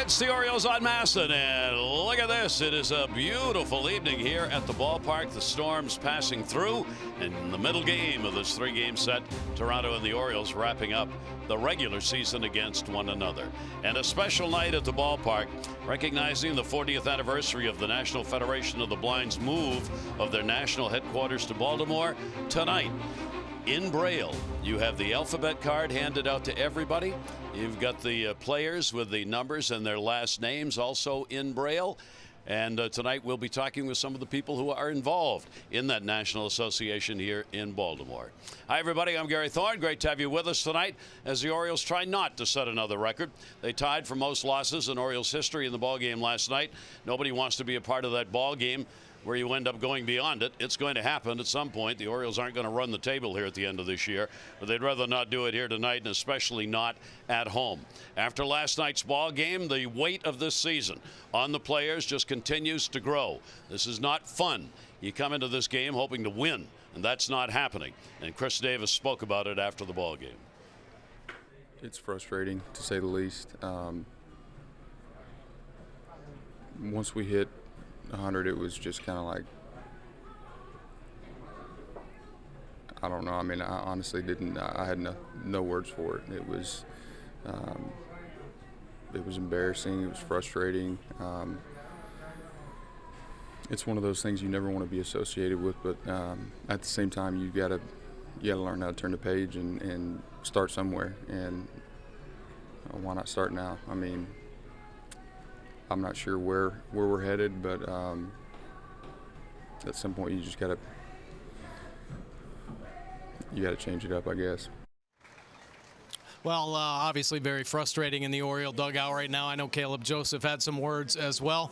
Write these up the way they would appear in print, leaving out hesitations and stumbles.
It's the Orioles on Masson, and look at this. It is a beautiful evening here at the ballpark. The Storm's passing through, and in the middle game of this three-game set, Toronto and the Orioles wrapping up the regular season against one another. And a special night at the ballpark, recognizing the 40th anniversary of the National Federation of the Blind's move of their national headquarters to Baltimore. Tonight, in Braille, you have the alphabet card handed out to everybody. You've got the players with the numbers and their last names also in Braille. And tonight we'll be talking with some of the people who are involved in that National Association here in Baltimore. Hi, everybody. I'm Gary Thorne. Great to have you with us tonight as the Orioles try not to set another record. They tied for most losses in Orioles history in the ballgame last night. Nobody wants to be a part of that ballgame where you end up going beyond it. It's going to happen at some point. The Orioles aren't going to run the table here at the end of this year, but they'd rather not do it here tonight, and especially not at home. After last night's ball game, the weight of this season on the players just continues to grow. This is not fun. You come into this game hoping to win, and that's not happening. And Chris Davis spoke about it after the ball game. It's frustrating, to say the least. Once we hit 100, it was just kind of like, I don't know. I mean, I honestly didn't. I had no words for it. It was embarrassing. It was frustrating. It's one of those things you never want to be associated with, but at the same time, you gotta learn how to turn the page and start somewhere. And why not start now? I mean, I'm not sure where we're headed, but at some point you just gotta change it up, I guess. Well, obviously very frustrating in the Oriole dugout right now. I know Caleb Joseph had some words as well.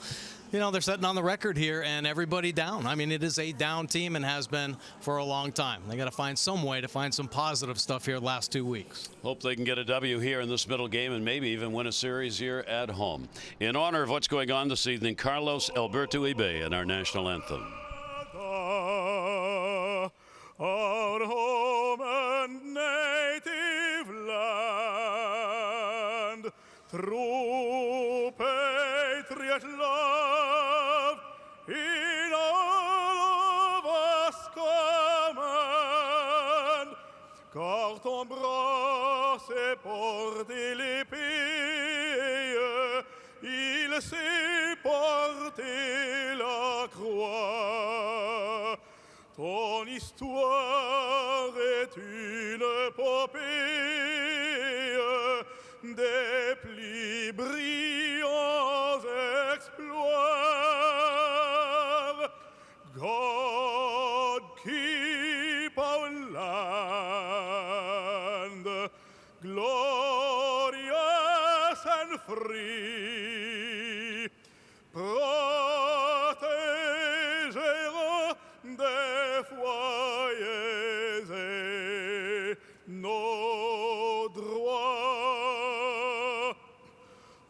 You know, they're setting on the record here, and everybody down. I mean, it is a down team and has been for a long time. They got to find some way to find some positive stuff here the last 2 weeks. Hope they can get a W here in this middle game and maybe even win a series here at home. In honor of what's going on this evening, Carlos Alberto Ibe and our national anthem. Our home and native land, true patriot love in all of us command, car ton bras s'est porté l'épée, il s'est porté la croix. Ton histoire est une épopée des plus brillants exploits. God keep our land glorious and free. Protégera des foyers et nos droits.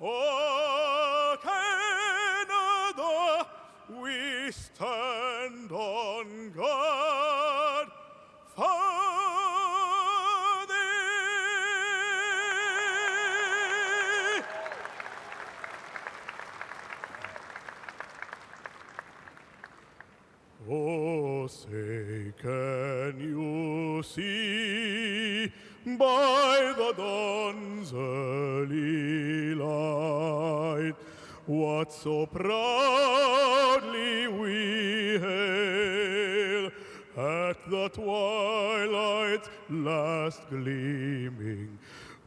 Au Canada, we stand on guard for thee. Oh, say, can you see by the dawn's early light what so proudly we hail at the twilight's last gleaming,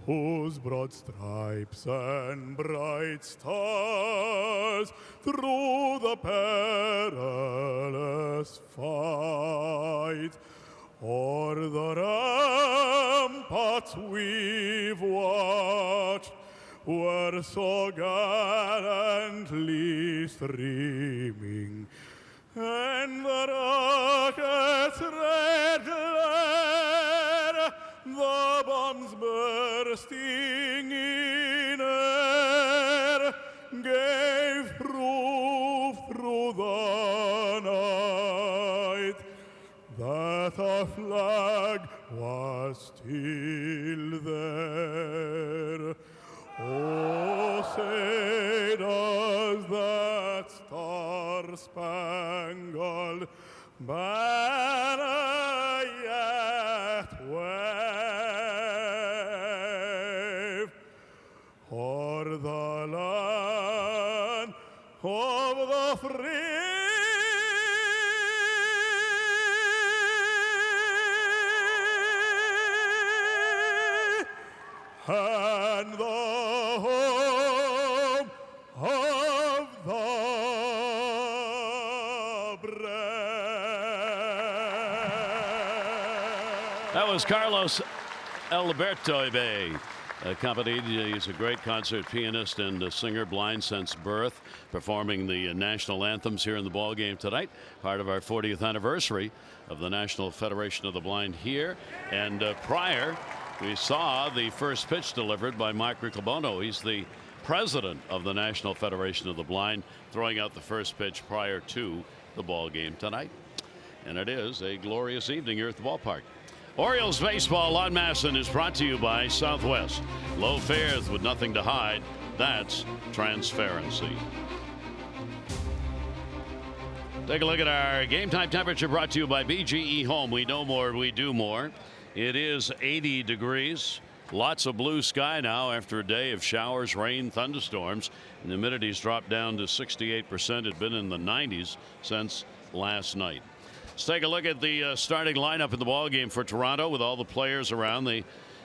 whose broad stripes and bright stars through the perilous fight o'er the ramparts we've watched were so gallantly streaming, and the rocket's red glare, the bombs bursting in air, gave proof through the night that our flag was still there. Oh, say star-spangled banner yet wave, o'er the land of the free. And the home of the brave. That was Carlos Alberto Bay. Accompanied, he's a great concert pianist and singer, blind since birth, performing the national anthems here in the ball game tonight. Part of our 40th anniversary of the National Federation of the Blind here. And prior, we saw the first pitch delivered by Mark Riccobono. He's the president of the National Federation of the Blind, throwing out the first pitch prior to the ball game tonight. And it is a glorious evening here at the ballpark. Orioles baseball on Masson is brought to you by Southwest. Low fares with nothing to hide. That's transparency. Take a look at our game time temperature, brought to you by BGE Home. We know more, we do more. It is 80 degrees. Lots of blue sky now after a day of showers, rain, thunderstorms. And the humidity's dropped down to 68%. It's been in the 90s since last night. Let's take a look at the starting lineup in the ball game for Toronto with all the players around.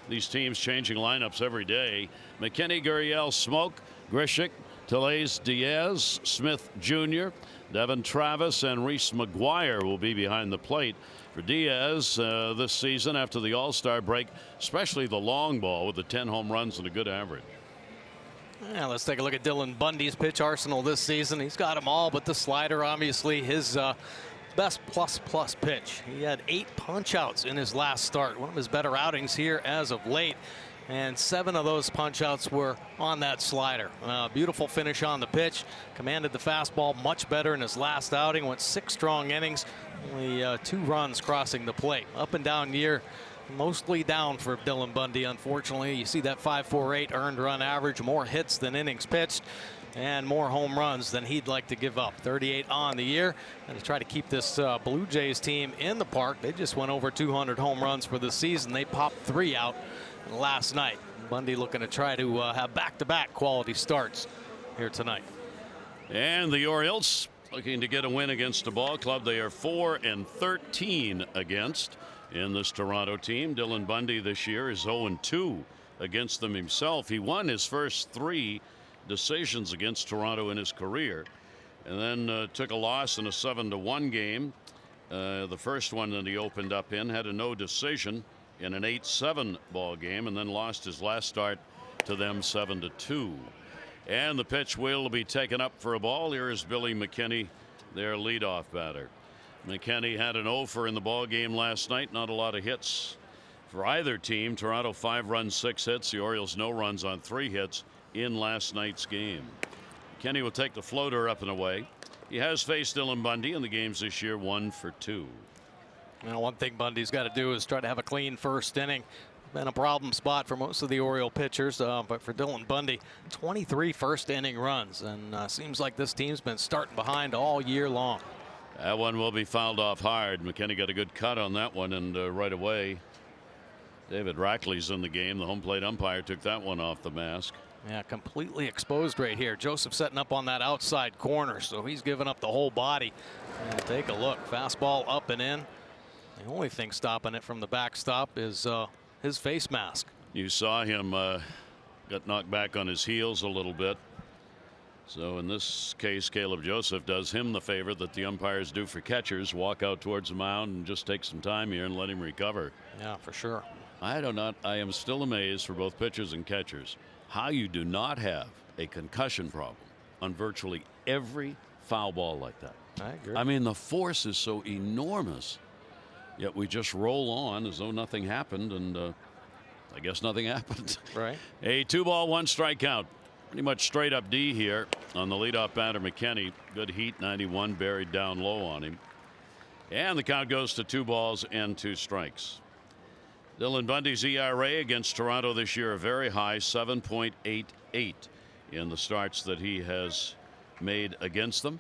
These teams changing lineups every day. McKinney, Gurriel, Smoke, Grishik, Tellez, Diaz, Smith Jr., Devin Travis, and Reese McGuire will be behind the plate. For Diaz this season after the All-Star break, especially the long ball with the 10 home runs and a good average. Yeah, let's take a look at Dylan Bundy's pitch arsenal this season. He's got them all, but the slider, obviously his best plus pitch. He had 8 punch outs in his last start, one of his better outings here as of late, and 7 of those punch outs were on that slider. Beautiful finish on the pitch, commanded the fastball much better in his last outing, went 6 strong innings, only 2 runs crossing the plate. Up and down year, mostly down for Dylan Bundy, unfortunately. You see that 5.48 earned run average, more hits than innings pitched, and more home runs than he'd like to give up. 38 on the year, and to try to keep this Blue Jays team in the park. They just went over 200 home runs for the season. They popped 3 out last night. Bundy looking to try to have back-to-back quality starts here tonight. And the Orioles looking to get a win against the ball club they are 4-13 against in this Toronto team. Dylan Bundy this year is 0-2 against them himself. He won his first 3 decisions against Toronto in his career, and then took a loss in a 7-1 game. The first one that he opened up in, had a no decision in an 8-7 ball game, and then lost his last start to them 7-2. And the pitch will be taken up for a ball. Here is Billy McKinney, their leadoff batter. McKinney had an 0-for in the ball game last night. Not a lot of hits for either team. Toronto 5 runs, 6 hits. The Orioles no runs on 3 hits in last night's game. Kenny will take the floater up and away. He has faced Dylan Bundy in the games this year, 1 for 2. You know, one thing Bundy's got to do is try to have a clean first inning. Been a problem spot for most of the Oriole pitchers, but for Dylan Bundy, 23 first inning runs, and seems like this team's been starting behind all year long. That one will be fouled off hard. McKinney got a good cut on that one, and right away David Rackley's in the game. The home plate umpire took that one off the mask. Yeah, completely exposed right here. Joseph setting up on that outside corner, so he's giving up the whole body. And take a look, fastball up and in. The only thing stopping it from the backstop is his face mask. You saw him got knocked back on his heels a little bit. So in this case, Caleb Joseph does him the favor that the umpires do for catchers, walk out towards the mound and just take some time here and let him recover. Yeah, for sure. I am still amazed for both pitchers and catchers how you do not have a concussion problem on virtually every foul ball like that. I agree. I mean, the force is so enormous, yet we just roll on as though nothing happened, and I guess nothing happened. Right. A 2-ball, 1 strike count. Pretty much straight up D here on the leadoff batter McKinney. Good heat, 91, buried down low on him. And the count goes to 2 balls and 2 strikes. Dylan Bundy's ERA against Toronto this year a very high 7.88 in the starts that he has made against them.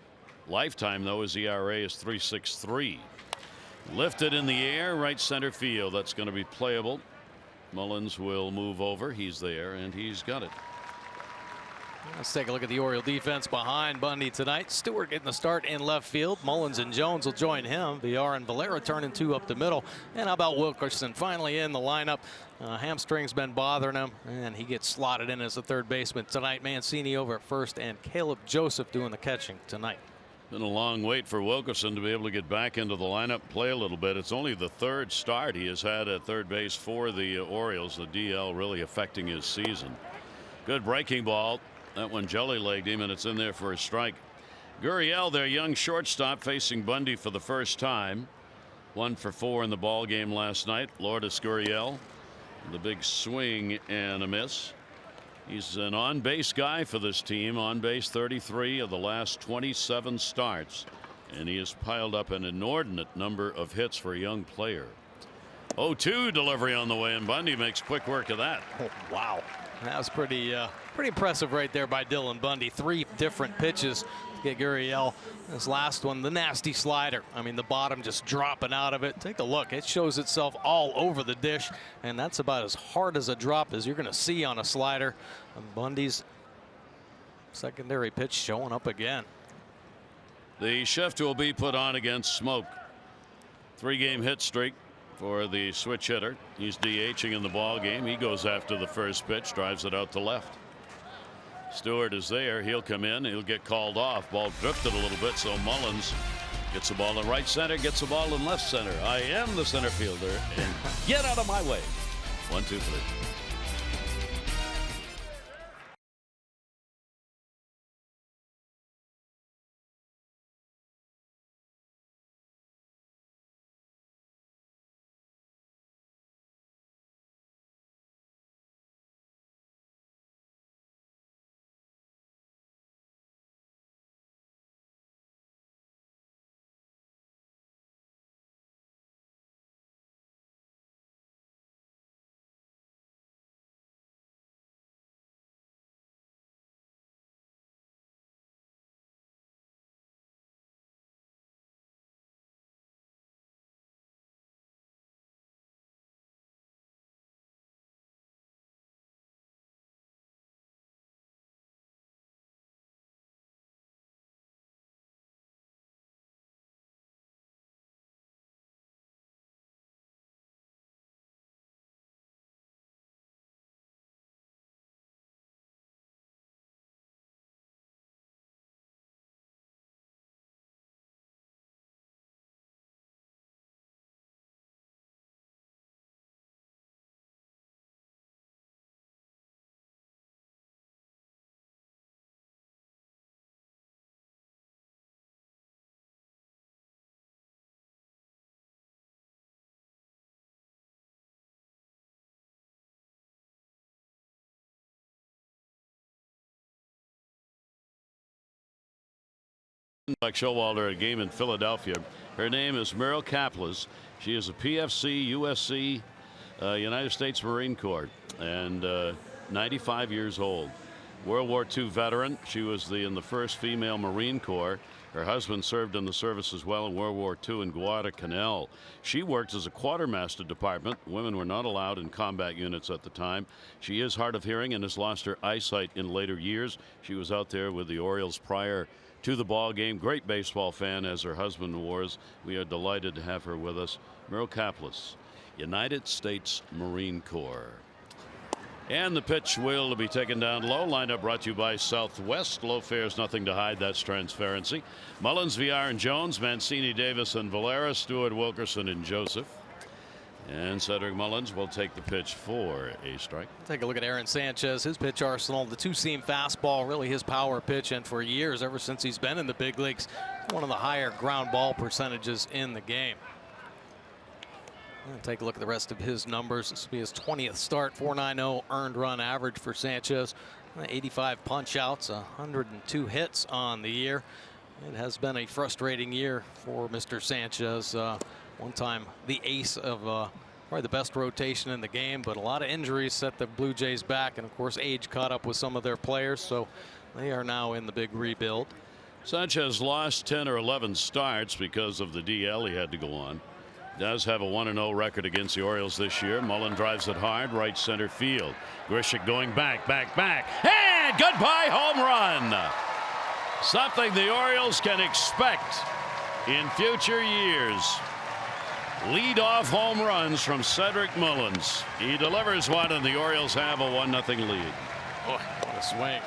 Lifetime, though, his ERA is 3.63. Lifted in the air, right center field. That's going to be playable. Mullins will move over. He's there, and he's got it. Let's take a look at the Oriole defense behind Bundy tonight. Stewart getting the start in left field. Mullins and Jones will join him. Villar and Valera turning two up the middle. And how about Wilkerson finally in the lineup? Hamstring's been bothering him, and he gets slotted in as a third baseman tonight. Mancini over at first, and Caleb Joseph doing the catching tonight. Been a long wait for Wilkerson to be able to get back into the lineup, play a little bit. It's only the third start he has had at third base for the Orioles. The DL really affecting his season. Good breaking ball. That one jelly-legged him, and it's in there for a strike. Gurriel, their young shortstop, facing Bundy for the first time. 1 for 4 in the ball game last night. Lourdes Gurriel, the big swing and a miss. He's an on-base guy for this team. On base 33 of the last 27 starts, and he has piled up an inordinate number of hits for a young player. 0-2 delivery on the way, and Bundy makes quick work of that. Oh, wow. That was pretty impressive right there by Dylan Bundy. 3 different pitches to get Gurriel. This last one, the nasty slider. I mean, the bottom just dropping out of it. Take a look. It shows itself all over the dish, and that's about as hard as a drop as you're going to see on a slider. And Bundy's secondary pitch showing up again. The shift will be put on against Smoke. 3-game hit streak for the switch hitter. He's DHing in the ball game. He goes after the first pitch, drives it out to left. Stewart is there. He'll come in. He'll get called off. Ball drifted a little bit, so Mullins gets the ball in right center, gets the ball in left center. I am the center fielder, and get out of my way. 1-2-3. Like Showalter, a game in Philadelphia. Her name is Meryl Kaplis. She is a PFC USC United States Marine Corps, and 95 years old. World War II veteran. She was in the first female Marine Corps. Her husband served in the service as well in World War II in Guadalcanal. She worked as a quartermaster department. Women were not allowed in combat units at the time. She is hard of hearing and has lost her eyesight in later years. She was out there with the Orioles prior to the ball game. Great baseball fan, as her husband was. We are delighted to have her with us. Meryl Kaplis, United States Marine Corps. And the pitch will be taken down low. Lineup brought to you by Southwest. Low fares, nothing to hide. That's transparency. Mullins, Villar, and Jones. Mancini, Davis, and Valera. Stewart, Wilkerson, and Joseph. And Cedric Mullins will take the pitch for a strike. Take a look at Aaron Sanchez. His pitch arsenal, the 2-seam fastball, really his power pitch, and for years, ever since he's been in the big leagues, one of the higher ground ball percentages in the game. Take a look at the rest of his numbers. This will be his 20th start. 4.90 earned run average for Sanchez. 85 punch outs, 102 hits on the year. It has been a frustrating year for Mr. Sanchez. One time the ace of probably the best rotation in the game, but a lot of injuries set the Blue Jays back, and of course age caught up with some of their players, so they are now in the big rebuild. Sanchez lost 10 or 11 starts because of the DL he had to go on. Does have a 1-0 record against the Orioles this year. Mullen drives it hard, right center field. Grichuk going back, and goodbye home run. Something the Orioles can expect in future years. Lead-off home runs from Cedric Mullins. He delivers one, and the Orioles have a 1-0 lead. Boy, what a swing.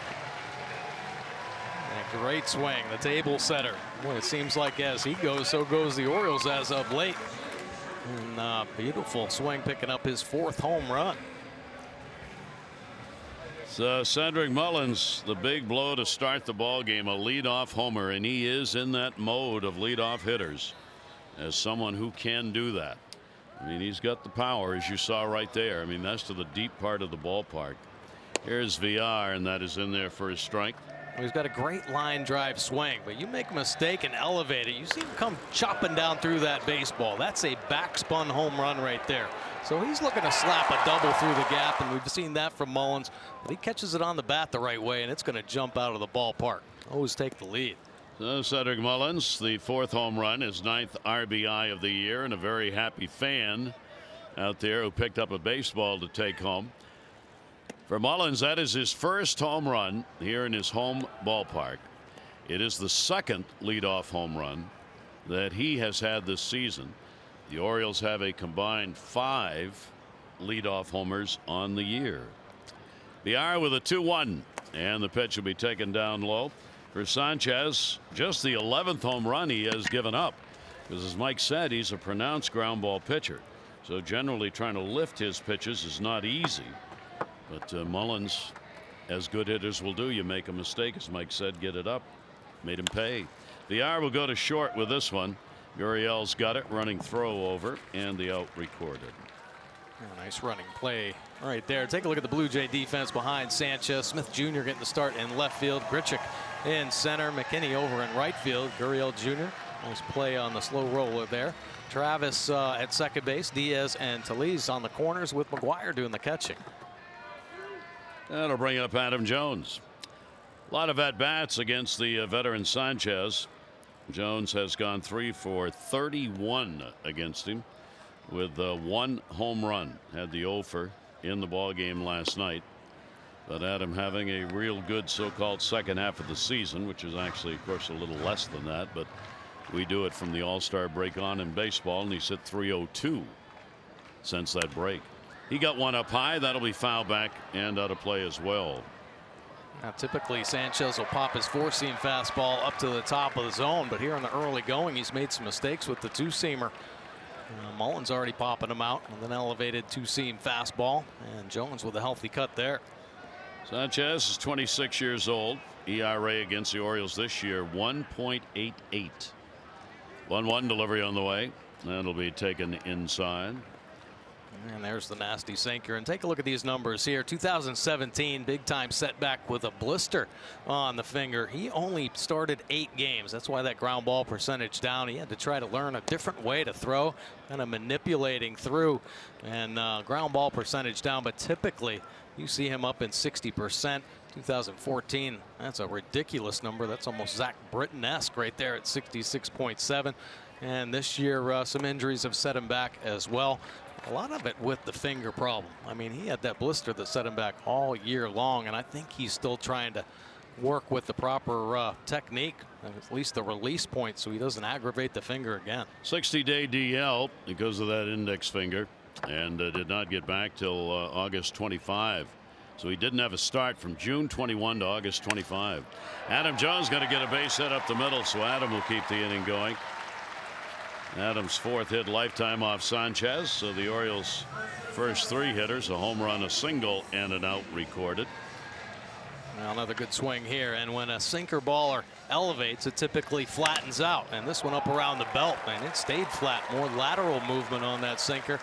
A great swing. The table setter. Boy, it seems like as he goes, so goes the Orioles as of late. And beautiful swing, picking up his 4th home run. So Cedric Mullins, the big blow to start the ball game, a leadoff homer, and he is in that mode of leadoff hitters as someone who can do that. I mean, he's got the power, as you saw right there. I mean, that's to the deep part of the ballpark. Here's VR, and that is in there for his strike. He's got a great line drive swing, but you make a mistake and elevate it. You see him come chopping down through that baseball. That's a backspun home run right there. So he's looking to slap a double through the gap, and we've seen that from Mullins. But he catches it on the bat the right way, and it's going to jump out of the ballpark. Always take the lead. So Cedric Mullins, the 4th home run, his 9th RBI of the year, and a very happy fan out there who picked up a baseball to take home. For Mullins, that is his 1st home run here in his home ballpark. It is the 2nd leadoff home run that he has had this season. The Orioles have a combined 5 leadoff homers on the year. BR with a 2-1, and the pitch will be taken down low. For Sanchez, just the 11th home run he has given up, because as Mike said, he's a pronounced ground ball pitcher. So generally trying to lift his pitches is not easy. But Mullins, as good hitters will do, you make a mistake, as Mike said, get it up. Made him pay. VR will go to short with this one. Gurriel's got it, running throw over, and the out recorded. Oh, nice running play right there. Take a look at the Blue Jay defense behind Sanchez. Smith Jr. getting the start in left field. Grichuk in center. McKinney over in right field. Gurriel Jr. Nice play on the slow roller there. Travis at second base. Diaz and Tellez on the corners, with McGuire doing the catching. That'll bring up Adam Jones. A lot of at-bats against the veteran Sanchez. Jones has gone 3 for 31 against him, with 1 home run. Had the offer in the ball game last night. But Adam having a real good so-called second half of the season, which is actually, of course, a little less than that. But we do it from the All-Star break on in baseball, and he's hit .302 since that break. He got one up high. That'll be foul back and out of play as well. Now, typically Sanchez will pop his 4-seam fastball up to the top of the zone, but here in the early going, he's made some mistakes with the 2-seamer. Mullins already popping him out with an elevated 2-seam fastball, and Jones with a healthy cut there. Sanchez is 26 years old. ERA against the Orioles this year, 1.88. 1-1 delivery on the way. That'll be taken inside. And there's the nasty sinker. And take a look at these numbers here. 2017, big time setback with a blister on the finger. He only started 8 games. That's why that ground ball percentage down. He had to try to learn a different way to throw, kind of manipulating through, and ground ball percentage down. But typically you see him up in 60%. 2014, that's a ridiculous number. That's almost Zach Britton-esque right there at 66.7. And this year some injuries have set him back as well. A lot of it with the finger problem. I mean, he had that blister that set him back all year long, and I think he's still trying to work with the proper technique, at least the release point, so he doesn't aggravate the finger again. 60-day DL because of that index finger, and did not get back till August 25. So he didn't have a start from June 21 to August 25. Adam Jones going to get a base hit up the middle, so Adam will keep the inning going. Adams' 4th hit lifetime off Sanchez. So the Orioles' first 3 hitters, a home run, a single, and an out recorded. Well, another good swing here, and when a sinker baller elevates, it typically flattens out, and this one up around the belt, and it stayed flat. More lateral movement on that sinker.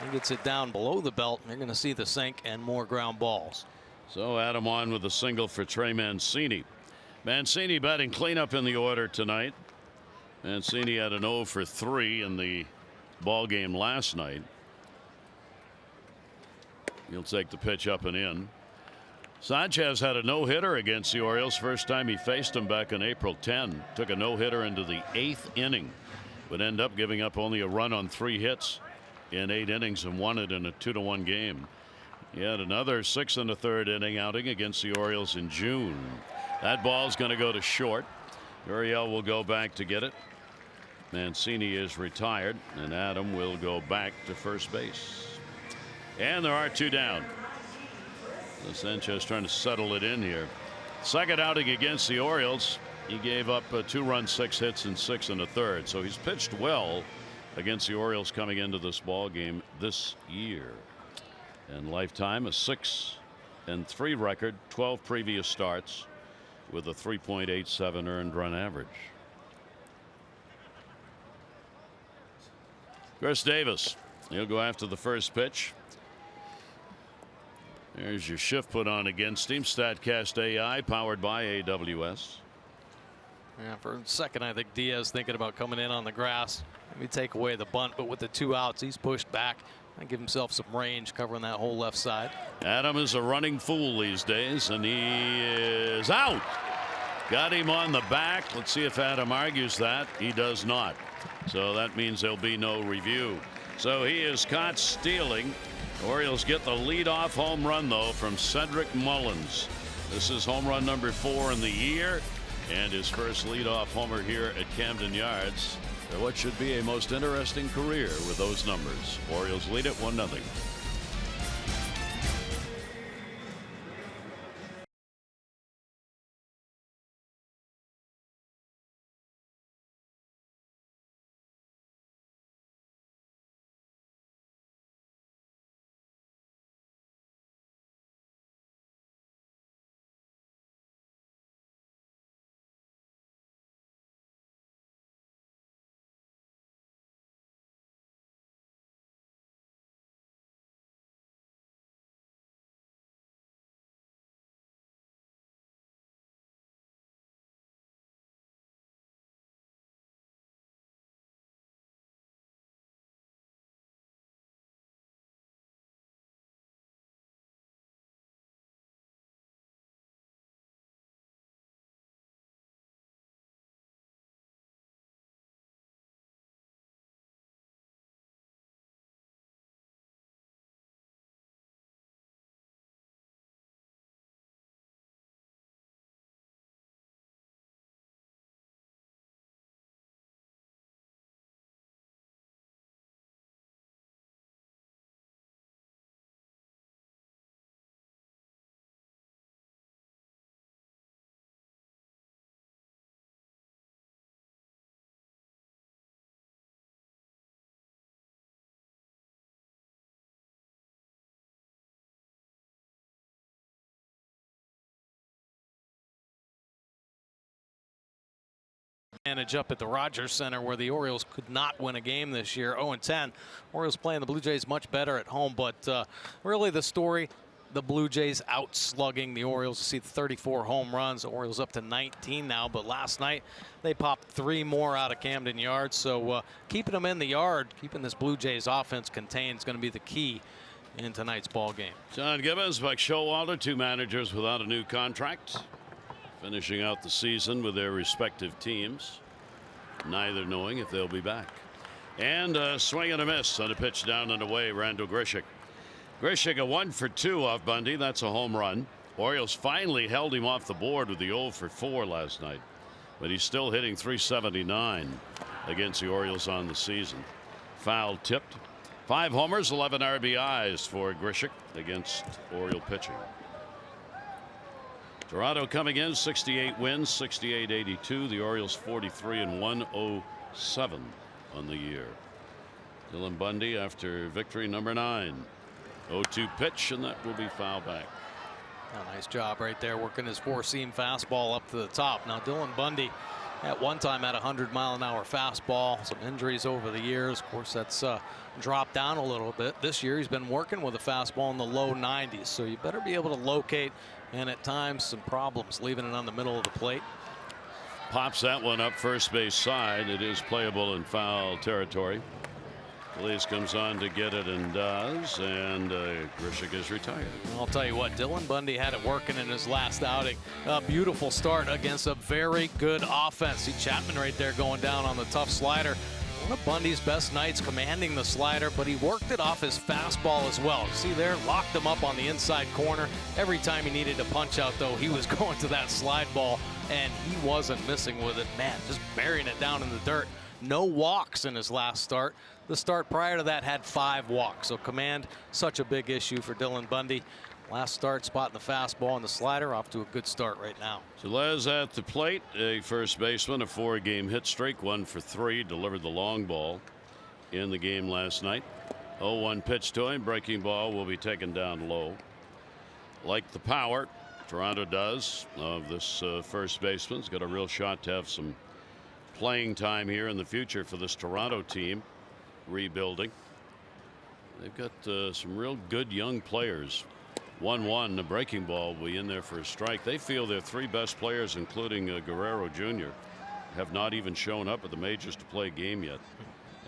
He gets it down below the belt. You're going to see the sink and more ground balls. So Adam on with a single for Trey Mancini. Mancini batting cleanup in the order tonight. Mancini had an 0 for 3 in the ball game last night. He'll take the pitch up and in. Sanchez had a no-hitter against the Orioles. First time he faced them back on April 10. Took a no-hitter into the 8th inning. Would end up giving up only a run on 3 hits in 8 innings and won it in a 2-1 game. He had another 6 1/3 inning outing against the Orioles in June. That ball's going to go to short. Uriel will go back to get it. Mancini is retired, and Adam will go back to first base. And there are 2 down. Sanchez trying to settle it in here. Second outing against the Orioles. He gave up 2 runs, 6 hits, and 6 1/3. So he's pitched well against the Orioles coming into this ball game this year. And lifetime a 6-3 record, 12 previous starts with a 3.87 earned run average. Chris Davis, he'll go after the first pitch. There's your shift put on against him. StatCast AI powered by AWS. Yeah, for a second I think Diaz thinking about coming in on the grass. Maybe take away the bunt, but with the 2 outs he's pushed back and give himself some range covering that whole left side. Adam is a running fool these days, and he is out. Got him on the back. Let's see if Adam argues that. He does not. So that means there'll be no review. So he is caught stealing. Orioles get the leadoff home run though from Cedric Mullins. This is home run number 4 in the year and his first leadoff homer here at Camden Yards. For what should be a most interesting career with those numbers. Orioles lead it 1-0. Advantage up at the Rogers Center where the Orioles could not win a game this year. 0-10. Orioles playing the Blue Jays much better at home, but really the story, the Blue Jays outslugging the Orioles. You see 34 home runs. The Orioles up to 19 now, but last night they popped 3 more out of Camden Yards. So keeping them in the yard, keeping this Blue Jays offense contained is going to be the key in tonight's ball game. John Gibbons, Buck Showalter, 2 managers without a new contract. Finishing out the season with their respective teams, neither knowing if they'll be back. And a swing and a miss on a pitch down and away. Randall Grichuk. Grichuk a 1 for 2 off Bundy. That's a home run. Orioles finally held him off the board with the 0 for 4 last night, but he's still hitting .379 against the Orioles on the season. Foul tipped. 5 homers, 11 RBIs for Grichuk against Oriole pitching. Toronto coming in 68 wins, 68-82. The Orioles 43-107 on the year. Dylan Bundy after victory number 9. 0-2 pitch, and that will be foul back. A nice job right there, working his 4-seam fastball up to the top. Now Dylan Bundy at one time had a 100-mile-an-hour fastball. Some injuries over the years. Of course, that's dropped down a little bit. This year he's been working with a fastball in the low 90s. So you better be able to locate, and at times some problems leaving it on the middle of the plate. Pops that one up first base side. It is playable in foul territory. Calise comes on to get it and does, and Grishik is retired. I'll tell you what, Dylan Bundy had it working in his last outing. A beautiful start against a very good offense. See Chapman right there going down on the tough slider. One of Bundy's best nights, commanding the slider, but he worked it off his fastball as well. See there, locked him up on the inside corner. Every time he needed to punch out, though, he was going to that slide ball, and he wasn't missing with it. Man, just burying it down in the dirt. No walks in his last start. The start prior to that had 5 walks. So command, such a big issue for Dylan Bundy. Last start, spotting the fastball and the slider, off to a good start right now. Tellez at the plate, a first baseman, a 4-game hit streak, 1 for 3, delivered the long ball in the game last night. 0-1 pitch to him. Breaking ball will be taken down low. Like the power Toronto does of this first baseman. He's got a real shot to have some playing time here in the future for this Toronto team rebuilding. They've got some real good young players. 1-1, the breaking ball will be in there for a strike. They feel their 3 best players, including Guerrero Jr., have not even shown up at the majors to play a game yet.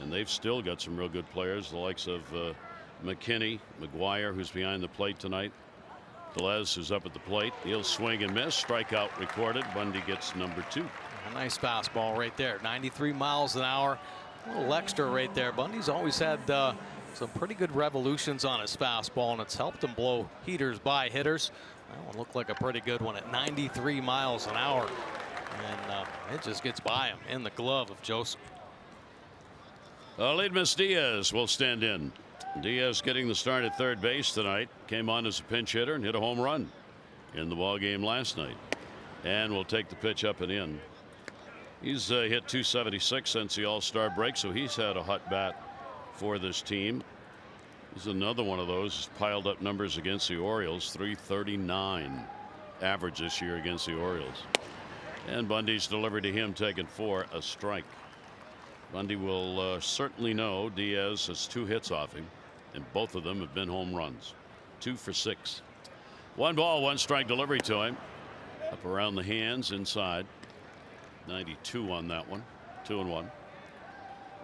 And they've still got some real good players, the likes of McKinney, McGuire, who's behind the plate tonight. Tellez, who's up at the plate. He'll swing and miss. Strikeout recorded. Bundy gets number 2. A nice fastball right there. 93 miles an hour. A little extra right there. Bundy's always had some pretty good revolutions on his fastball, and it's helped him blow heaters by hitters. That one looked like a pretty good one at 93 miles an hour. And it just gets by him in the glove of Joseph. Leadmas Diaz will stand in. Diaz getting the start at third base tonight. Came on as a pinch hitter and hit a home run in the ball game last night. And will take the pitch up and in. He's hit .276 since the All-Star break, so he's had a hot bat for this team. He's another one of those piled up numbers against the Orioles. .339 average this year against the Orioles. And Bundy's delivered to him, taken for a strike. Bundy will certainly know Diaz has 2 hits off him, and both of them have been home runs. 2 for 6. 1 ball, 1 strike delivery to him. Up around the hands inside. 92 on that one. 2-1.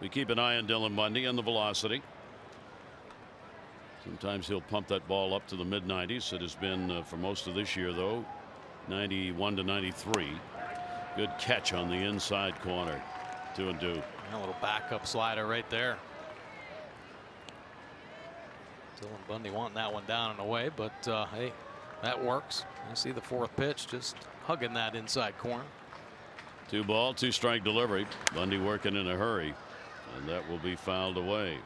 We keep an eye on Dylan Bundy and the velocity. Sometimes he'll pump that ball up to the mid-90s. It has been for most of this year, though, 91 to 93. Good catch on the inside corner. 2-2. A little backup slider right there. Dylan Bundy wanting that one down and away, but hey, that works. You see the 4th pitch, just hugging that inside corner. 2 ball, 2 strike delivery. Bundy working in a hurry, and that will be fouled away.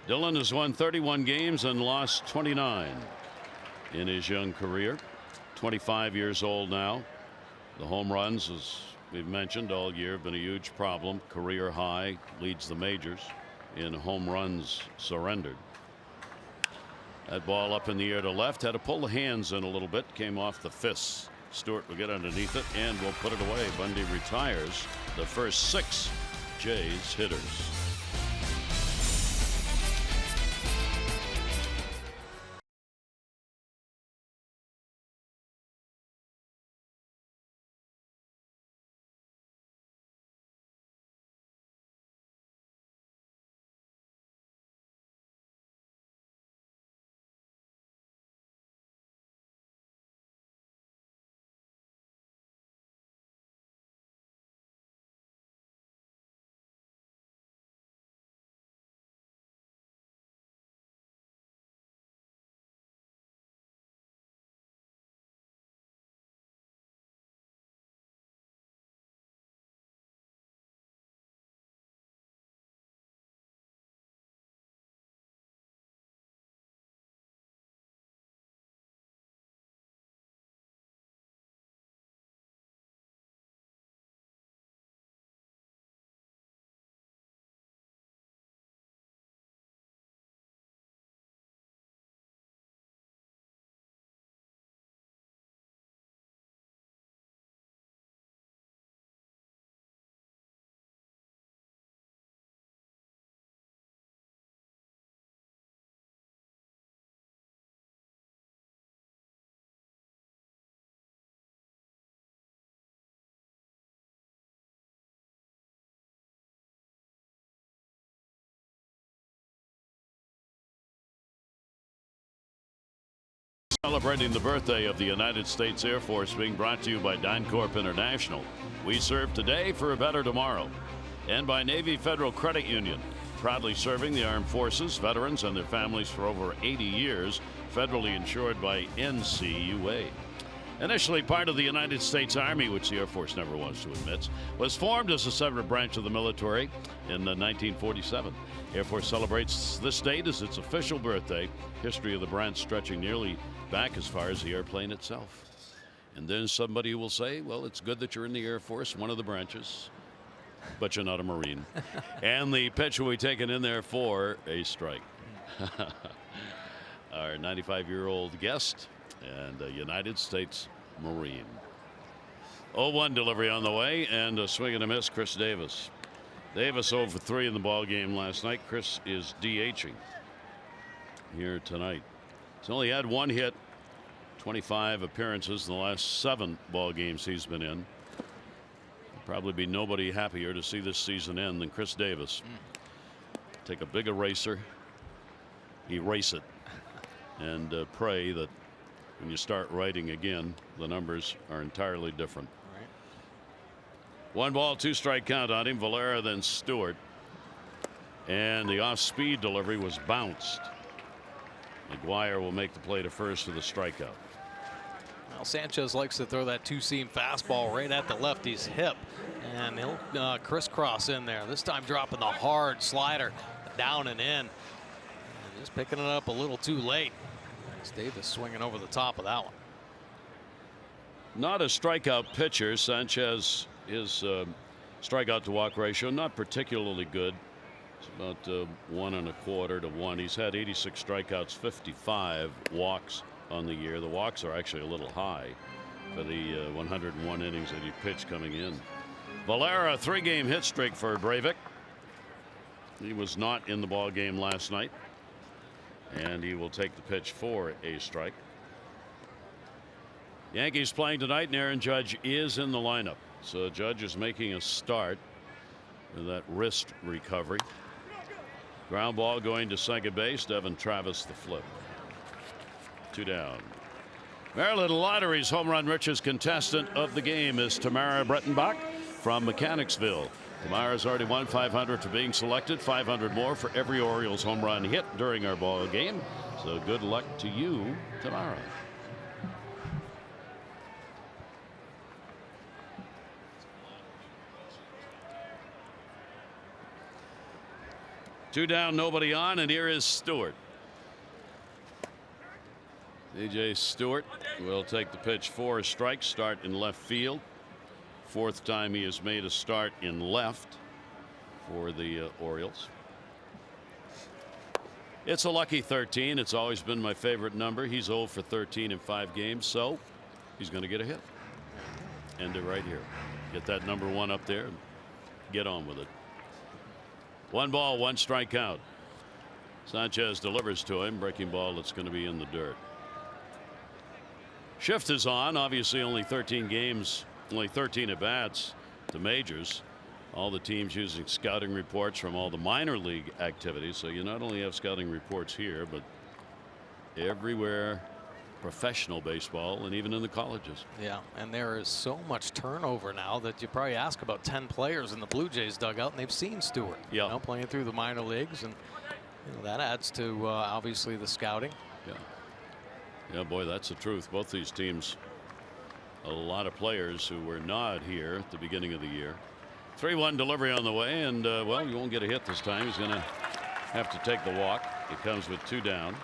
Dylan has won 31 games and lost 29 in his young career. 25 years old now. The home runs, as we've mentioned all year, have been a huge problem. Career high, leads the majors in home runs surrendered. That ball up in the air to left, had to pull the hands in a little bit, came off the fists. Stewart will get underneath it and will put it away. Bundy retires the first 6 Jays hitters. Celebrating the birthday of the United States Air Force, being brought to you by DynCorp International. We serve today for a better tomorrow. And by Navy Federal Credit Union, proudly serving the armed forces, veterans, and their families for over 80 years, federally insured by NCUA. Initially part of the United States Army, which the Air Force never wants to admit, was formed as a separate branch of the military in 1947. Air Force celebrates this date as its official birthday, history of the branch stretching nearly back as far as the airplane itself. And then somebody will say, well, it's good that you're in the Air Force, one of the branches, but you're not a Marine. And the pitch will be taken in there for a strike. Our 95-year-old guest and a United States Marine. 0-1 delivery on the way, and a swing and a miss, Chris Davis. Davis 0 for 3 in the ball game last night. Chris is DHing here tonight. He's only had one hit, 25 appearances in the last 7 ball games he's been in. There'll probably be nobody happier to see this season end than Chris Davis. Take a big eraser, erase it, and pray that when you start writing again, the numbers are entirely different. Right. 1 ball, 2 strike count on him. Valera, then Stewart. And the off-speed delivery was bounced. McGuire will make the play to first for the strikeout. Well, Sanchez likes to throw that two-seam fastball right at the lefty's hip, and he'll crisscross in there. This time dropping the hard slider down and in, and just picking it up a little too late. Davis swinging over the top of that one. Not a strikeout pitcher. Sanchez, his strikeout to walk ratio not particularly good. It's about 1 1/4 to 1. He's had 86 strikeouts, 55 walks on the year. The walks are actually a little high for the 101 innings that he pitched coming in. Valera, a 3-game hit streak for Breivik. He was not in the ball game last night, and he will take the pitch for a strike. Yankees playing tonight, and Aaron Judge is in the lineup. So Judge is making a start with that wrist recovery. Ground ball going to second base. Devin Travis the flip. 2 down. Maryland Lottery's home run richest contestant of the game is Tamara Brettenbach from Mechanicsville. Tamara's already won $500 for being selected, $500 more for every Orioles home run hit during our ball game. So good luck to you, Tamara. Two down, nobody on, and here is Stewart. DJ Stewart will take the pitch for a strike. Start in left field. 4th time he has made a start in left for the Orioles. It's a lucky 13. It's always been my favorite number. He's 0 for 13 in 5 games, so he's going to get a hit. End it right here. Get that number 1 up there and get on with it. 1 ball, 1 strike count. Sanchez delivers to him. Breaking ball that's going to be in the dirt. Shift is on. Obviously only 13 games, only 13 at bats to majors. All the teams using scouting reports from all the minor league activities. So you not only have scouting reports here, but everywhere, professional baseball, and even in the colleges. Yeah, and there is so much turnover now that you probably ask about 10 players in the Blue Jays dugout, and they've seen Stewart, yeah, you know, playing through the minor leagues, and that adds to obviously the scouting. Yeah, boy, that's the truth. Both these teams, a lot of players who were not here at the beginning of the year. 3-1 delivery on the way, and well, you won't get a hit this time. He's going to have to take the walk. It comes with 2 down.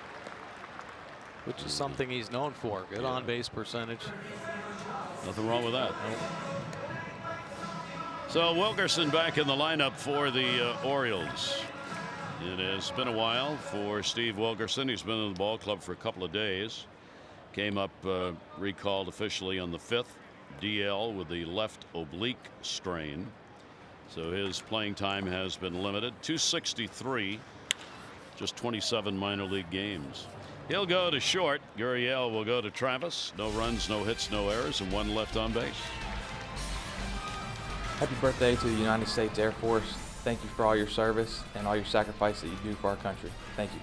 Which is something he's known for. Good on base percentage. Nothing wrong with that. So Wilkerson back in the lineup for the Orioles. It has been a while for Steve Wilkerson. He's been in the ball club for a couple of days. Came up recalled officially on the 5th. DL with the left oblique strain. So his playing time has been limited. 263. Just 27 minor league games. He'll go to short. Gurriel will go to Travis. No runs, no hits, no errors, and 1 left on base. Happy birthday to the United States Air Force. Thank you for all your service and all your sacrifice that you do for our country. Thank you.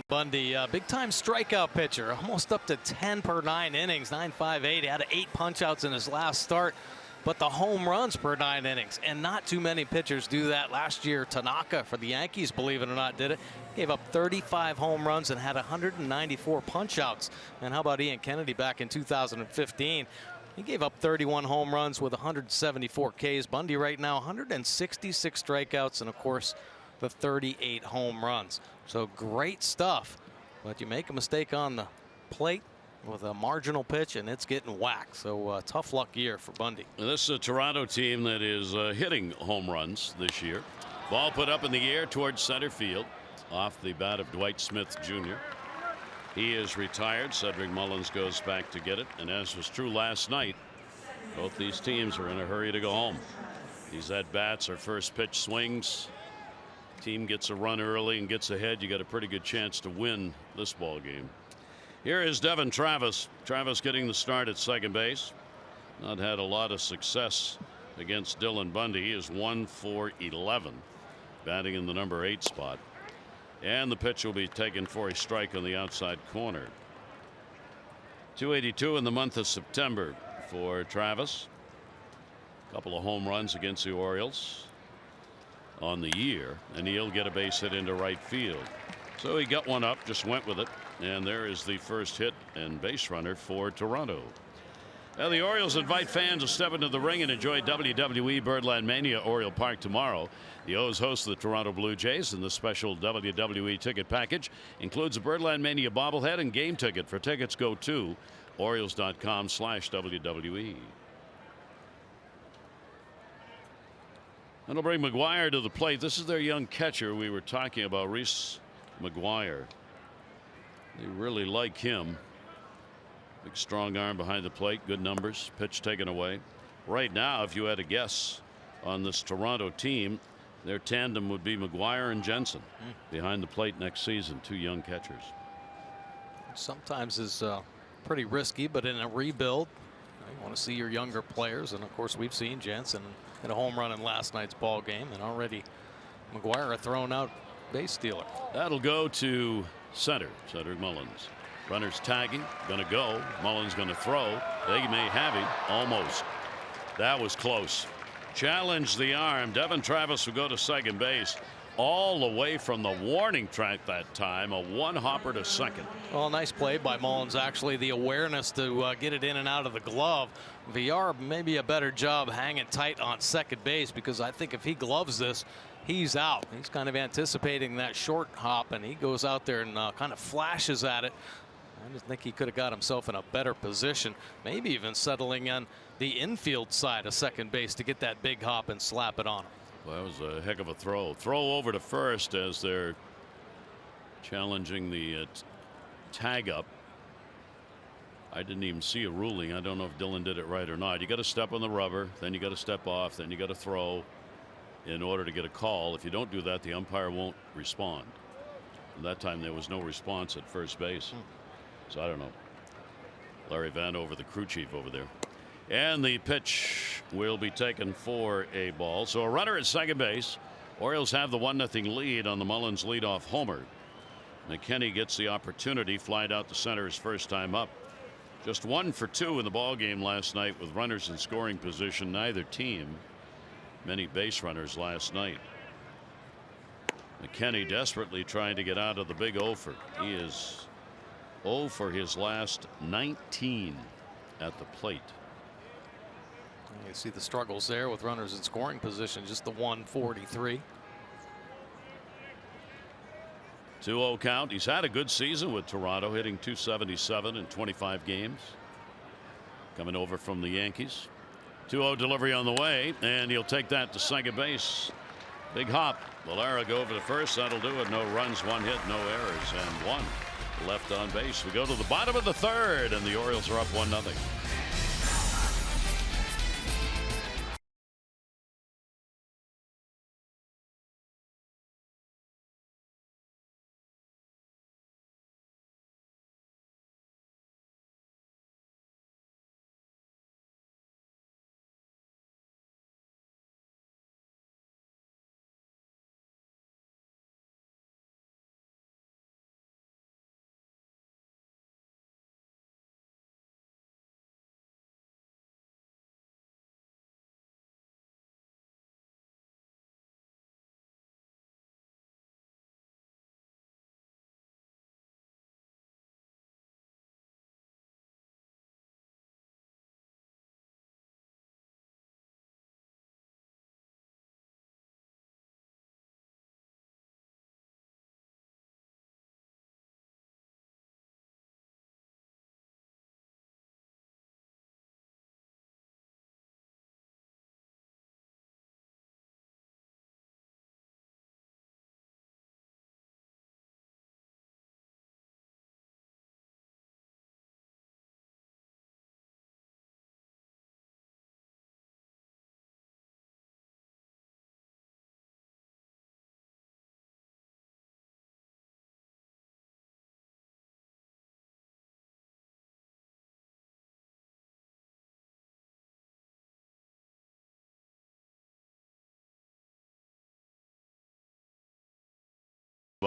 Bundy, big-time strikeout pitcher, almost up to 10 per 9 innings, 9.58. He had 8 punch-outs in his last start, but the home runs per 9 innings, and not too many pitchers do that. Last year, Tanaka for the Yankees, believe it or not, did it. Gave up 35 home runs and had 194 punch-outs. And how about Ian Kennedy back in 2015? He gave up 31 home runs with 174 Ks. Bundy right now, 166 strikeouts, and of course, the 38 home runs. So great stuff, but you make a mistake on the plate with a marginal pitch and it's getting whacked. So tough luck year for Bundy. This is a Toronto team that is hitting home runs this year. Ball put up in the air towards center field off the bat of Dwight Smith Jr. He is retired. Cedric Mullins goes back to get it, and as was true last night, both these teams are in a hurry to go home. These at bats are first pitch swings. Team gets a run early and gets ahead, you got a pretty good chance to win this ball game. Here is Devin Travis. Travis getting the start at second base. Not had a lot of success against Dylan Bundy. He is 1 for 11, batting in the number 8 spot, and the pitch will be taken for a strike on the outside corner. 282 in the month of September for Travis. A couple of home runs against the Orioles on the year, and he'll get a base hit into right field. So he got one up, just went with it, and there is the first hit and base runner for Toronto. Now the Orioles invite fans to step into the ring and enjoy WWE Birdland Mania Oriole Park tomorrow. The O's host the Toronto Blue Jays, and the special WWE ticket package includes a Birdland Mania bobblehead and game ticket. For tickets, go to Orioles.com/WWE. And they'll bring McGuire to the plate. This is their young catcher we were talking about, Reese McGuire. They really like him. Big strong arm behind the plate, good numbers, pitch taken away. Right now, if you had a guess on this Toronto team, their tandem would be McGuire and Jensen behind the plate next season. Two young catchers. Sometimes is pretty risky, but in a rebuild, you want to see your younger players, and of course we've seen Jensen hit a home run in last night's ball game, and already McGuire a thrown out base stealer. That'll go to center. Cedric Mullins. Runners tagging, gonna go. Mullins gonna throw. They may have him. Almost. That was close. Challenged the arm. Devin Travis will go to second base, all the way from the warning track that time. A one hopper to second. Well, nice play by Mullins. Actually, the awareness to get it in and out of the glove. VR maybe a better job hanging tight on second base, because I think if he gloves this, he's out. He's kind of anticipating that short hop, and he goes out there and kind of flashes at it. I just think he could have got himself in a better position, maybe even settling on the infield side of second base to get that big hop and slap it on him. Well, that was a heck of a throw. Throw over to first as they're challenging the tag up. I didn't even see a ruling. I don't know if Dylan did it right or not. You got to step on the rubber, then you got to step off, then you got to throw in order to get a call. If you don't do that, the umpire won't respond. And that time there was no response at first base. So I don't know. Larry Vanover, the crew chief over there. And the pitch will be taken for a ball. So a runner at second base. Orioles have the 1-0 lead on the Mullins leadoff homer. McKinney gets the opportunity, flied out to center his first time up. Just 1 for 2 in the ball game last night with runners in scoring position. Neither team many base runners last night. McKinney desperately trying to get out of the big offer. He is 0 for his last 19 at the plate. You see the struggles there with runners in scoring position. Just the 143. 2-0 count. He's had a good season with Toronto, hitting .277 in 25 games. Coming over from the Yankees. 2-0 delivery on the way, and he'll take that to second base. Big hop. Valera go over to first. That'll do it. No runs, 1 hit, no errors, and 1 left on base. We go to the bottom of the third, and the Orioles are up 1-0.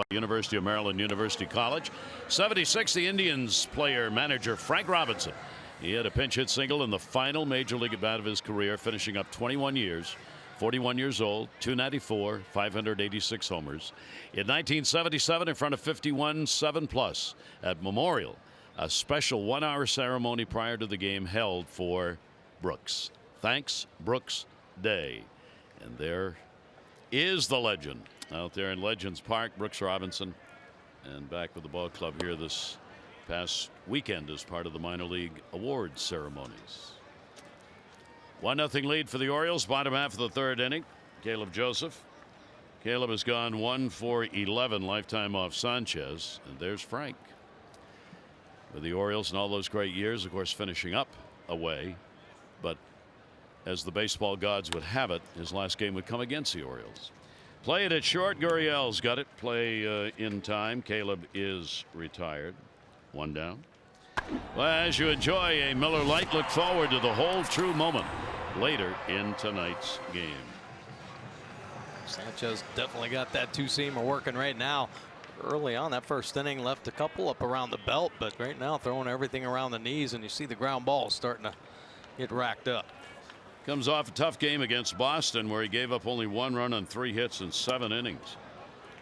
by University of Maryland University College. 76, the Indians player-manager Frank Robinson. He had a pinch hit single in the final major league at bat of his career, finishing up 21 years. 41 years old, 294, 586 homers. In 1977, in front of 51 7+ at Memorial, a special 1-hour ceremony prior to the game held for Brooks. Thanks, Brooks Day. And there is the legend out there in Legends Park, Brooks Robinson. And back with the ball club here this past weekend as part of the minor league awards ceremonies. 1-0 lead for the Orioles, bottom half of the third inning. Caleb Joseph. Caleb has gone 1 for 11 lifetime off Sanchez. And there's Frank. With the Orioles in all those great years, of course, finishing up away. But as the baseball gods would have it, his last game would come against the Orioles. Play it at short. Gurriel's got it. Play in time. Caleb is retired. 1 down. Well, as you enjoy a Miller Lite, look forward to the whole true moment later in tonight's game. Sanchez definitely got that two-seamer working right now. Early on, that first inning left a couple up around the belt, but right now throwing everything around the knees, and you see the ground ball starting to get racked up. Comes off a tough game against Boston, where he gave up only 1 run on 3 hits in 7 innings,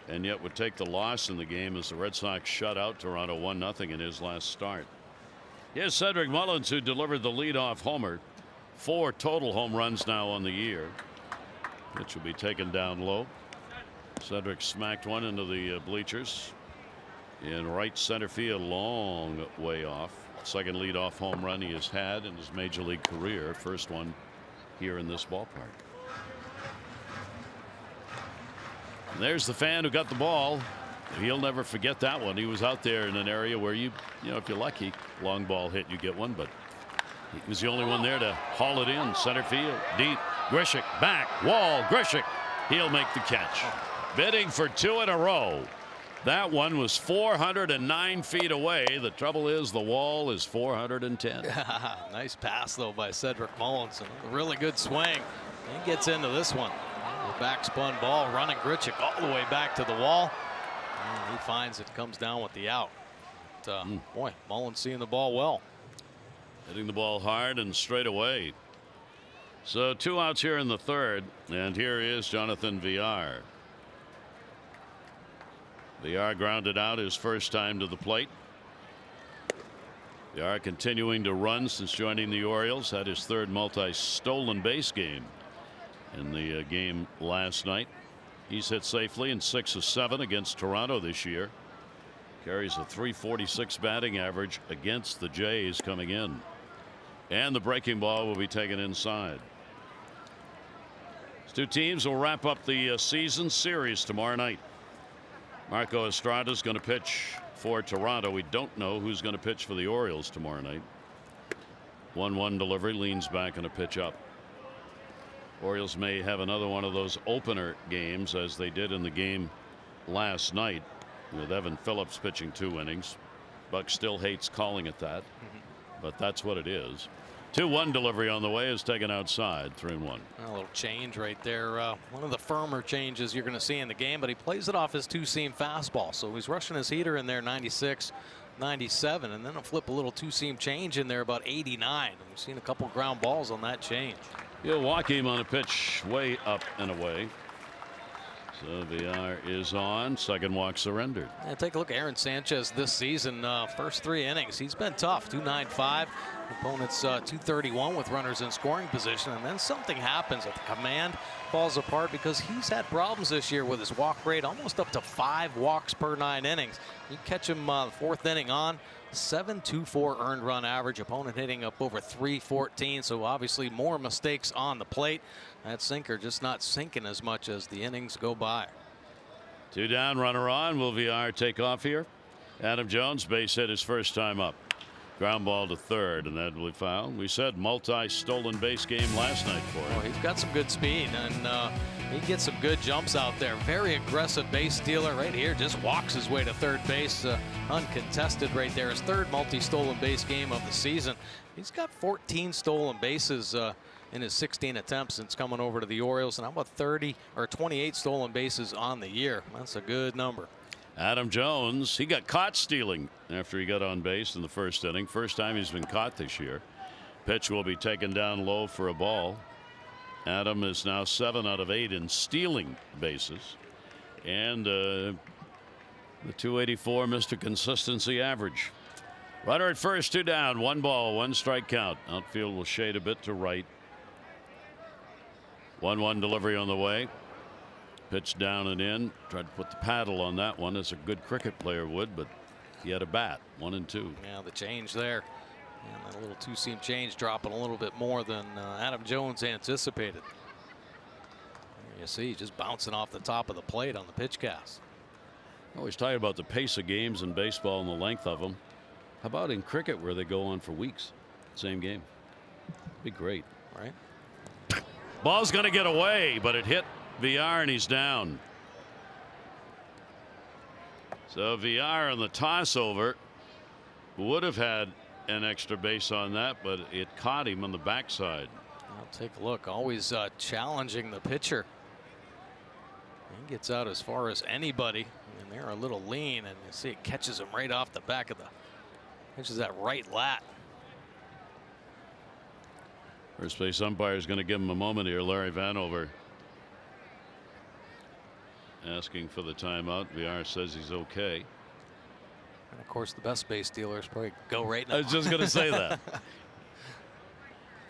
and yet would take the loss in the game as the Red Sox shut out Toronto 1-0 in his last start. Here's Cedric Mullins, who delivered the leadoff homer. 4 total home runs now on the year, which will be taken down low. Cedric smacked one into the bleachers in right center field, long way off. Second leadoff home run he has had in his major league career. First one here in this ballpark. And there's the fan who got the ball. He'll never forget that one. He was out there in an area where you know, if you're lucky, long ball hit, you get one, but he was the only one there to haul it in. Center field, deep. Grishik back, wall, Grishik. He'll make the catch. Bidding for 2 in a row. That one was 409 feet away. The trouble is the wall is 410. Nice pass, though, by Cedric Mullins. A really good swing. He gets into this one. The back spun ball, running Grishik all the way back to the wall. And he finds it, comes down with the out. But, boy, Mullins seeing the ball well. Hitting the ball hard and straight away. So 2 outs here in the third, and here is Jonathan Villar. Villar grounded out his first time to the plate. Villar continuing to run since joining the Orioles. Had his 3rd multi-stolen base game in the game last night. He's hit safely in 6 of 7 against Toronto this year. Carries a .346 batting average against the Jays coming in. And the breaking ball will be taken inside. These 2 teams will wrap up the season series tomorrow night. Marco Estrada is going to pitch for Toronto. We don't know who's going to pitch for the Orioles tomorrow night. 1-1 delivery, leans back and a pitch up. Orioles may have another one of those opener games as they did in the game last night with Evan Phillips pitching 2 innings. Buck still hates calling it that, but that's what it is. 2-1 delivery on the way is taken outside. 3-1. A little change right there. One of the firmer changes you're going to see in the game, but he plays it off his two-seam fastball. So he's rushing his heater in there 96, 97, and then he'll flip a little two-seam change in there about 89. And we've seen a couple ground balls on that change. He'll walk him on a pitch way up and away. So Villar is on. Second walk surrendered. Yeah, take a look at Aaron Sanchez this season. First 3 innings, he's been tough. 295. Opponent's 231 with runners in scoring position, and then something happens at the command falls apart because he's had problems this year with his walk rate, almost up to 5 walks per 9 innings. You catch him the 4th inning on 7.24 earned run average. Opponent hitting up over 314, so obviously more mistakes on the plate. That sinker just not sinking as much as the innings go by. 2 down, runner on. Will Villar take off here? Adam Jones, base hit his first time up. Ground ball to third, and that will be fouled. We said multi-stolen base game last night for him. Oh, he's got some good speed, and he gets some good jumps out there. Very aggressive base stealer right here. Just walks his way to third base, uncontested right there. His 3rd multi-stolen base game of the season. He's got 14 stolen bases in his 16 attempts since coming over to the Orioles, and how about 30 or 28 stolen bases on the year? That's a good number. Adam Jones, he got caught stealing after he got on base in the first inning. First time he's been caught this year. Pitch will be taken down low for a ball. Adam is now 7 out of 8 in stealing bases. And the 284 Mr. Consistency average. Runner at first, 2 down, 1 ball, 1 strike count. Outfield will shade a bit to right. 1-1 delivery on the way. Pitch down and in. Tried to put the paddle on that one as a good cricket player would, but he had a bat. 1-2. Yeah, the change there. And that little two-seam change dropping a little bit more than Adam Jones anticipated. You see, just bouncing off the top of the plate on the pitch cast. I always talk about the pace of games in baseball and the length of them. How about in cricket where they go on for weeks? Same game. Be great. Right. Ball's going to get away, but it hit VR and he's down. So VR on the toss over would have had an extra base on that, but it caught him on the backside. I'll take a look. Always challenging the pitcher. He gets out as far as anybody, and they're a little lean, and you see it catches him right off the back of the, catches that right lat. First base umpire is going to give him a moment here. Larry Vanover asking for the timeout. VR says he's okay. And of course, the best base stealers probably go right now. I was just going to say that.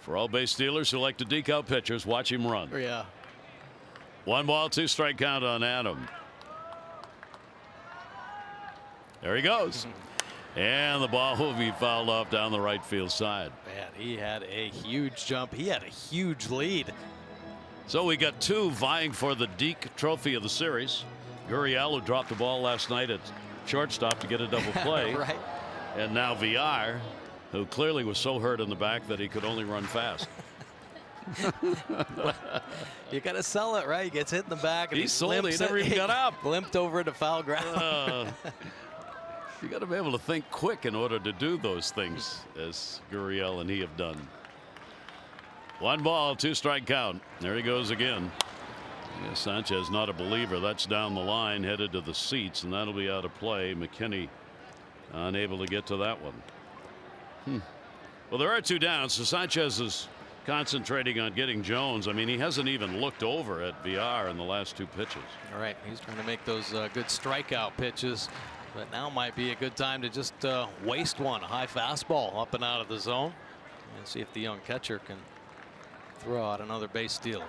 For all base stealers who like to deke out pitchers, watch him run. Yeah. 1 ball, 2 strike count on Adam. There he goes. And the ball will be fouled off down the right field side. Man, he had a huge jump. He had a huge lead. So we got 2 vying for the Deke Trophy of the series. Gurriel, who dropped the ball last night at shortstop to get a double play. Right. And now VR, who clearly was so hurt in the back that he could only run fast. You got to sell it, right? He gets hit in the back. And he sold it. He never even got up. Limped over to foul ground. You got to be able to think quick in order to do those things, as Gurriel and he have done. 1 ball, 2 strike count. There he goes again. Yeah, Sanchez not a believer. That's down the line, headed to the seats, and that'll be out of play. McKinney unable to get to that one. Well, there are 2 down, so Sanchez is concentrating on getting Jones. I mean, he hasn't even looked over at VR in the last 2 pitches. All right, he's trying to make those good strikeout pitches, but now might be a good time to just waste one. A high fastball up and out of the zone, and see if the young catcher can throw out another base stealer.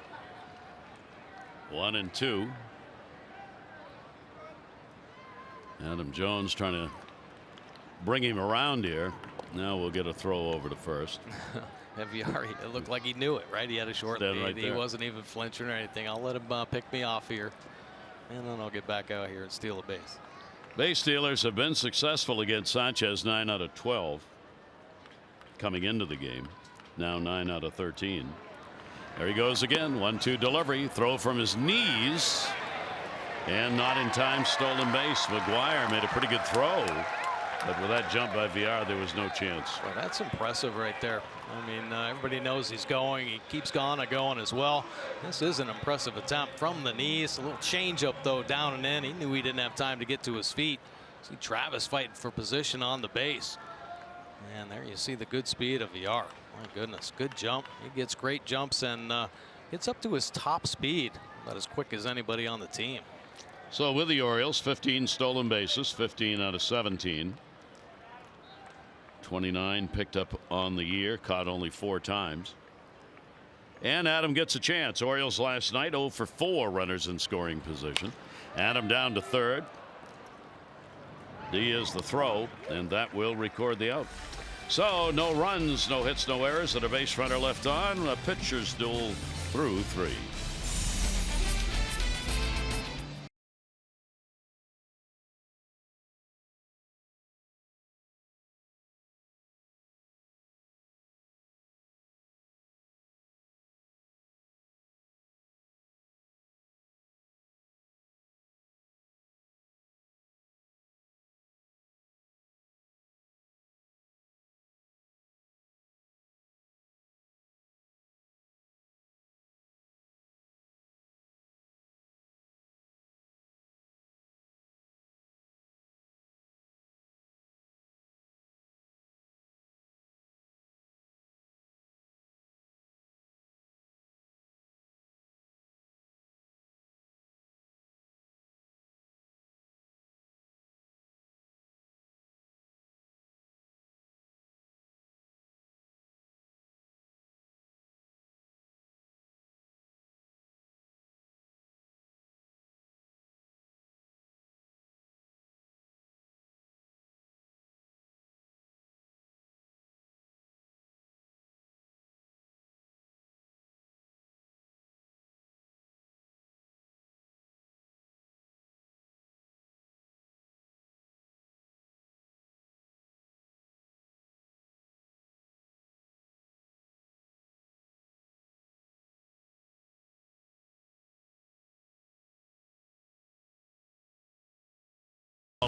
1-2. Adam Jones trying to bring him around here. Now we'll get a throw over to first. VR, it looked like he knew it, right? He had a short Stand lead. right He there. wasn't even flinching or anything. I'll let him pick me off here, and then I'll get back out here and steal a base. Base stealers have been successful against Sanchez, 9 out of 12 coming into the game. Now 9 out of 13. There he goes again. 1-2 delivery. Throw from his knees. And not in time. Stolen base. McGuire made a pretty good throw. But with that jump by VR, there was no chance. Well, that's impressive right there. I mean, everybody knows he's going. He keeps going as well. This is an impressive attempt from the knees. A little changeup, though, down and in. He knew he didn't have time to get to his feet. See Travis fighting for position on the base. And there you see the good speed of VR. My goodness, good jump. He gets great jumps and gets up to his top speed about as quick as anybody on the team. So with the Orioles, 15 stolen bases, 15 out of 17. 29 picked up on the year, caught only 4 times. And Adam gets a chance. Orioles last night 0 for 4 runners in scoring position. Adam down to third. D is the throw, and that will record the out. So no runs, no hits, no errors, and a base runner left on. A pitcher's duel through 3.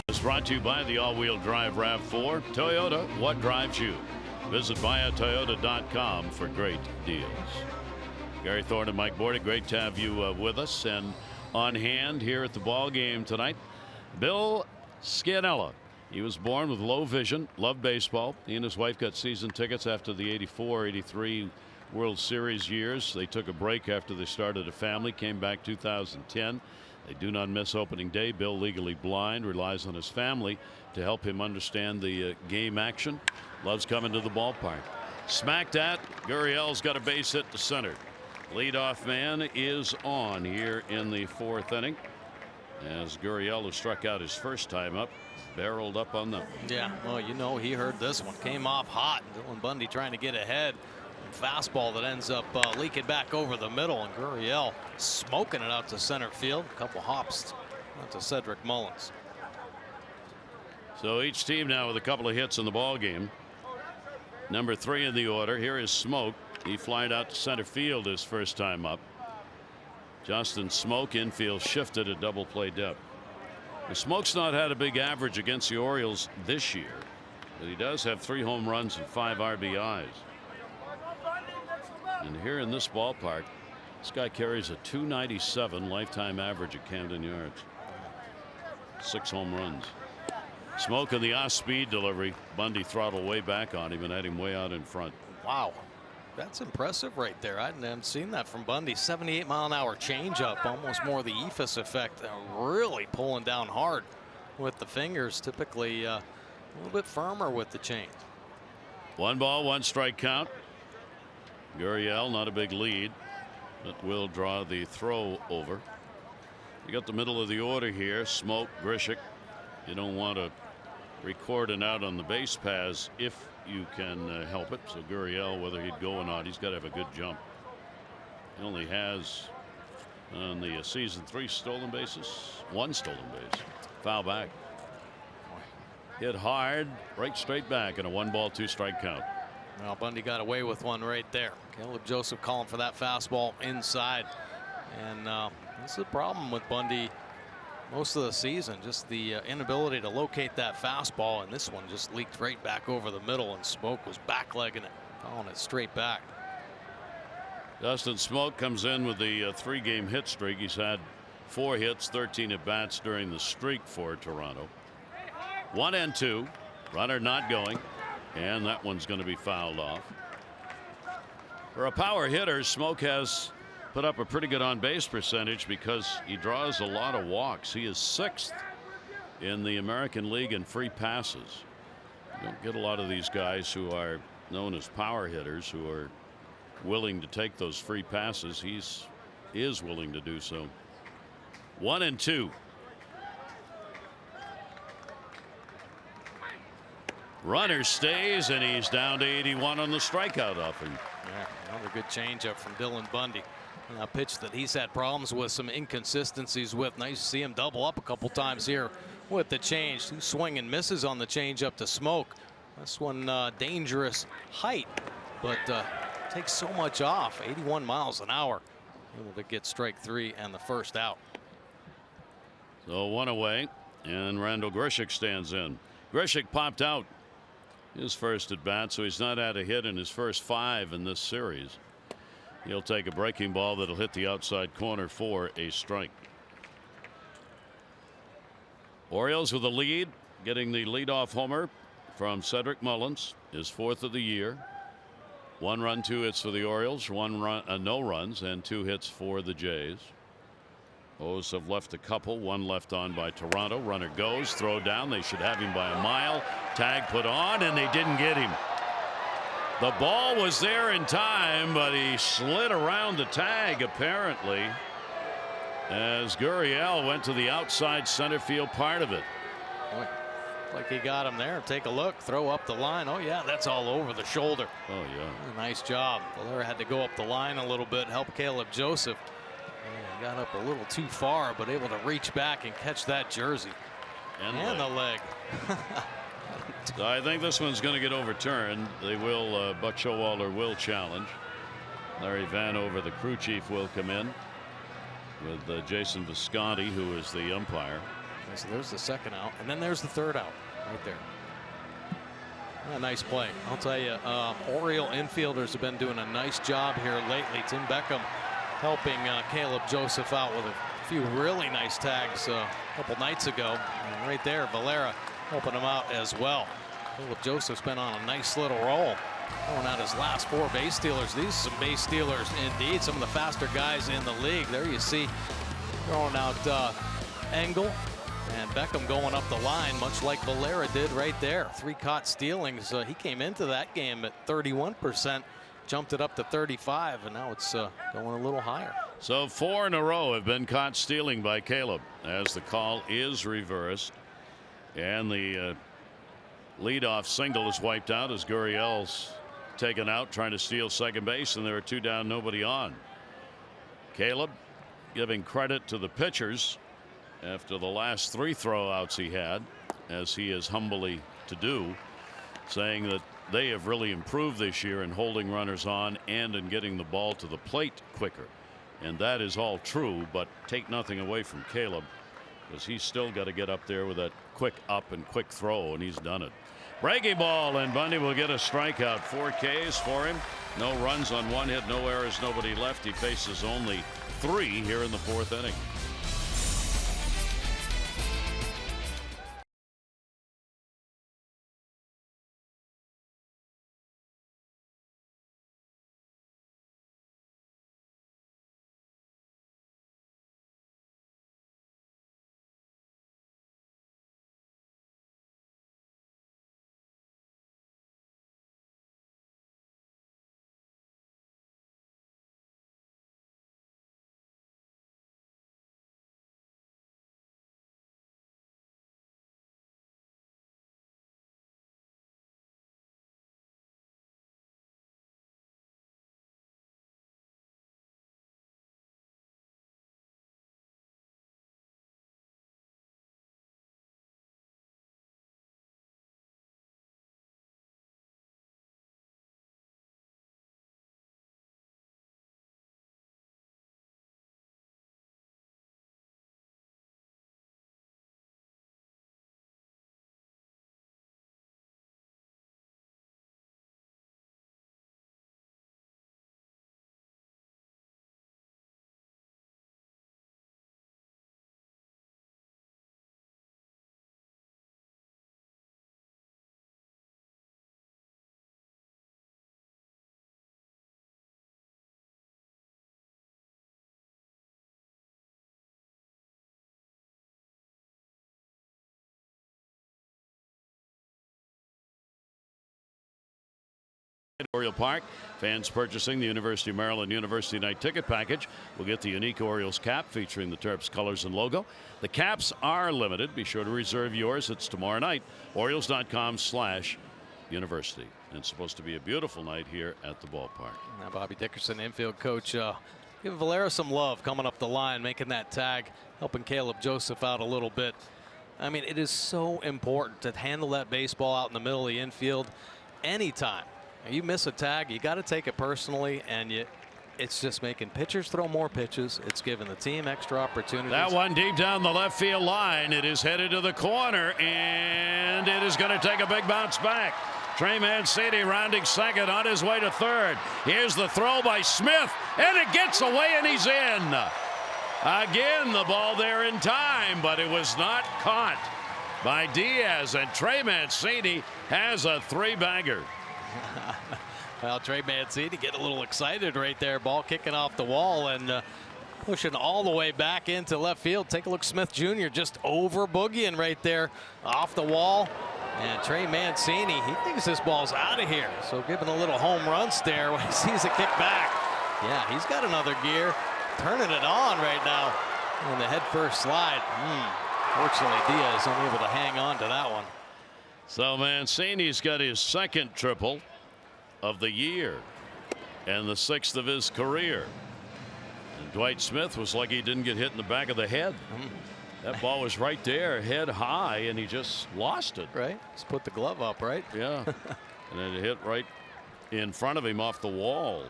Is brought to you by the all-wheel drive RAV4. Toyota, what drives you? Visit buyatoyota.com for great deals. Gary Thorne and Mike Bordy, great to have you with us. And on hand here at the ball game tonight, Bill Scanella. He was born with low vision, loved baseball. He and his wife got season tickets after the 84-83 World Series years. They took a break after they started a family, came back 2010. They do not miss opening day. Bill, legally blind, relies on his family to help him understand the game action. Loves coming to the ballpark. Smacked at. Gurriel's got a base hit to center. Leadoff man is on here in the fourth inning, as Gurriel, who struck out his first time up, barreled up on them. Yeah, well, you know, he heard this one. Came off hot. Dylan Bundy trying to get ahead. Fastball that ends up leaking back over the middle, and Gurriel smoking it out to center field. A couple hops out to Cedric Mullins. So each team now with a couple of hits in the ball game. Number 3 in the order. Here is Smoke. He flied out to center field his first time up. Justin Smoke, infield shifted at double play depth. The Smoke's not had a big average against the Orioles this year, but he does have 3 home runs and 5 RBIs. And here in this ballpark, this guy carries a .297 lifetime average at Camden Yards. 6 home runs. Smoke in the off-speed delivery. Bundy throttled way back on him and had him way out in front. Wow, that's impressive right there. I hadn't seen that from Bundy. 78-mile-an-hour changeup, almost more the ephus effect. Really pulling down hard with the fingers. Typically a little bit firmer with the change. 1 ball, 1 strike count. Gurriel, not a big lead, but will draw the throw over. You got the middle of the order here. Smoke, Grishik. You don't want to record an out on the base paths if you can help it. So Gurriel, whether he'd go or not, he's got to have a good jump. He only has on the season 3 stolen bases, 1 stolen base. Foul back. Hit hard, right straight back, and a 1 ball, 2 strike count. Well, Bundy got away with one right there. Caleb Joseph calling for that fastball inside. And this is a problem with Bundy most of the season. Just the inability to locate that fastball. And this one just leaked right back over the middle. And Smoke was backlegging it, following it straight back. Dustin Smoke comes in with the 3-game hit streak. He's had 4 hits, 13 at bats during the streak for Toronto. 1-2. Runner not going. And that one's going to be fouled off. For a power hitter, Smoke has put up a pretty good on-base percentage because he draws a lot of walks. He is 6th in the American League in free passes. You don't get a lot of these guys who are known as power hitters who are willing to take those free passes. He is willing to do so. 1-2. Runner stays, and he's down to 81 on the strikeout offering. Yeah, another good changeup from Dylan Bundy. A pitch that he's had problems with, some inconsistencies with. Nice to see him double up a couple times here with the change. He swing and misses on the changeup to Smoke. This one dangerous height, but takes so much off. 81 miles an hour. Able to get strike 3 and the first out. So 1 away, and Randall Grishik stands in. Grishik popped out his first at bat, so he's not had a hit in his first 5 in this series. He'll take a breaking ball that'll hit the outside corner for a strike. Orioles with a lead, getting the leadoff homer from Cedric Mullins, his 4th of the year. 1 run, 2 hits for the Orioles, 1 run, no runs, and 2 hits for the Jays. O's have left a couple, 1 left on by Toronto. Runner goes, throw down. They should have him by a mile. Tag put on, and they didn't get him. The ball was there in time, but he slid around the tag apparently, as Gurriel went to the outside center field part of it. Boy, like he got him there. Take a look, throw up the line. Oh yeah, that's all over the shoulder. Oh yeah, nice job. Valera had to go up the line a little bit, help Caleb Joseph. Got up a little too far, but able to reach back and catch that jersey and the leg. So I think this one's going to get overturned. They will. Buck Showalter will challenge. Larry Vanover, the crew chief, will come in with Jason Visconti, who is the umpire. So there's the second out, and then there's the third out right there. A nice play. I'll tell you, Oriole infielders have been doing a nice job here lately. Tim Beckham helping Caleb Joseph out with a few really nice tags a couple nights ago. And right there, Valera helping him out as well. Caleb Joseph's been on a nice little roll. Throwing out his last 4 base stealers. These are some base stealers indeed. Some of the faster guys in the league. There you see throwing out Engel and Beckham going up the line, much like Valera did right there. 3 caught stealings. He came into that game at 31%, jumped it up to 35, and now it's going a little higher. So 4 in a row have been caught stealing by Caleb as the call is reversed. And the leadoff single is wiped out as Gurriel's taken out trying to steal second base, and there are 2 down, nobody on. Caleb giving credit to the pitchers after the last 3 throwouts he had, as he is humbly to do, saying that they have really improved this year in holding runners on and in getting the ball to the plate quicker. And that is all true, but take nothing away from Caleb, because he's still got to get up there with that quick up and quick throw, and he's done it. Breaking ball, and Bundy will get a strikeout. 4 Ks for him. No runs on 1 hit, no errors, nobody left. He faces only 3 here in the 4th inning. Oriole Park. Fans purchasing the University of Maryland University Night Ticket Package will get the unique Orioles cap featuring the Terps colors and logo. The caps are limited. Be sure to reserve yours. It's tomorrow night. Orioles.com/university. It's supposed to be a beautiful night here at the ballpark. Now Bobby Dickerson, infield coach, giving Valera some love coming up the line, making that tag, helping Caleb Joseph out a little bit. I mean, it is so important to handle that baseball out in the middle of the infield anytime. You miss a tag, you got to take it personally, and it's just making pitchers throw more pitches. It's giving the team extra opportunities. That one deep down the left field line. It is headed to the corner, and it is going to take a big bounce back. Trey Mancini rounding second, on his way to third. Here's the throw by Smith, and it gets away, and he's in. Again, the ball there in time, but it was not caught by Diaz, and Trey Mancini has a 3-bagger. Well, Trey Mancini getting a little excited right there. Ball kicking off the wall and pushing all the way back into left field. Take a look, Smith Jr. just over boogieing right there off the wall. And Trey Mancini, he thinks this ball's out of here. So giving a little home run stare when he sees it kick back. Yeah, he's got another gear. Turning it on right now. And the head first slide. Fortunately, Diaz unable to hang on to that one. So Mancini's got his 2nd triple of the year and the 6th of his career. And Dwight Smith was lucky he didn't get hit in the back of the head. That ball was right there, head high, and he just lost it. Right. Just put the glove up, right? Yeah. And then it hit right in front of him off the wall.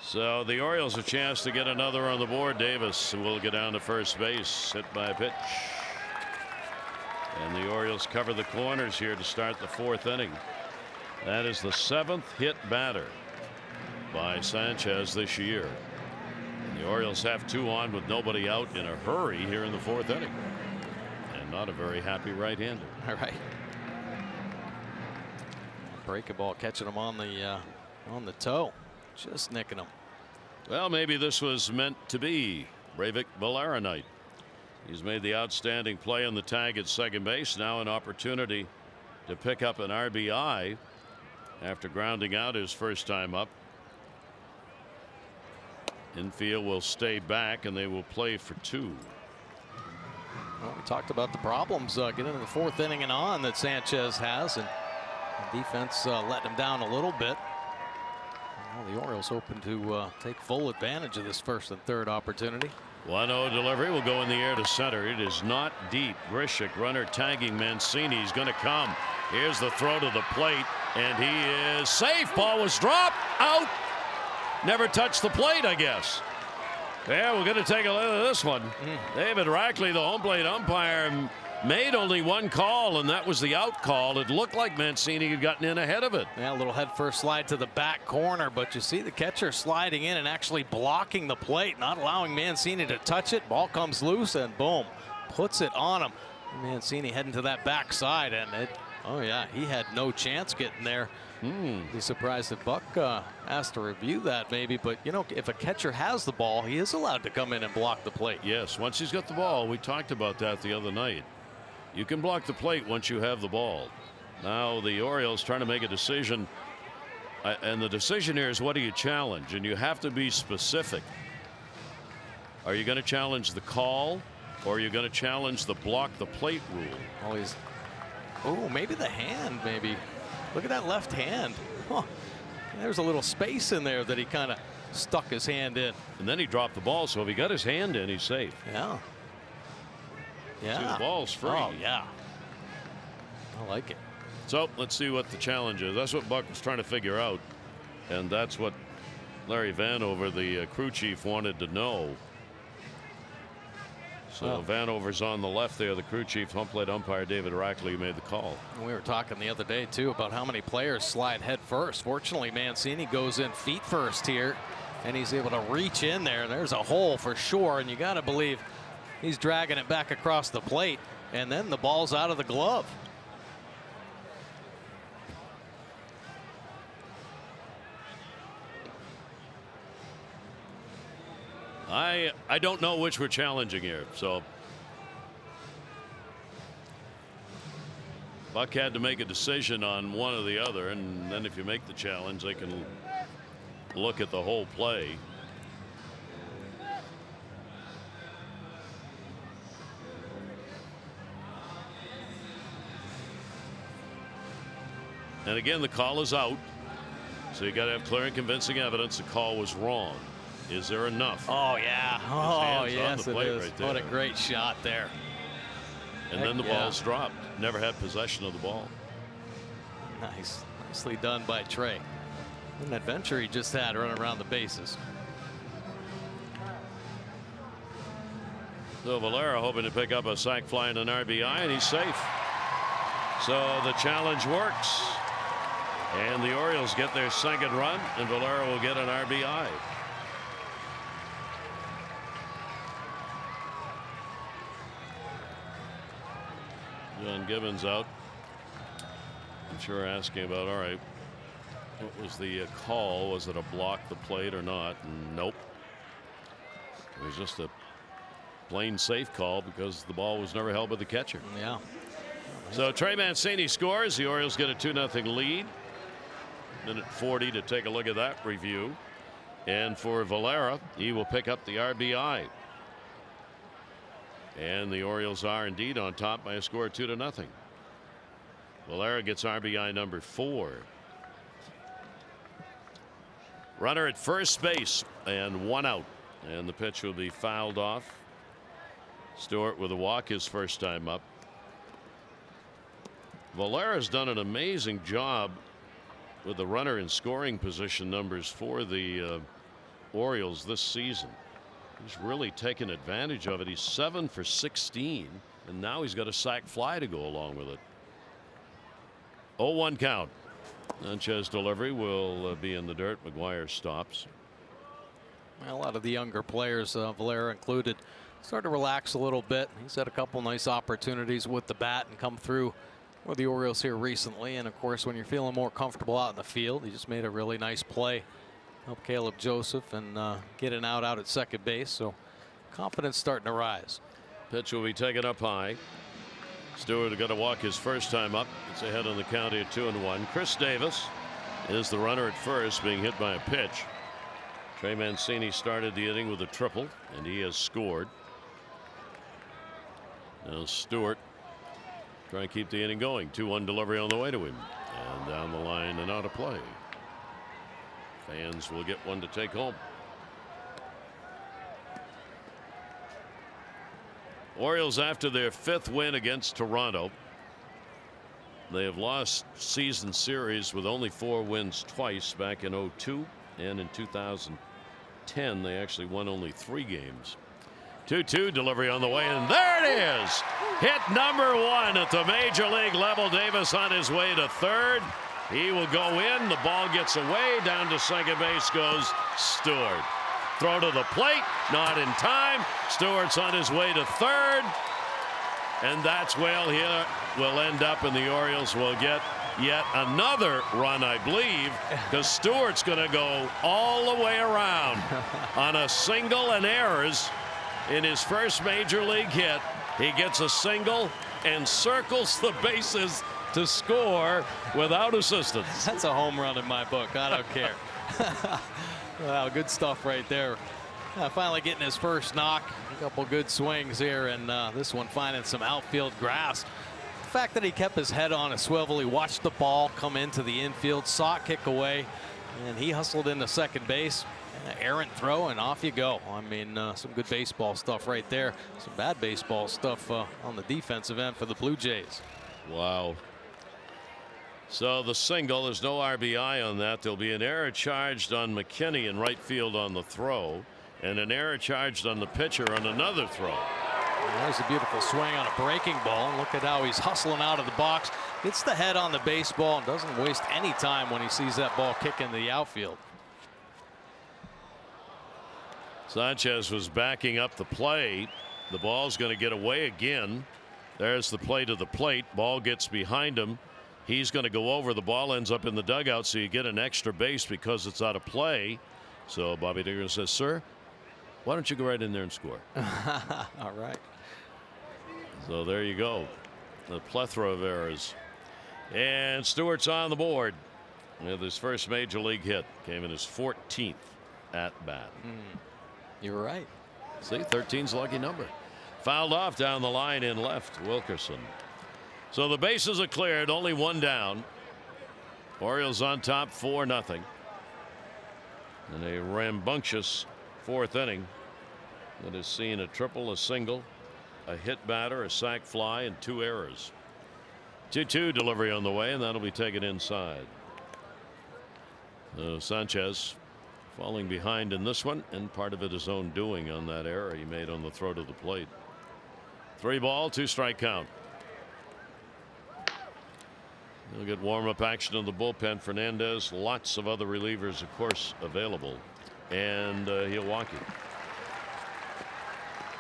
So the Orioles a chance to get another on the board. Davis will get down to first base, hit by a pitch. And the Orioles cover the corners here to start the 4th inning. That is the 7th hit batter by Sanchez this year. And the Orioles have 2 on with nobody out in a hurry here in the 4th inning. And not a very happy right-hander. All right. Breaking ball, catching him on the toe, just nicking him. Well, maybe this was meant to be Breivik Valera night. He's made the outstanding play on the tag at second base. Now an opportunity to pick up an RBI after grounding out his first time up. Infield will stay back and they will play for 2. Well, we talked about the problems getting into the 4th inning and on that Sanchez has, and the defense let him down a little bit. Well, the Orioles hoping to take full advantage of this 1st and 3rd opportunity. 1-0 delivery will go in the air to center. It is not deep. Grishik, runner tagging Mancini. He's going to come. Here's the throw to the plate, and he is safe. Ball was dropped. Out. Never touched the plate, I guess. Yeah, we're going to take a look at this one. David Rackley, the home plate umpire, made only one call, and that was the out call. It looked like Mancini had gotten in ahead of it. Yeah, a little head first slide to the back corner, but you see the catcher sliding in and actually blocking the plate, not allowing Mancini to touch it. Ball comes loose and boom, puts it on him. Mancini heading to that back side, and oh yeah, he had no chance getting there. Be surprised if Buck asked to review that maybe, but you know, if a catcher has the ball, he is allowed to come in and block the plate. Yes, once he's got the ball. We talked about that the other night. You can block the plate once you have the ball. Now the Orioles trying to make a decision, and the decision here is, what do you challenge? And you have to be specific. Are you going to challenge the call, or are you going to challenge the block the plate rule? Oh, maybe the hand, maybe. Look at that left hand. Huh. There's a little space in there that he kind of stuck his hand in. And then he dropped the ball, so if he got his hand in, he's safe. Yeah. Yeah. See, the ball's free. Oh, yeah. I like it. So let's see what the challenge is. That's what Buck was trying to figure out. And that's what Larry Vanover, the crew chief, wanted to know. So Vanover's on the left there. The crew chief, home plate umpire David Rackley, made the call. We were talking the other day, too, about how many players slide head first. Fortunately, Mancini goes in feet first here, and he's able to reach in there. There's a hole for sure, and you got to believe he's dragging it back across the plate, and then the ball's out of the glove. I don't know which we're challenging here, so Buck had to make a decision on one or the other, and then if you make the challenge, they can look at the whole play. And again, the call is out, so you got to have clear and convincing evidence the call was wrong. Is there enough? Oh, yeah. Oh, yes, it is. Right, what a great shot there. And then the ball's dropped. Never had possession of the ball. Nice. Nicely done by Trey. What an adventure he just had running around the bases. So Valera hoping to pick up a sac fly and an RBI, and he's safe. So the challenge works. And the Orioles get their second run, and Valera will get an RBI. John Gibbons out. I'm sure asking about, all right, what was the call? Was it a block the plate or not? And nope. It was just a plain safe call because the ball was never held by the catcher. Yeah. So Trey Mancini scores. The Orioles get a 2-0 lead. Minute 40 to take a look at that review. And for Valera, he will pick up the RBI. And the Orioles are indeed on top by a score of 2-0. Valera gets RBI number 4. Runner at first base and 1 out. And the pitch will be fouled off. Stewart with a walk his first time up. Valera's done an amazing job with the runner in scoring position numbers for the Orioles this season. He's really taken advantage of it. He's 7 for 16 And now he's got a sac fly to go along with it. 0-1 count. Sanchez delivery will be in the dirt. McGuire stops. A lot of the younger players, Valera included, start to relax a little bit. He's had a couple nice opportunities with the bat and come through with the Orioles here recently. And of course, when you're feeling more comfortable out in the field, he just made a really nice play. Help Caleb Joseph and get an out at second base. So confidence starting to rise. Pitch will be taken up high. Stewart got to walk his first time up. It's ahead on the count here, 2-1. Chris Davis is the runner at first, being hit by a pitch. Trey Mancini started the inning with a triple, and he has scored. Now Stewart trying to keep the inning going. 2-1 delivery on the way to him, and down the line and out of play. Fans will get one to take home. Orioles, after their 5th win against Toronto, they have lost season series with only 4 wins twice, back in 2002 and in 2010. They actually won only 3 games. 2-2 delivery on the way, and there it is. Hit number 1 at the major league level. Davis on his way to third. He will go in. The ball gets away. Down to second base goes Stewart. Throw to the plate, not in time. Stewart's on his way to third. And that's where he will end up, and the Orioles will get yet another run, I believe, because Stewart's going to go all the way around on a single and errors in his first major league hit. He gets a single and circles the bases to score without assistance. That's a home run in my book. I don't care. Wow, good stuff right there. Finally getting his first knock. A couple good swings here, and this one finding some outfield grass. The fact that he kept his head on a swivel, he watched the ball come into the infield, saw it kick away, and he hustled into second base. Errant throw, and off you go. I mean, some good baseball stuff right there. Some bad baseball stuff on the defensive end for the Blue Jays. Wow. So the single, there's no RBI on that. There'll be an error charged on McKinney in right field on the throw, and an error charged on the pitcher on another throw. There's a beautiful swing on a breaking ball, and look at how he's hustling out of the box. Gets the head on the baseball and doesn't waste any time when he sees that ball kick into the outfield. Sanchez was backing up the play. The ball's going to get away again. There's the play to the plate. Ball gets behind him. He's going to go over. The ball ends up in the dugout, so you get an extra base because it's out of play. So Bobby Digger says, sir, why don't you go right in there and score? All right. So there you go. The plethora of errors. And Stewart's on the board with his first major league hit. Came in his 14th at bat. You're right. See, 13's a lucky number. Fouled off down the line in left, Wilkerson. So the bases are cleared, only 1 down. Orioles on top, 4-0. And a rambunctious 4th inning that has seen a triple, a single, a hit batter, a sac fly, and 2 errors. 2-2 delivery on the way, and that'll be taken inside. Sanchez falling behind in this one, and part of it his own doing on that error he made on the throw to the plate. 3 ball, 2 strike count. He'll get warm-up action in the bullpen. Fernandez, lots of other relievers, of course, available, and he'll walk it.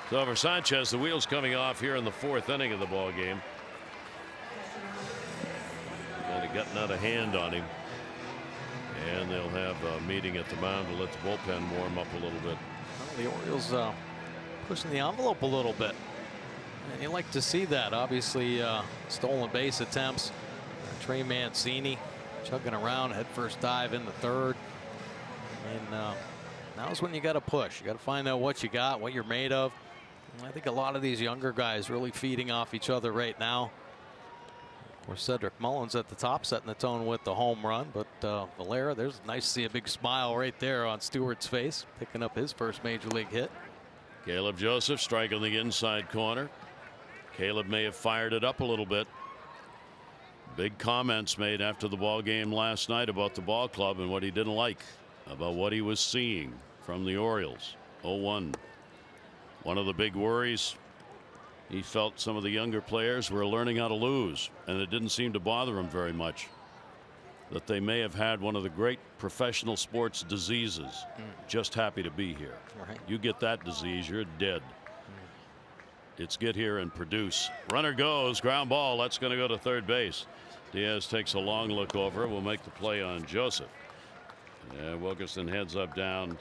So for Sanchez, the wheels coming off here in the 4th inning of the ball game. Kind of gotten out of hand on him, and they'll have a meeting at the mound to let the bullpen warm up a little bit. Well, the Orioles pushing the envelope a little bit, and you like to see that. Obviously, stolen base attempts. Trey Mancini chugging around, head first dive in the 3rd, and now's when you got to push. You got to find out what you got, what you're made of. And I think a lot of these younger guys really feeding off each other right now. Of course, Cedric Mullins at the top, setting the tone with the home run, but Valera, there's nice to see a big smile right there on Stewart's face, picking up his first major league hit. Caleb Joseph strike on the inside corner. Caleb may have fired it up a little bit. Big comments made after the ball game last night about the ball club and what he didn't like about what he was seeing from the Orioles. 0-1. One of the big worries He felt some of the younger players were learning how to lose, and it didn't seem to bother him very much. That they may have had one of the great professional sports diseases. Just happy to be here. Right. You get that disease, you're dead. It's get here and produce. Runner goes, ground ball. That's going to go to third base. Diaz takes a long look over. Will make the play on Joseph. Wilkerson heads up down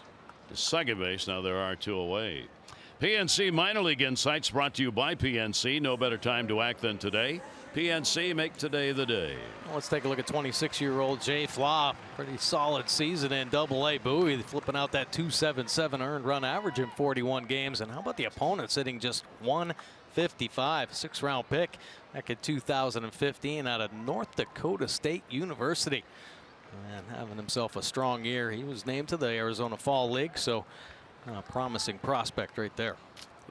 to second base. Now there are 2 away. PNC Minor League Insights brought to you by PNC. No better time to act than today. PNC, make today the day. Let's take a look at 26-year-old Jay Flaw. Pretty solid season in Double-A Bowie, flipping out that .277 earned run average in 41 games. And how about the opponent sitting just 155, 6th-round pick back in 2015 out of North Dakota State University. And having himself a strong year. He was named to the Arizona Fall League, so a promising prospect right there.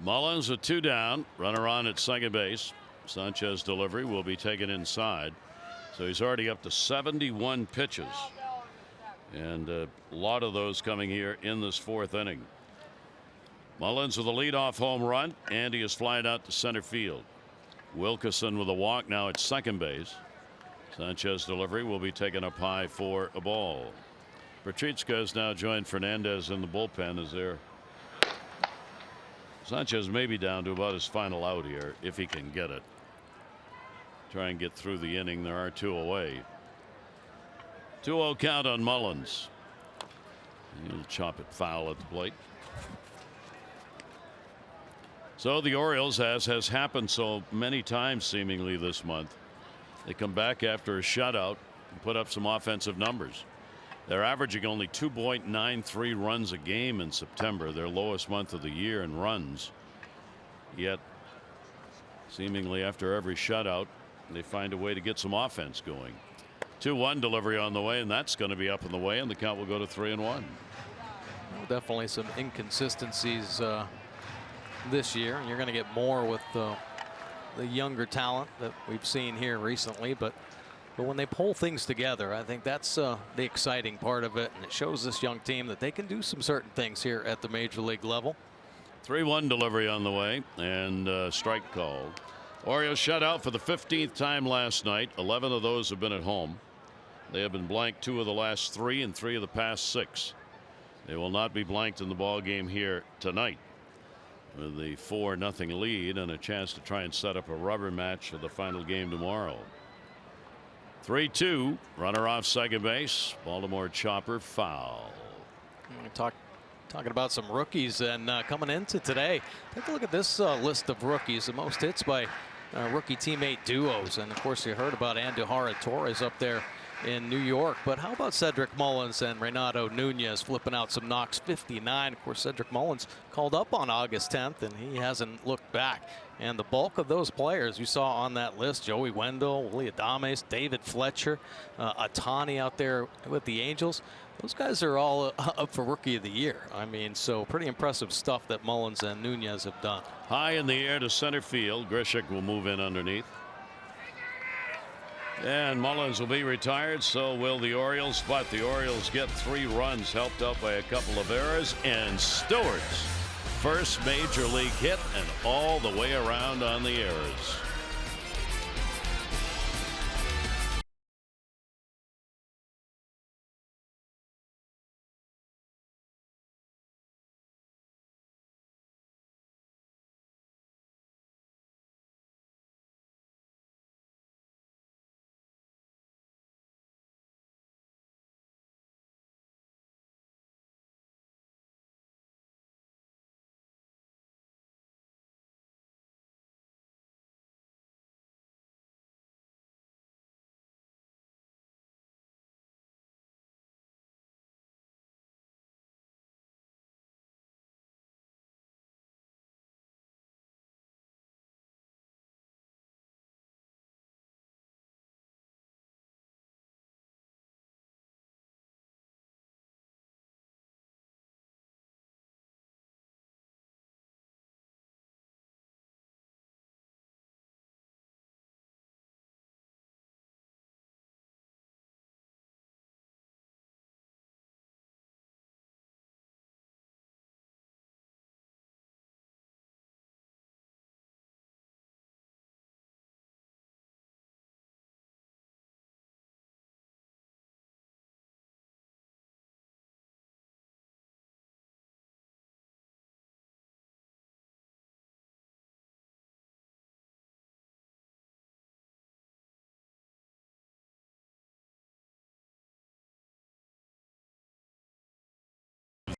Mullins with 2 down. Runner on at second base. Sanchez delivery will be taken inside. So he's already up to 71 pitches. And a lot of those coming here in this 4th inning. Mullins with a leadoff home run. Andy is flying out to center field. Wilkerson with a walk now at second base. Sanchez delivery will be taken up high for a ball. Bertritska has now joined Fernandez in the bullpen as there. Sanchez may be down to about his final out here if he can get it. Try and get through the inning. There are 2 away. 2-0 count on Mullins. He'll chop it foul at the plate. So the Orioles, as has happened so many times seemingly this month, they come back after a shutout and put up some offensive numbers. They're averaging only 2.93 runs a game in September, their lowest month of the year in runs. Yet, seemingly after every shutout, they find a way to get some offense going. 2-1 delivery on the way, and that's going to be up in the way, and the count will go to 3-1. Definitely some inconsistencies this year, and you're going to get more with the younger talent that we've seen here recently. But when they pull things together, I think that's the exciting part of it, and it shows this young team that they can do some certain things here at the major league level. 3-1 delivery on the way, and strike called. Orioles shut out for the 15th time last night. 11 of those have been at home. They have been blanked 2 of the last 3 and 3 of the past 6. They will not be blanked in the ball game here tonight with the 4-0 lead and a chance to try and set up a rubber match for the final game tomorrow. 3-2, runner off second base. Baltimore chopper foul. Talking about some rookies and coming into today, take a look at this list of rookies. The most hits by rookie teammate duos, and of course you heard about Andujar Torres up there in New York. But how about Cedric Mullins and Renato Nunez flipping out some knocks? 59. Of course, Cedric Mullins called up on August 10th, and he hasn't looked back. And the bulk of those players you saw on that list, Joey Wendell, Willie Adames, David Fletcher, Atani out there with the Angels, those guys are all up for Rookie of the Year. I mean, so pretty impressive stuff that Mullins and Nunez have done. High in the air to center field. Grishik will move in underneath. And Mullins will be retired, so will the Orioles, but the Orioles get 3 runs, helped out by a couple of errors, and Stewart's first major league hit, and all the way around on the errors.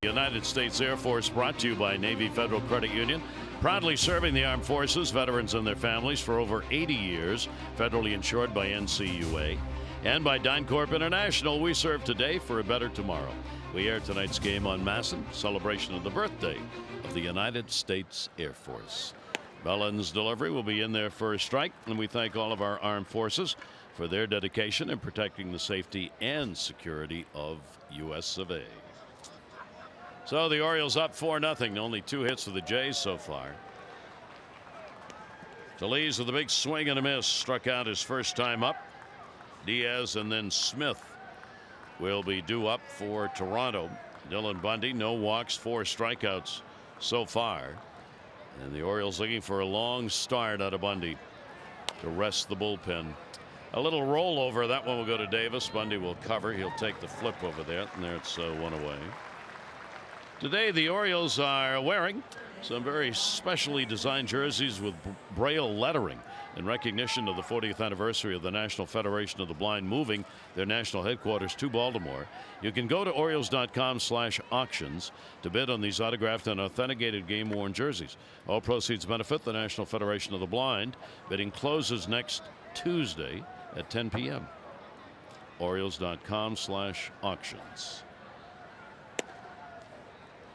United States Air Force, brought to you by Navy Federal Credit Union. Proudly serving the armed forces, veterans and their families for over 80 years. Federally insured by NCUA. And by DynCorp International, we serve today for a better tomorrow. We air tonight's game on Masson, celebration of the birthday of the United States Air Force. Bellin's delivery will be in their first strike, and we thank all of our armed forces for their dedication in protecting the safety and security of U.S. of A. So the Orioles up 4-0. Only 2 hits for the Jays so far. Feliz with a big swing and a miss. Struck out his first time up. Diaz and then Smith will be due up for Toronto. Dylan Bundy, no walks, 4 strikeouts so far. And the Orioles looking for a long start out of Bundy to rest the bullpen. A little rollover. That one will go to Davis. Bundy will cover. He'll take the flip over there. And there it's 1 away. Today the Orioles are wearing some very specially designed jerseys with Braille lettering in recognition of the 40th anniversary of the National Federation of the Blind moving their national headquarters to Baltimore. You can go to Orioles.com/auctions to bid on these autographed and authenticated game-worn jerseys. All proceeds benefit the National Federation of the Blind. Bidding closes next Tuesday at 10 p.m. Orioles.com/auctions.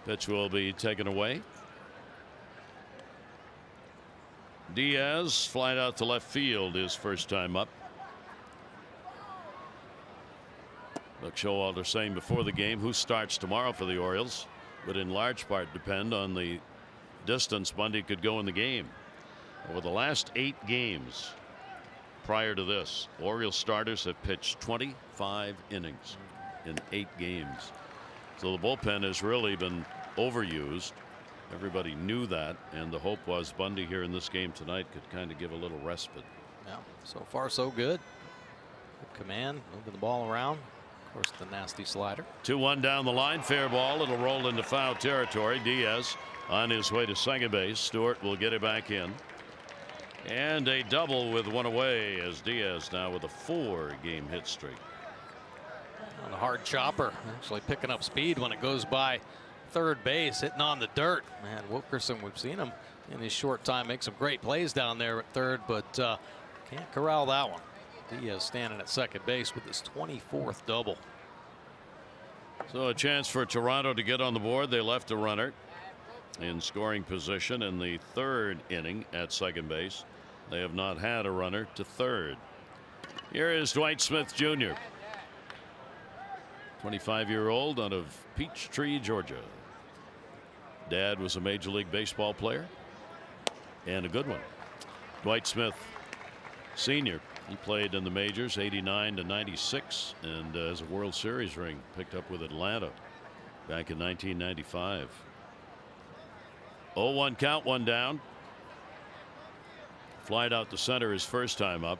Pitch will be taken away. Diaz flying out to left field his first time up. Buck Showalter saying before the game who starts tomorrow for the Orioles would in large part depend on the distance Bundy could go in the game. Over the last 8 games prior to this, Orioles starters have pitched 25 innings in 8 games. So the bullpen has really been overused. Everybody knew that, and the hope was Bundy here in this game tonight could kind of give a little respite. Yeah, so far so good. Good command, moving the ball around. Of course, the nasty slider. 2-1 down the line, fair ball. It'll roll into foul territory. Diaz on his way to second base. Stewart will get it back in. And a double with 1 away as Diaz now with a 4-game hit streak. On a hard chopper, actually picking up speed when it goes by third base, hitting on the dirt. Man, Wilkerson, we've seen him in his short time make some great plays down there at third, but can't corral that one. Diaz standing at second base with his 24th double. So a chance for Toronto to get on the board. They left a runner in scoring position in the 3rd inning at second base. They have not had a runner to third. Here is Dwight Smith Jr., 25-year-old out of Peachtree, Georgia. Dad was a Major League Baseball player and a good one. Dwight Smith Sr. He played in the majors 89 to 96 and as a World Series ring picked up with Atlanta back in 1995. 0-1 count, 1 down. Flied out to center his first time up.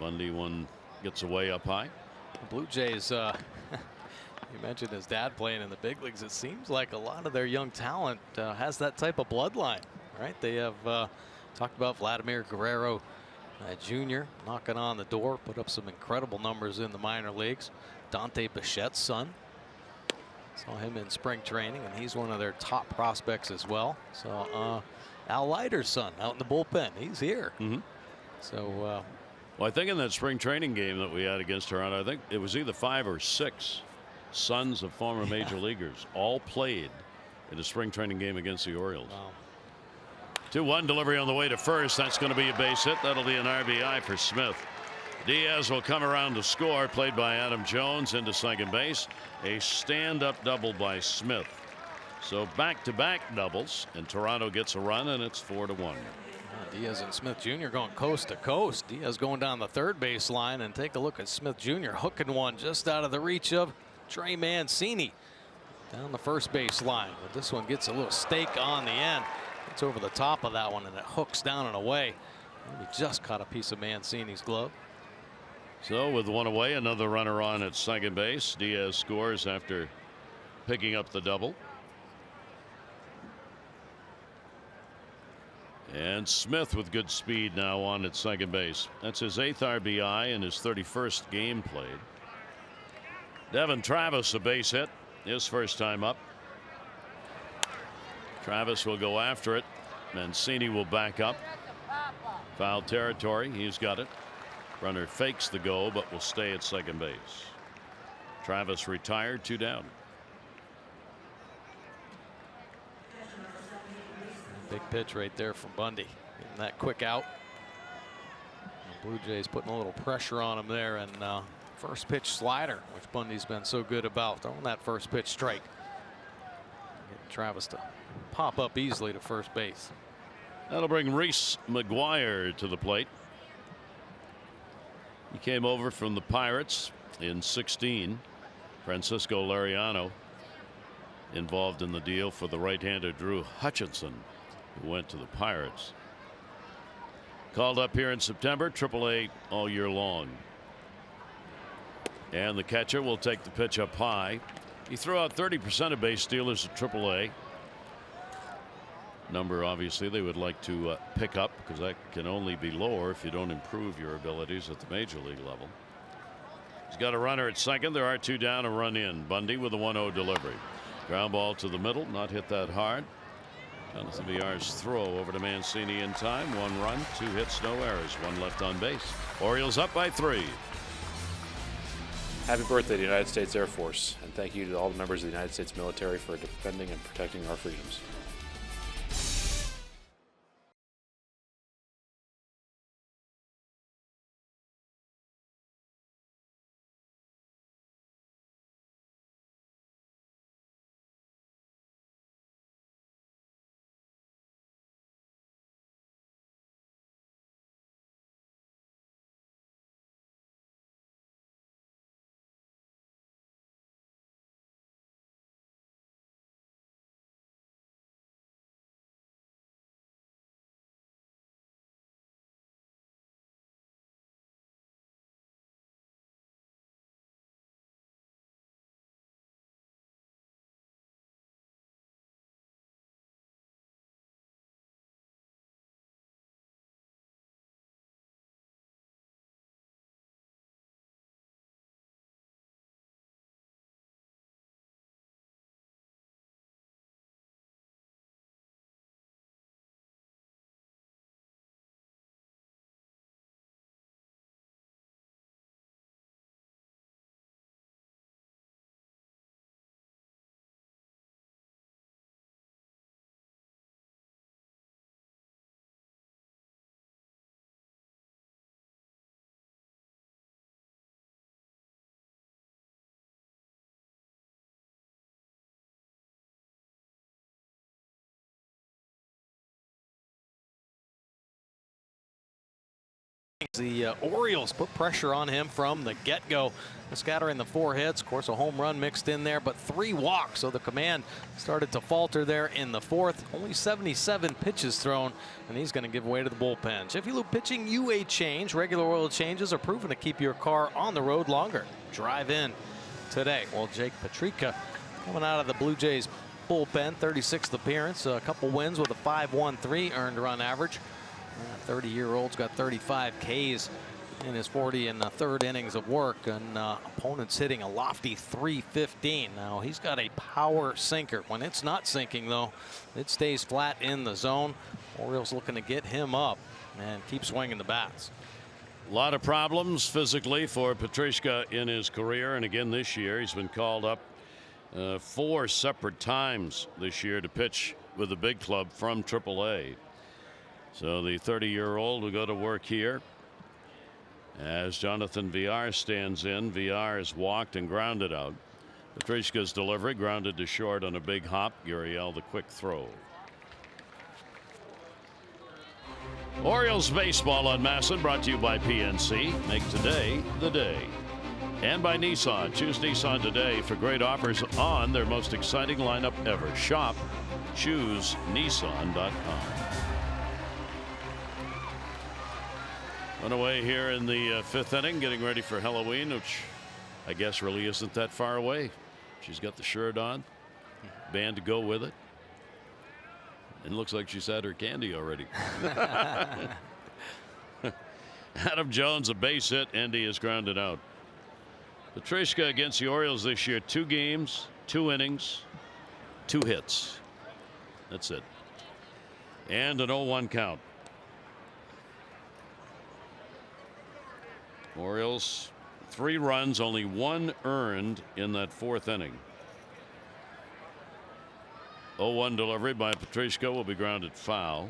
Bundy one gets away up high. The Blue Jays, you mentioned his dad playing in the big leagues. It seems like a lot of their young talent has that type of bloodline, right? They have talked about Vladimir Guerrero Jr. knocking on the door, put up some incredible numbers in the minor leagues. Dante Bichette's son. Saw him in spring training, and he's one of their top prospects as well. So Al Leiter's son out in the bullpen, he's here. So well, I think in that spring training game that we had against Toronto, I think it was either 5 or 6 sons of former major leaguers all played in a spring training game against the Orioles. Wow. 2-1 delivery on the way to first. That's going to be a base hit. That'll be an RBI for Smith. Diaz will come around to score, played by Adam Jones into second base. A stand-up double by Smith. So back-to-back doubles, and Toronto gets a run, and it's 4-1. Diaz and Smith Jr. going coast to coast. Diaz going down the third base line, and take a look at Smith Jr. hooking one just out of the reach of Trey Mancini down the first base line. But this one gets a little stake on the end. It's over the top of that one, and it hooks down and away. Maybe just caught a piece of Mancini's glove. So with 1 away, another runner on at second base. Diaz scores after picking up the double. And Smith with good speed now on at second base. That's his 8th RBI and his 31st game played. Devin Travis, a base hit, his first time up. Travis will go after it. Mancini will back up. Foul territory. He's got it. Runner fakes the go, but will stay at second base. Travis retired, 2 down. Big pitch right there from Bundy. Getting that quick out. The Blue Jays putting a little pressure on him there, and first pitch slider, which Bundy's been so good about, throwing that first pitch strike. Getting Travis to pop up easily to first base. That'll bring Reese McGuire to the plate. He came over from the Pirates in 16. Francisco Lariano involved in the deal for the right-hander Drew Hutchinson, who went to the Pirates. Called up here in September, AAA all year long. And the catcher will take the pitch up high. He threw out 30% of base stealers at AAA. Number obviously they would like to pick up, because that can only be lower if you don't improve your abilities at the major league level. He's got a runner at second. There are 2 down, a run in. Bundy with a 1-0 delivery. Ground ball to the middle, not hit that hard. Jonathan Villar's throw over to Mancini in time. 1 run, 2 hits, no errors, 1 left on base. Orioles up by 3. Happy birthday to the United States Air Force, and thank you to all the members of the United States military for defending and protecting our freedoms. The Orioles put pressure on him from the get-go, scattering the 4 hits. Of course, a home run mixed in there, but 3 walks. So the command started to falter there in the 4th. Only 77 pitches thrown, and he's going to give way to the bullpen. Jiffy Lube pitching you a change. Regular oil changes are proven to keep your car on the road longer. Drive in today. Well, Jake Petricka coming out of the Blue Jays bullpen, 36th appearance, a couple wins with a 5.13 earned run average. 30-year-old's got 35 Ks in his 40 and 3rd innings of work, and opponents hitting a lofty 315. Now he's got a power sinker. When it's not sinking, though, it stays flat in the zone. Orioles looking to get him up and keep swinging the bats. A lot of problems physically for Petricka in his career, and again this year he's been called up 4 separate times this year to pitch with the big club from AAA. So the 30-year-old will go to work here as Jonathan Villar stands in. Villar is walked and grounded out. Petricka's delivery grounded to short on a big hop. Gurriel the quick throw. Orioles baseball on MASN brought to you by PNC. Make today the day. And by Nissan. Choose Nissan today for great offers on their most exciting lineup ever. Shop ChooseNissan.com. On away here in the 5th inning, getting ready for Halloween, which I guess really isn't that far away. She's got the shirt on, band to go with it, and it looks like she's had her candy already. Adam Jones, a base hit. Andy is grounded out. Petrishka against the Orioles this year, 2 games, 2 innings, 2 hits. That's it. And an 0-1 count. Orioles 3 runs, only 1 earned in that 4th inning. 0-1 delivery by Petrishka will be grounded foul.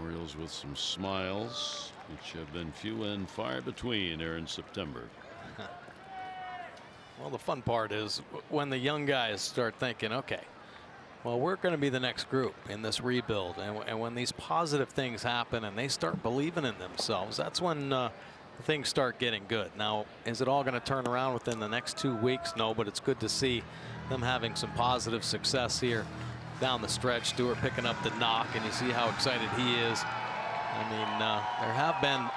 Orioles with some smiles, which have been few and far between here in September. Well, the fun part is when the young guys start thinking, okay, well, we're going to be the next group in this rebuild. And when these positive things happen and they start believing in themselves, that's when things start getting good. Now, is it all going to turn around within the next 2 weeks? No, but it's good to see them having some positive success here down the stretch. Stewart picking up the knock, and you see how excited he is. I mean, there have been,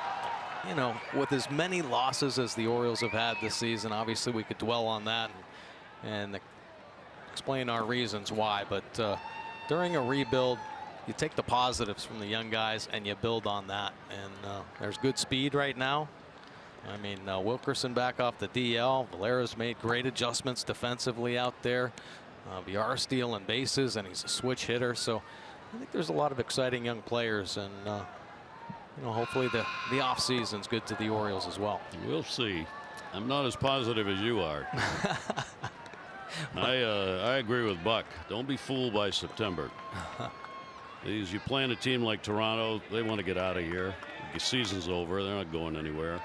you know, with as many losses as the Orioles have had this season, obviously we could dwell on that and explain our reasons why, but during a rebuild, you take the positives from the young guys and you build on that. And there's good speed right now. I mean, Wilkerson back off the DL. Valera's made great adjustments defensively out there. VR stealing bases, and he's a switch hitter. So I think there's a lot of exciting young players, and you know, hopefully the offseason's good to the Orioles as well. We'll see. I'm not as positive as you are. I agree with Buck. Don't be fooled by September. You playing a team like Toronto, they want to get out of here. The season's over. They're not going anywhere.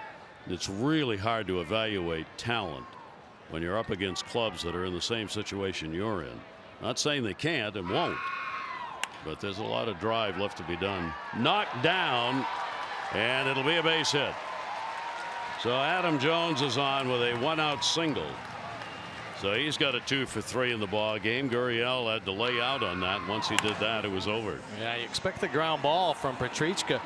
It's really hard to evaluate talent when you're up against clubs that are in the same situation you're in. Not saying they can't and won't, but there's a lot of drive left to be done. Knocked down, and it'll be a base hit. So Adam Jones is on with a 1-out single. So he's got a 2 for 3 in the ball game. Gurriel had to lay out on that. Once he did that, it was over. Yeah, you expect the ground ball from Petrishka,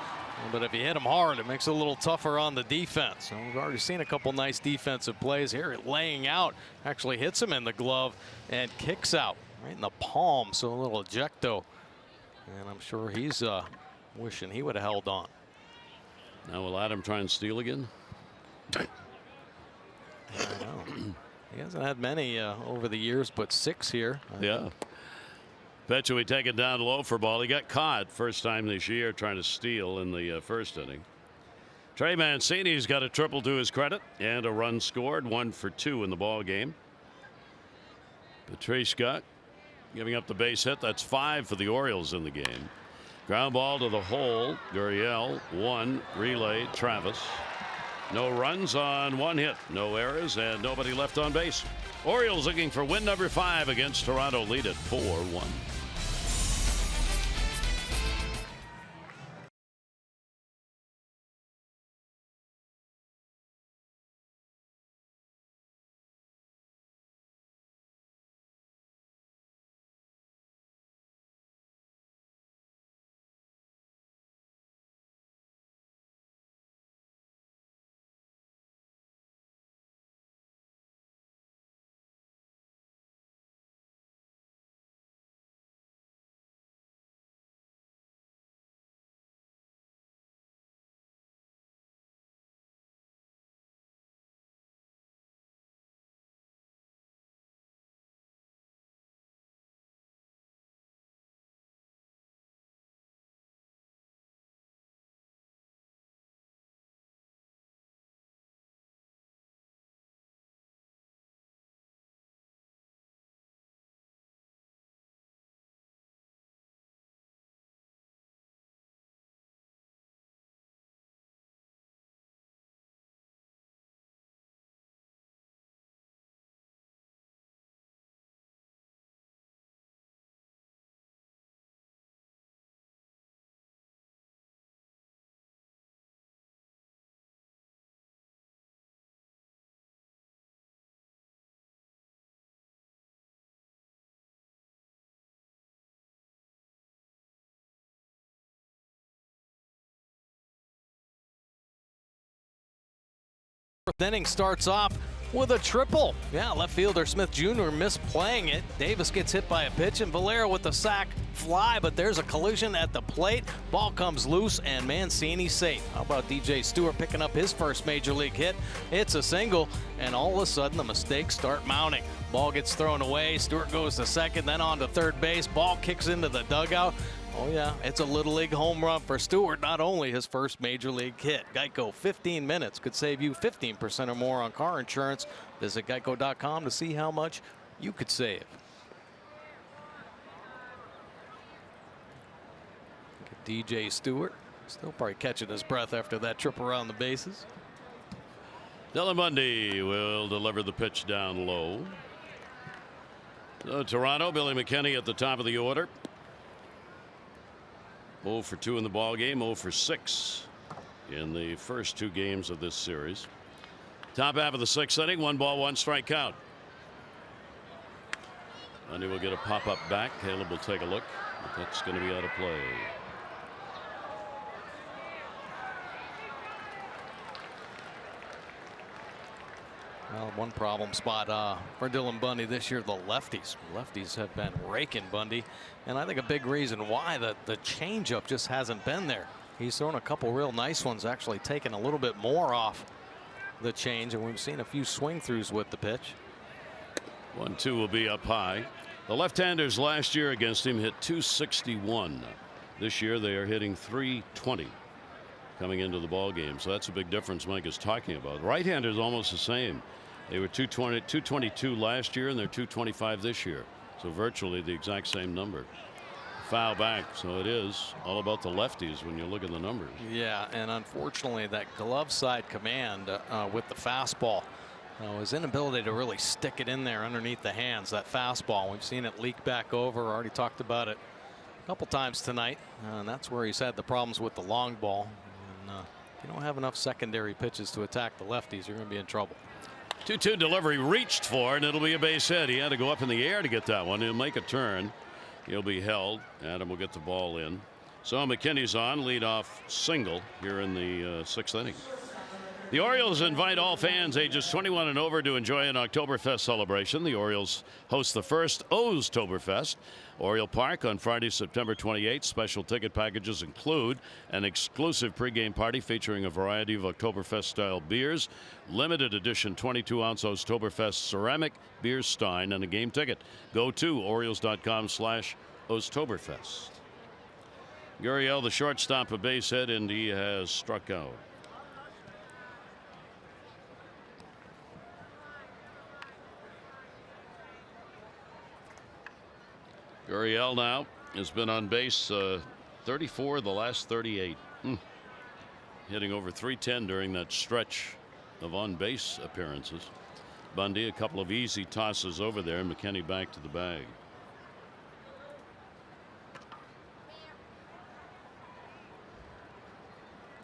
but if you hit him hard, it makes it a little tougher on the defense. And we've already seen a couple nice defensive plays here. Laying out, actually hits him in the glove and kicks out right in the palm. So a little ejecto, and I'm sure he's wishing he would have held on. Now will Adam try and steal again? I know. He hasn't had many over the years, but 6 here. Yeah. Petchy take it down low for ball. He got caught first time this year trying to steal in the 1st inning. Trey Mancini's got a triple to his credit and a run scored, 1 for 2 in the ball game. Petrishka giving up the base hit. That's 5 for the Orioles in the game. Ground ball to the hole. Gurriel 1 relay Travis. No runs on 1 hit, no errors, and nobody left on base. Orioles looking for win number 5 against Toronto, lead at 4-1. Inning starts off with a triple. Yeah, left fielder Smith Jr. missed playing it. Davis gets hit by a pitch, and Valera with the sac fly, but there's a collision at the plate. Ball comes loose, and Mancini safe. How about DJ Stewart picking up his first major league hit? It's a single, and all of a sudden the mistakes start mounting. Ball gets thrown away. Stewart goes to second, then on to third base. Ball kicks into the dugout. Oh yeah, it's a Little League home run for Stewart, not only his first major league hit. Geico, 15 minutes could save you 15% or more on car insurance. Visit geico.com to see how much you could save. DJ Stewart still probably catching his breath after that trip around the bases. Dylan Bundy will deliver the pitch down low. So Toronto, Billy McKinney at the top of the order. 0 for 2 in the ball game, 0 for 6 in the first 2 games of this series. Top half of the 6th inning, 1 ball, 1 strike count. Bundy will get a pop-up back. Caleb will take a look, but that's going to be out of play. Well, one problem spot for Dylan Bundy this year, the lefties. Lefties have been raking Bundy, and I think a big reason why the changeup just hasn't been there. He's thrown a couple real nice ones, actually taken a little bit more off the change, and we've seen a few swing throughs with the pitch. 1-2 will be up high. The left-handers last year against him hit .261. This year they are hitting .320 coming into the ball game, so that's a big difference Mike is talking about. Right-handers almost the same. They were .222 last year, and they're .225 this year, so virtually the exact same number. Foul back, so it is all about the lefties when you look at the numbers. Yeah, and unfortunately that glove side command with the fastball, his inability to really stick it in there underneath the hands, that fastball. We've seen it leak back over. Already talked about it a couple times tonight, and that's where he's had the problems with the long ball. And if you don't have enough secondary pitches to attack the lefties, you're going to be in trouble. 2-2 delivery reached for, and it'll be a base hit. He had to go up in the air to get that one. He'll make a turn. He'll be held. Adam will get the ball in. So McKinney's on, leadoff single here in the 6th inning. The Orioles invite all fans ages 21 and over to enjoy an Oktoberfest celebration. The Orioles host the first Oztoberfest. Oriole Park on Friday, September 28th. Special ticket packages include an exclusive pregame party featuring a variety of Oktoberfest-style beers, limited edition 22-ounce Oztoberfest ceramic beer stein, and a game ticket. Go to Orioles.com/Oztoberfest. Gurriel, the shortstop, a base hit, and he has struck out. Gurriel now has been on base 34 of the last 38. Hitting over .310 during that stretch of on base appearances. Bundy a couple of easy tosses over there, and McKinney back to the bag.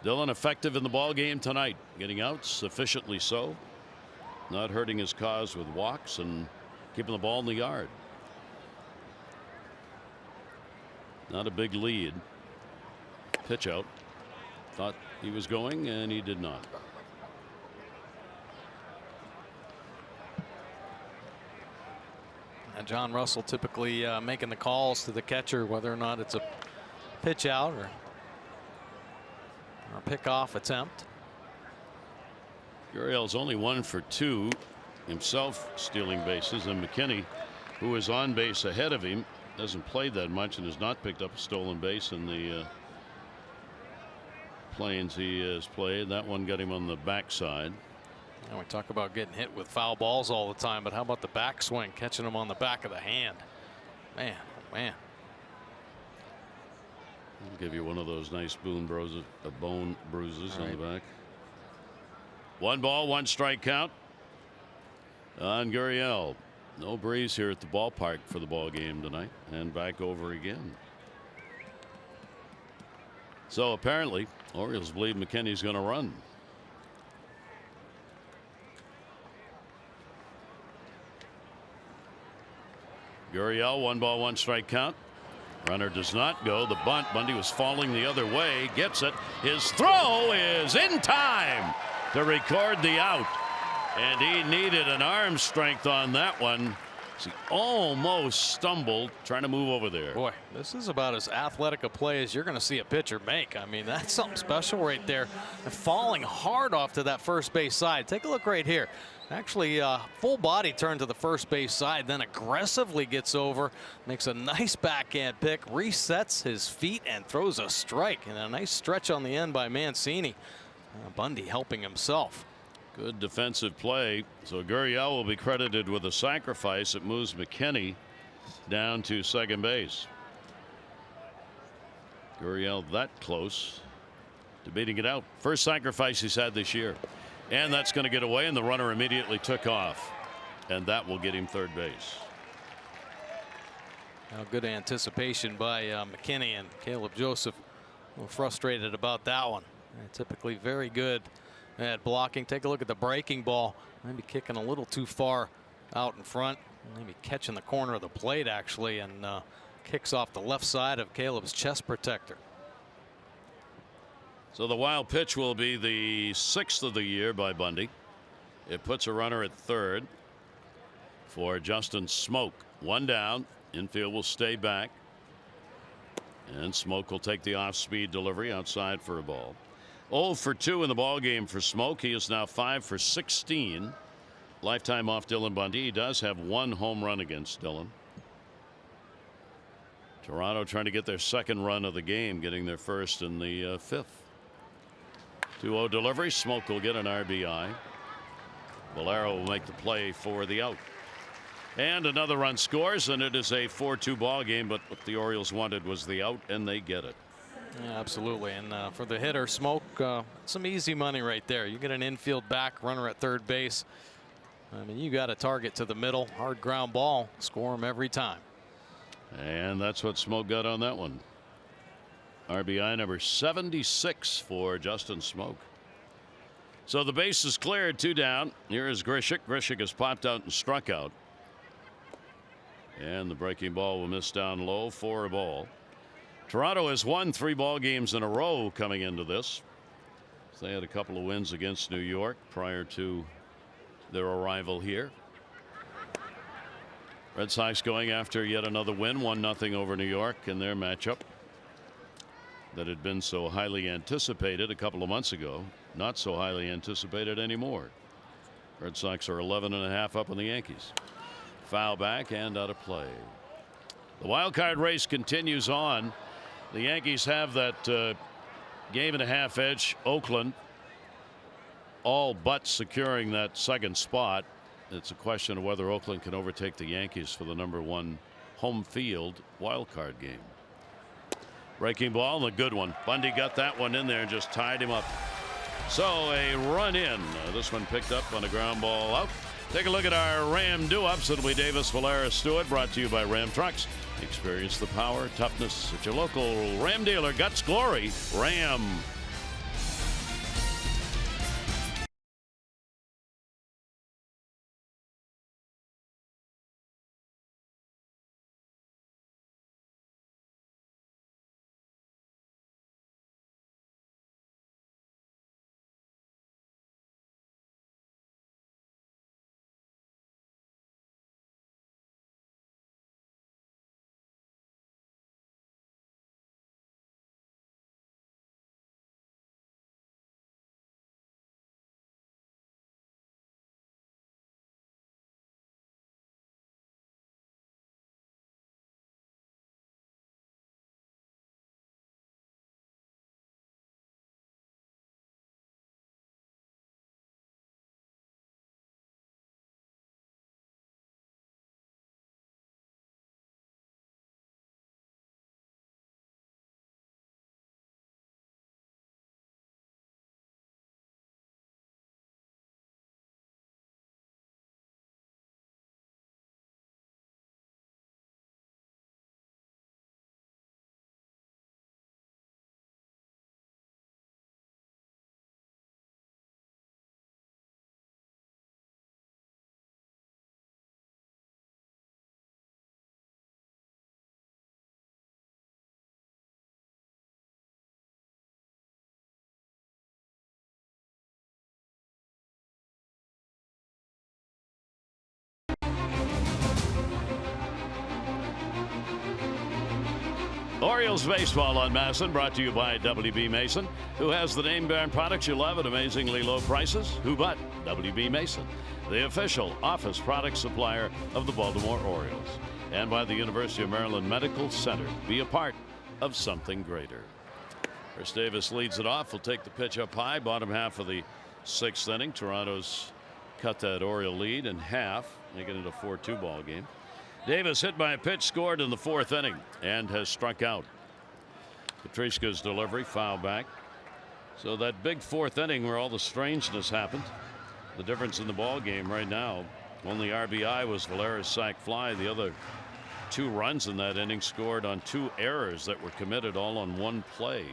Dylan effective in the ball game tonight, getting outs sufficiently so, not hurting his cause with walks and keeping the ball in the yard. Not a big lead. Pitch out. Thought he was going, and he did not. And John Russell typically making the calls to the catcher, whether or not it's a pitch out or a pickoff attempt. Gurriel's only 1 for 2 himself stealing bases, and McKinney, who is on base ahead of him, hasn't played that much and has not picked up a stolen base in the planes he has played. That one got him on the backside. And we talk about getting hit with foul balls all the time, but how about the backswing, catching him on the back of the hand? Man, oh man. I'll give you one of those nice bone bruises on the back. 1 ball, 1 strike count on Gurriel. No breeze here at the ballpark for the ball game tonight, and back over again. So apparently Orioles believe McKinney's going to run. Gurriel, 1 ball, 1 strike count. Runner does not go. The bunt. Bundy was falling the other way. Gets it. His throw is in time to record the out. And he needed an arm strength on that one. He almost stumbled trying to move over there. Boy, this is about as athletic a play as you're going to see a pitcher make. I mean, that's something special right there. And falling hard off to that first base side. Take a look right here. Actually, full body turn to the first base side, then aggressively gets over, makes a nice backhand pick, resets his feet, and throws a strike. And a nice stretch on the end by Mancini. Bundy helping himself. Good defensive play. So Gurriel will be credited with a sacrifice. It moves McKinney down to second base. Gurriel that close to beating it out. First sacrifice he's had this year. And that's going to get away, and the runner immediately took off. And that will get him third base. Now, good anticipation by McKinney, and Caleb Joseph a little frustrated about that one. Typically very good at blocking. Take a look at the breaking ball. Maybe kicking a little too far out in front. Maybe catching the corner of the plate, actually, and kicks off the left side of Caleb's chest protector. So the wild pitch will be the 6th of the year by Bundy. It puts a runner at third for Justin Smoke. One down. Infield will stay back. And Smoke will take the off-speed delivery outside for a ball. 0 for 2 in the ball game for Smoke. He is now 5 for 16. Lifetime off Dylan Bundy. He does have one home run against Dylan. Toronto trying to get their second run of the game, getting their first in the 5th. 2-0 delivery. Smoke will get an RBI. Valero will make the play for the out. And another run scores, and it is a 4-2 ball game, but what the Orioles wanted was the out, and they get it. Yeah, absolutely. And for the hitter, Smoke, some easy money right there. You get an infield back, runner at third base. I mean, you got a target to the middle, hard ground ball, score him every time. And that's what Smoke got on that one. RBI number 76 for Justin Smoke. So the base is cleared, 2 down. Here is Grichuk. Grichuk has popped out and struck out. And the breaking ball will miss down low for a ball. Toronto has won 3 ball games in a row coming into this. They had a couple of wins against New York prior to their arrival here. Red Sox going after yet another win, 1-0 over New York in their matchup that had been so highly anticipated a couple of months ago. Not so highly anticipated anymore. Red Sox are 11.5 up on the Yankees. Foul back and out of play. The wild card race continues on. The Yankees have that game-and-a-half edge. Oakland all but securing that second spot. It's a question of whether Oakland can overtake the Yankees for the #1 home field wild card game. Breaking ball and a good one. Bundy got that one in there and just tied him up. So a run in. This one picked up on a ground ball out. Take a look at our Ram do-ups. It'll be Davis, Valera, Stewart, brought to you by Ram Trucks. Experience the power, toughness at your local Ram dealer. Guts, glory, Ram. Orioles baseball on Masson, brought to you by WB Mason, who has the name brand products you love at amazingly low prices. Who but WB Mason, the official office product supplier of the Baltimore Orioles. And by the University of Maryland Medical Center. Be a part of something greater. Chris Davis leads it off. Will take the pitch up high. Bottom half of the 6th inning. Toronto's cut that Oriole lead in half, making it a 4-2 ball game. Davis hit by a pitch, scored in the 4th inning, and has struck out. Petrishka's delivery, foul back. So that big 4th inning where all the strangeness happened, the difference in the ball game right now, only RBI was Valera's sac fly. The other 2 runs in that inning scored on 2 errors that were committed all on 1 play.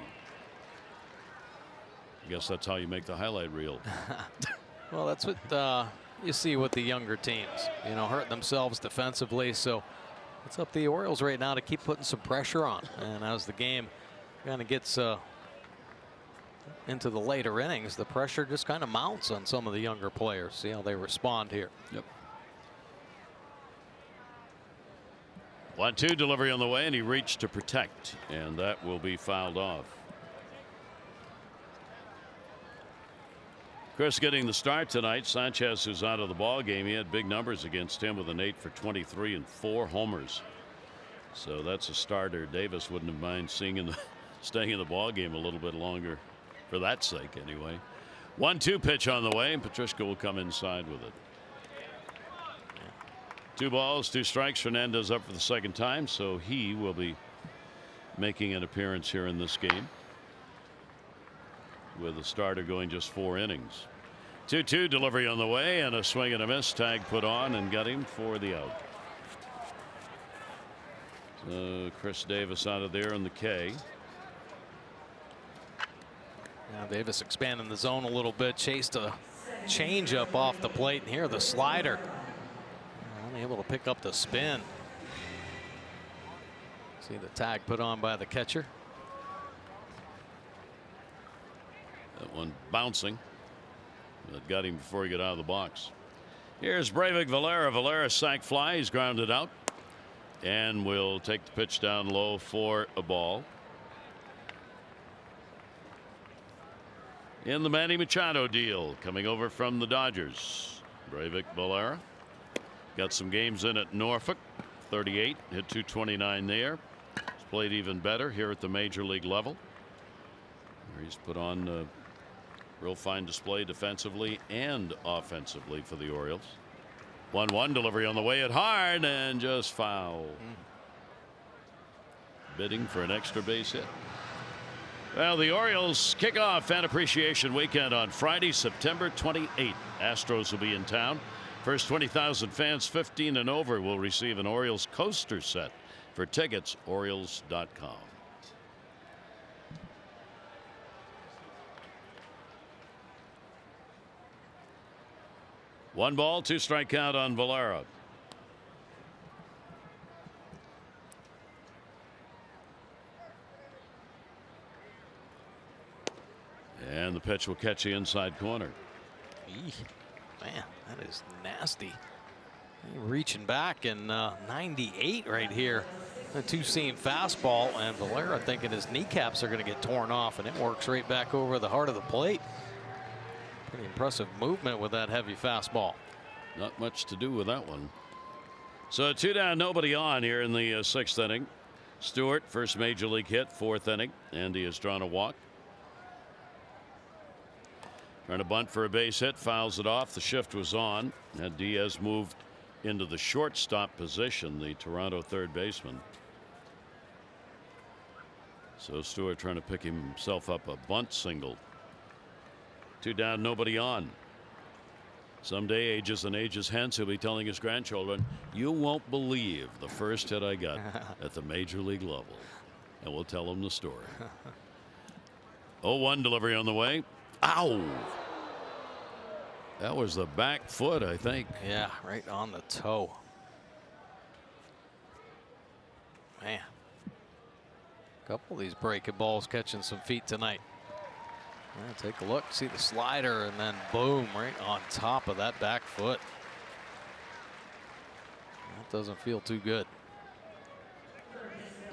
I guess that's how you make the highlight reel. Well, that's what you see with the younger teams, you know, hurting themselves defensively. So it's up to the Orioles right now to keep putting some pressure on. And as the game kind of gets into the later innings, the pressure just kind of mounts on some of the younger players. See how they respond here. Yep. 1-2 delivery on the way, and he reached to protect, and that will be fouled off. Chris getting the start tonight. Sanchez, who's out of the ball game, he had big numbers against him with an 8 for 23 and 4 homers. So that's a starter. Davis wouldn't have mind staying in the ball game a little bit longer, for that sake anyway. 1-2 pitch on the way, and Petrishka will come inside with it. 2 balls, 2 strikes. Fernandez up for the 2nd time, so he will be making an appearance here in this game, with the starter going just 4 innings. 2-2 delivery on the way, and a swing and a miss. Tag put on and got him for the out. So Chris Davis out of there in the K. Now Davis expanding the zone a little bit, chased a changeup off the plate, and here the slider. Unable to pick up the spin. See the tag put on by the catcher. That one bouncing. That got him before he got out of the box. Here's Breivik Valera. Valera sac fly. He's grounded out. And will take the pitch down low for a ball. In the Manny Machado deal, coming over from the Dodgers. Breivik Valera. Got some games in at Norfolk. 38, hit 229 there. He's played even better here at the major league level, where he's put on a real fine display defensively and offensively for the Orioles. 1-1 delivery on the way at hard and just foul. Bidding for an extra base hit. Well, the Orioles kick off Fan Appreciation Weekend on Friday, September 28th. Astros will be in town. First 20,000 fans 15 and over will receive an Orioles coaster set. For tickets, Orioles.com. One ball, 2 strike count on Valera. And the pitch will catch the inside corner. Man, that is nasty. Reaching back, and 98 right here. A 2-seam fastball, and Valera thinking his kneecaps are going to get torn off, and it works right back over the heart of the plate. Pretty impressive movement with that heavy fastball. Not much to do with that one. So 2 down, nobody on here in the 6th inning. Stewart, first major league hit, 4th inning, and he has drawn a walk. Trying to bunt for a base hit, fouls it off. The shift was on, and Diaz moved into the shortstop position, the Toronto 3rd baseman. So Stewart trying to pick himself up a bunt single. 2 down, nobody on. Someday, ages and ages hence, he'll be telling his grandchildren, "You won't believe the first hit I got at the major league level." And we'll tell them the story. 0-1 delivery on the way. Ow! That was the back foot, I think. Yeah, right on the toe. Man, a couple of these breaking balls catching some feet tonight. Well, take a look, see the slider, and then boom, right on top of that back foot. That doesn't feel too good.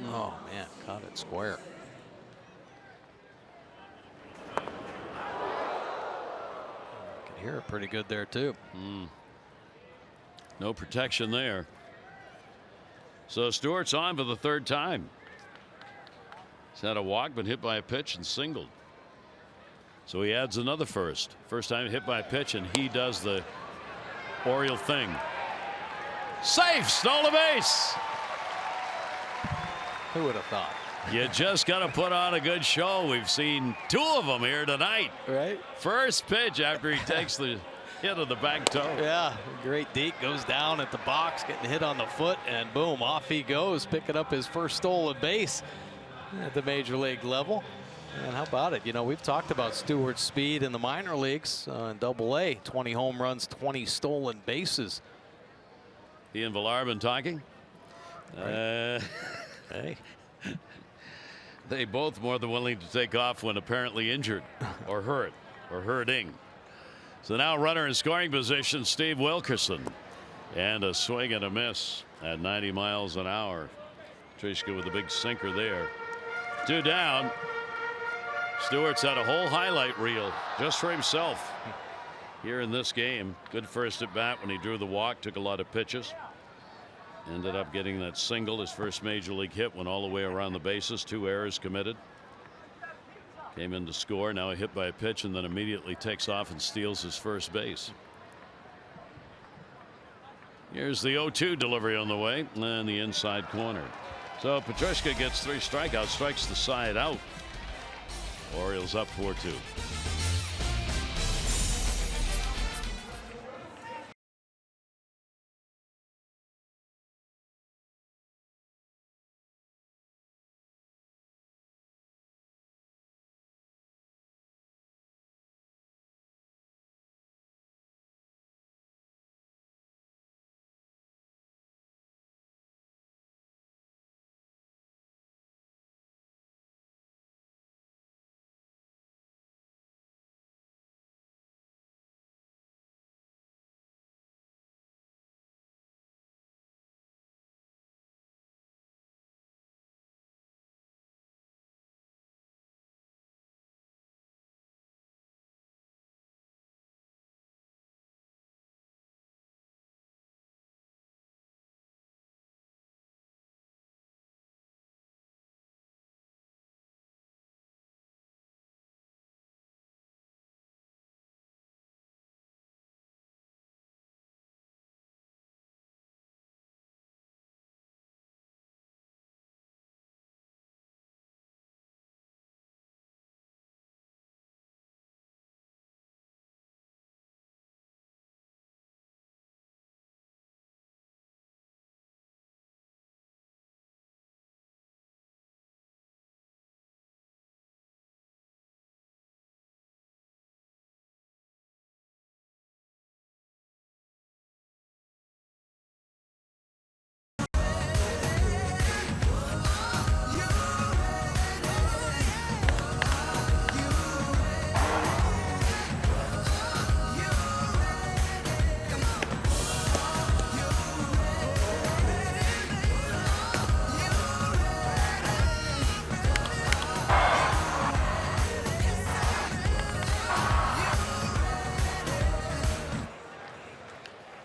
Oh, man, caught it square. Can hear it pretty good there, too. No protection there. So Stewart's on for the third time. He's had a walk, been hit by a pitch and singled. So he adds another first. First time hit by a pitch, and he does the Oriole thing. Safe, stole the base. Who would have thought? You just got to put on a good show. We've seen 2 of them here tonight. Right? First pitch after he takes the hit of the back toe. Yeah, great deke, goes down at the box, getting hit on the foot, and boom, off he goes, picking up his first stolen base at the major league level. And how about it? You know, we've talked about Stewart's speed in the minor leagues in Double-A. 20 home runs, 20 stolen bases. He and Villar been talking. Hey. They both more than willing to take off when apparently injured or hurt or hurting. So now runner in scoring position, Steve Wilkerson, and a swing and a miss at 90 miles an hour. Trishka with a big sinker there. 2 down. Stewart's had a whole highlight reel just for himself here in this game. Good first at bat when he drew the walk, took a lot of pitches. Ended up getting that single, his first major league hit, went all the way around the bases, 2 errors committed. Came in to score, now a hit by a pitch, and then immediately takes off and steals his first base. Here's the 0-2 delivery on the way, and the inside corner. So Petrushka gets 3 strikeouts, strikes the side out. Orioles up 4-2.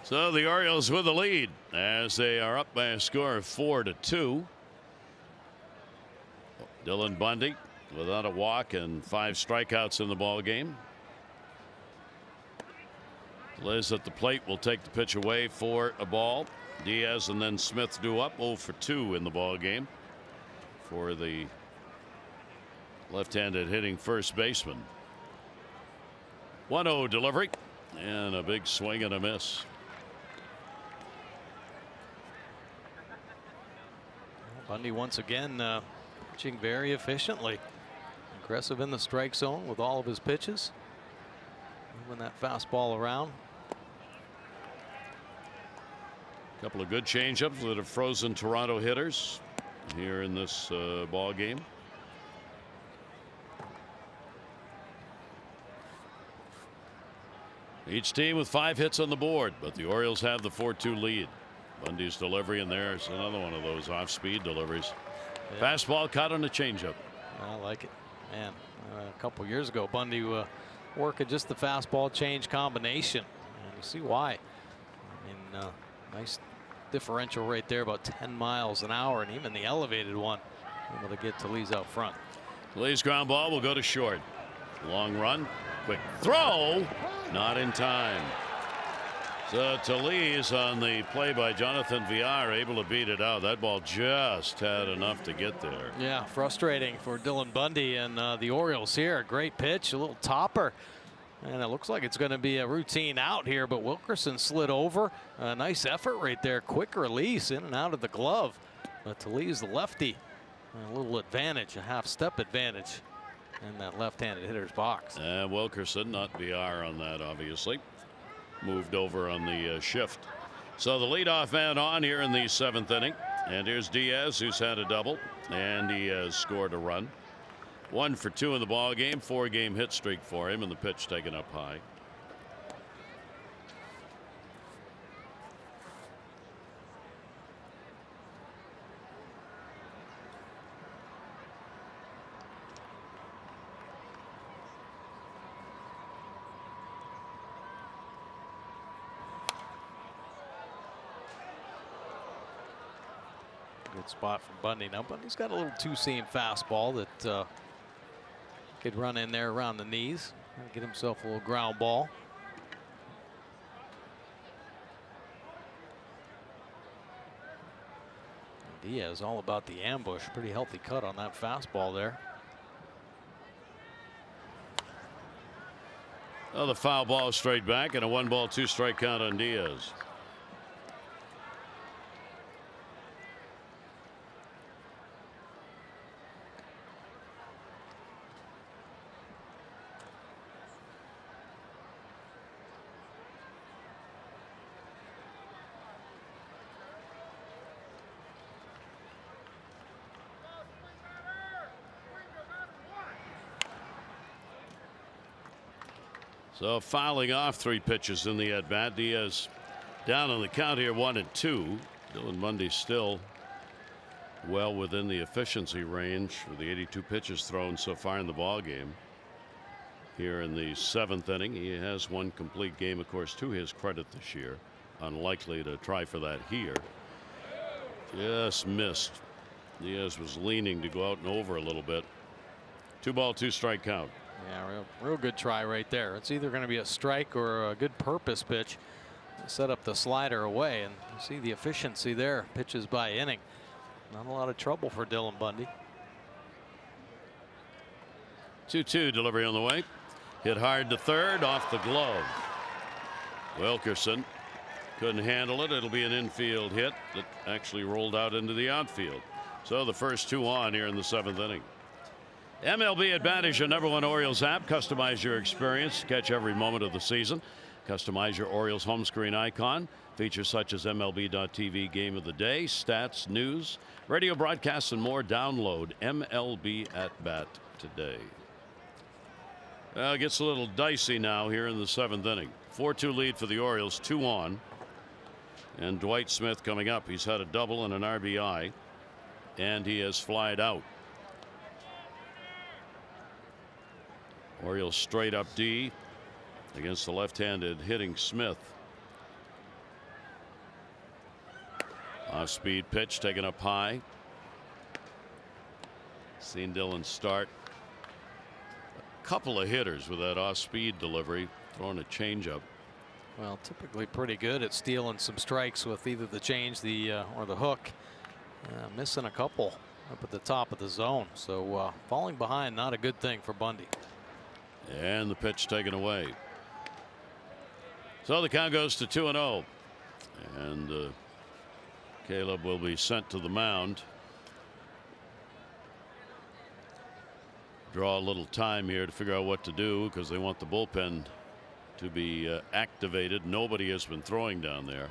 So the Orioles with the lead as they are up by a score of 4-2. Dylan Bundy without a walk and 5 strikeouts in the ball game. Liz at the plate will take the pitch away for a ball. Diaz and then Smith do up 0-2 in the ball game for the left-handed hitting first baseman. 1-0 delivery and a big swing and a miss. Bundy once again pitching very efficiently. Aggressive in the strike zone with all of his pitches. Moving that fastball around. A couple of good changeups that have frozen Toronto hitters here in this ball game. Each team with 5 hits on the board, but the Orioles have the 4-2 lead. Bundy's delivery, and there's another one of those off-speed deliveries. Fastball caught on a changeup. I like it. Man, a couple years ago, Bundy working just the fastball change combination. And you see why. I mean, nice differential right there, about 10 miles an hour, and even the elevated one able to get Talese out front. Talese ground ball will go to short. Long run, quick throw, not in time. So Talese on the play by Jonathan Villar able to beat it out. That ball just had enough to get there. Yeah, frustrating for Dylan Bundy and the Orioles here. Great pitch, a little topper. And it looks like it's going to be a routine out here, but Wilkerson slid over. A nice effort right there. Quick release in and out of the glove. But Talese, the lefty, a little advantage, a half-step advantage in that left-handed hitter's box. And Wilkerson, not Villar on that, obviously. Moved over on the shift. So the leadoff man on here in the 7th inning. And here's Diaz, who's had a double, and he has scored a run. 1 for 2 in the ball game, 4-game hit streak for him, and the pitch taken up high. Good spot from Bundy. Now Bundy's got a little two-seam fastball that could run in there around the knees and get himself a little ground ball. Diaz all about the ambush. Pretty healthy cut on that fastball there. Oh, the foul ball straight back, and a 1-ball 2-strike count on Diaz. So fouling off 3 pitches in the at-bat. Diaz down on the count here, 1-2. Dylan Bundy still well within the efficiency range for the 82 pitches thrown so far in the ball game. Here in the 7th inning, he has 1 complete game, of course, to his credit this year. Unlikely to try for that here. Just missed. Diaz was leaning to go out and over a little bit. 2-ball 2-strike count. Yeah, real good try right there. It's either going to be a strike or a good purpose pitch. Set up the slider away, and you see the efficiency there. Pitches by inning. Not a lot of trouble for Dylan Bundy. 2-2 delivery on the way. Hit hard to third, off the glove. Wilkerson couldn't handle it. It'll be an infield hit that actually rolled out into the outfield. So the first 2 on here in the 7th inning. MLB At Bat is your #1 Orioles app. Customize your experience. Catch every moment of the season. Customize your Orioles home screen icon. Features such as MLB.TV Game of the Day, stats, news, radio broadcasts, and more. Download MLB At Bat today. It gets a little dicey now here in the 7th inning. 4-2 lead for the Orioles, 2 on. And Dwight Smith coming up. He's had a double and an RBI. And he has flied out. Orioles straight up D against the left-handed hitting Smith. Off-speed pitch taken up high. Seen Dylan start a couple of hitters with that off-speed delivery, throwing a changeup. Well, typically pretty good at stealing some strikes with either the change, or the hook. Missing a couple up at the top of the zone. So falling behind, not a good thing for Bundy. And the pitch taken away. So the count goes to 2-0. And Caleb will be sent to the mound. Draw a little time here to figure out what to do, because they want the bullpen to be activated. Nobody has been throwing down there.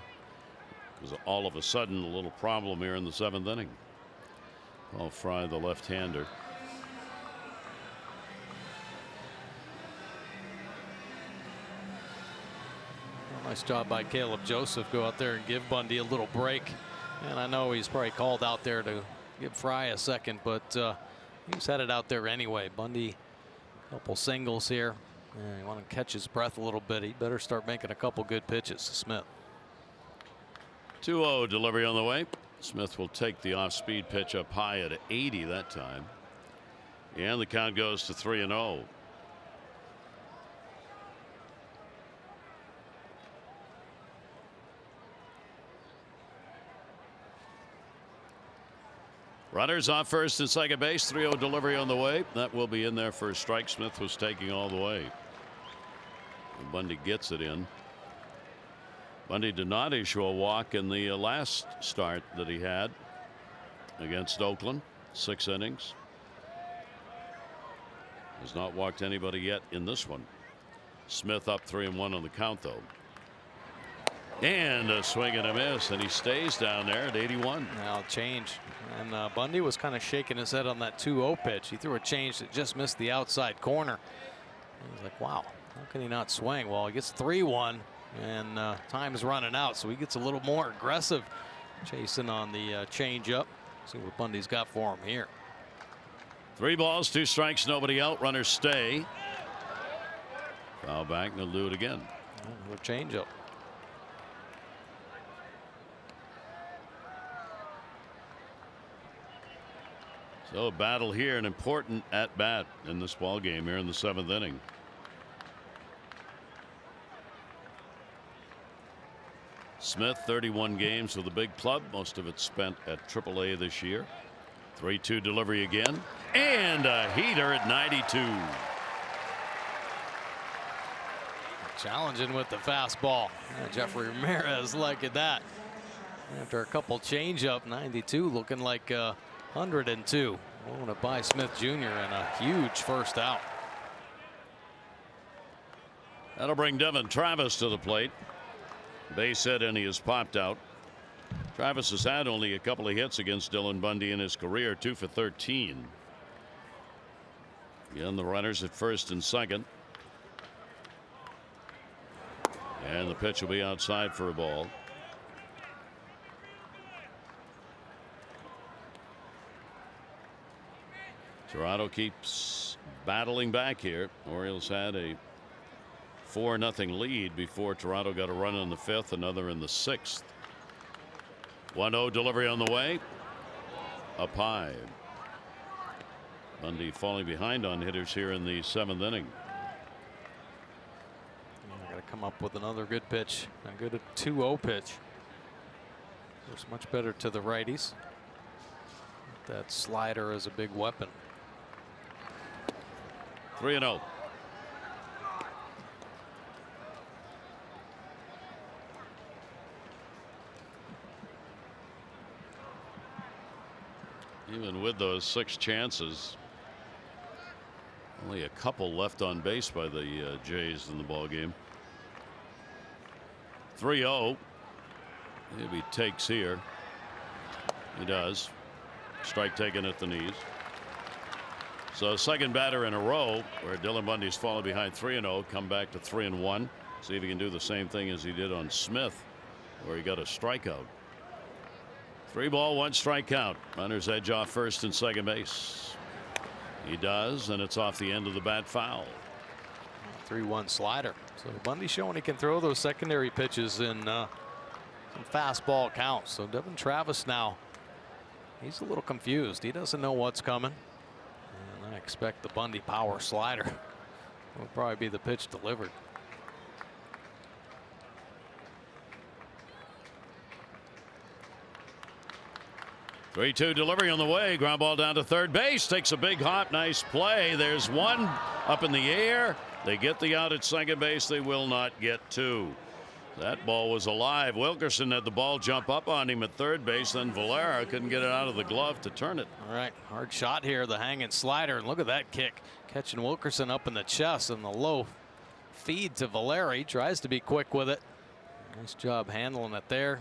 Because all of a sudden, a little problem here in the 7th inning. Paul Fry, the left-hander. Nice job by Caleb Joseph. Go out there and give Bundy a little break. And I know he's probably called out there to give Fry a second, but he was headed out there anyway. Bundy, a couple singles here. You want to catch his breath a little bit. He better start making a couple good pitches to Smith. 2-0 delivery on the way. Smith will take the off-speed pitch up high at 80 that time. And the count goes to 3-0. Runners off first and second base. 3-0 delivery on the way. That will be in there for a strike. Smith was taking all the way. And Bundy gets it in. Bundy did not issue a walk in the last start that he had against Oakland. 6 innings. Has not walked anybody yet in this one. Smith up 3-1 on the count, though. And a swing and a miss, and he stays down there at 81. Now change. And Bundy was kind of shaking his head on that 2-0 pitch. He threw a change that just missed the outside corner. He was like, wow, how can he not swing? Well, he gets 3-1, and time is running out, so he gets a little more aggressive, chasing on the change up. See what Bundy's got for him here. 3 balls, 2 strikes, nobody out. Runners stay. Foul back, and they'll do it again. Another change up. So a battle here, an important at bat in this ball game here in the 7th inning. Smith 31 games with a big club, most of it spent at AAA this year. 3-2 delivery again, and a heater at 92. Challenging with the fastball. Jeffrey Ramirez liking that. After a couple change-up, 92 looking like 102. Going to buy Smith Jr. and a huge first out. That'll bring Devin Travis to the plate. Base hit, and he has popped out. Travis has had only a couple of hits against Dylan Bundy in his career, 2 for 13. Again, the runners at first and second. And the pitch will be outside for a ball. Toronto keeps battling back here. Orioles had a 4-0 lead before Toronto got a run in the 5th, another in the 6th. 1-0 delivery on the way. Up high. Bundy falling behind on hitters here in the 7th inning. Got to come up with another good pitch. A good 2-0 pitch. Looks much better to the righties. That slider is a big weapon. 3-0. Even with those 6 chances, only a couple left on base by the Jays in the ball game. 3-0. Maybe he takes here. He does. Strike taken at the knees. So second batter in a row where Dylan Bundy's fallen behind 3-0, come back to 3-1. See if he can do the same thing as he did on Smith, where he got a strikeout. 3 ball, 1 strike count. Runners edge off first and second base. He does, and it's off the end of the bat foul. 3-1 slider. So Bundy showing he can throw those secondary pitches in fastball counts. So Devin Travis now, he's a little confused. He doesn't know what's coming. And I expect the Bundy power slider will probably be the pitch delivered. Three-two delivery on the way. Ground ball down to third base. Takes a big hop. Nice play. There's one up in the air. They get the out at second base. They will not get 2. That ball was alive. Wilkerson had the ball jump up on him at third base. Then Valera couldn't get it out of the glove to turn it. All right. Hard shot here. The hanging slider. And look at that kick. Catching Wilkerson up in the chest and the low feed to Valera. He tries to be quick with it. Nice job handling it there.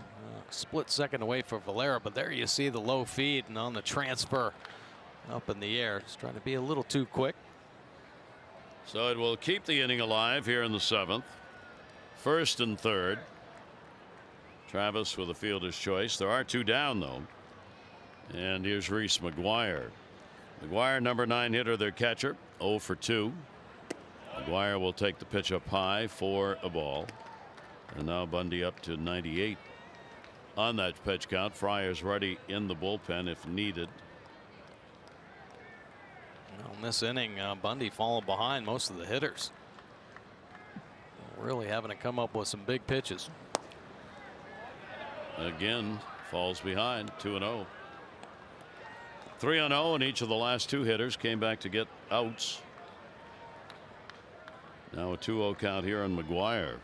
Split second away for Valera, but there you see the low feed and on the transfer up in the air. Just trying to be a little too quick. So it will keep the inning alive here in the 7th. First and third. Travis with a fielder's choice. There are 2 down though. And here's Reese McGuire. McGuire, number 9 hitter, their catcher, 0 for 2. McGuire will take the pitch up high for a ball. And now Bundy up to 98 on that pitch count. Fryer's ready in the bullpen if needed. Well, in this inning, Bundy falling behind most of the hitters. Really having to come up with some big pitches. Again, falls behind 2-0. 3-0, and each of the last 2 hitters came back to get outs. Now a 2-0 count here on McGuire.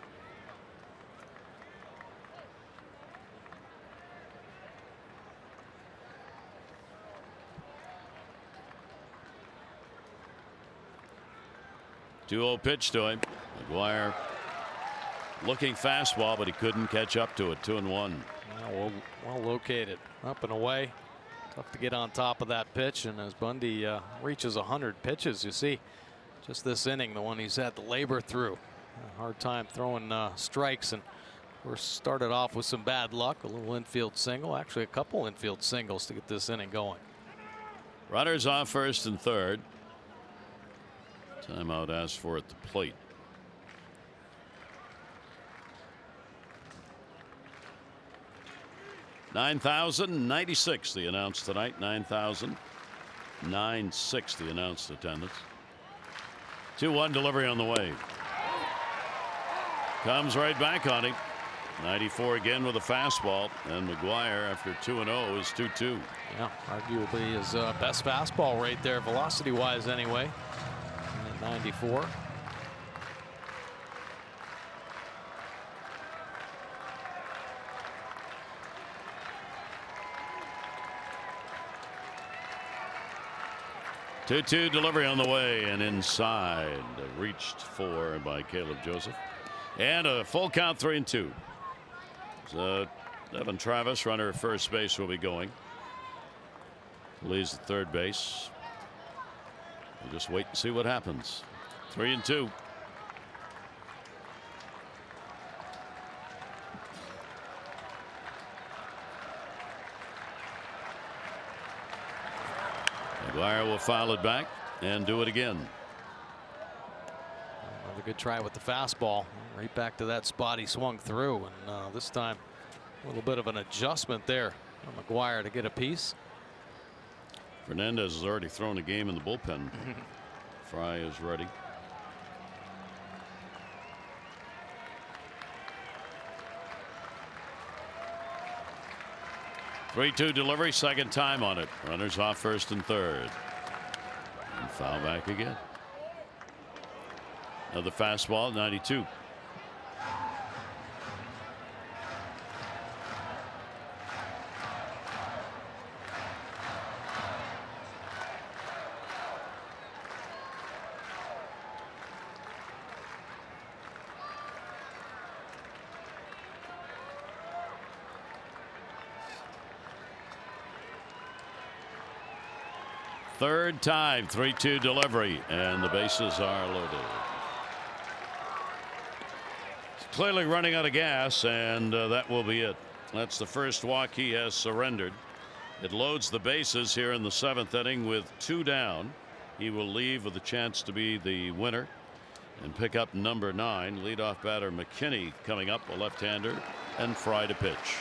Two-0 pitch to him. McGuire looking fastball, but he couldn't catch up to it. 2-1. Well located, up and away. Tough to get on top of that pitch, and as Bundy reaches 100 pitches, you see just this inning, the one he's had to labor through. A hard time throwing strikes, and we're started off with some bad luck. A little infield single, actually a couple infield singles to get this inning going. Runners off first and third. Timeout asked for at the plate. $9,096 the announced tonight. 9,960 announced attendance. 2-1 delivery on the way. Comes right back on him. 94 again with a fastball, and McGuire after 2-0 is 2-2. Yeah, arguably his best fastball right there, velocity wise anyway. At 94. Two delivery on the way, and inside, reached for by Caleb Joseph, and a full count, 3-2. So Devin Travis, runner at first base, will be going. Leads at third base. We'll just wait and see what happens. 3-2. McGuire will foul it back and do it again. Another good try with the fastball. Right back to that spot he swung through, and this time a little bit of an adjustment there for McGuire to get a piece. Fernandez has already thrown a game in the bullpen. Fry is ready. Three-two delivery, second time on it. Runners off first and third. And foul back again. Another fastball, 92. Third time, 3-2 delivery, and the bases are loaded. It's clearly running out of gas, and that will be it. That's the first walk he has surrendered. It loads the bases here in the 7th inning with 2 down. He will leave with a chance to be the winner and pick up number 9. Leadoff batter McKinney coming up, a left-hander, and Fry to pitch.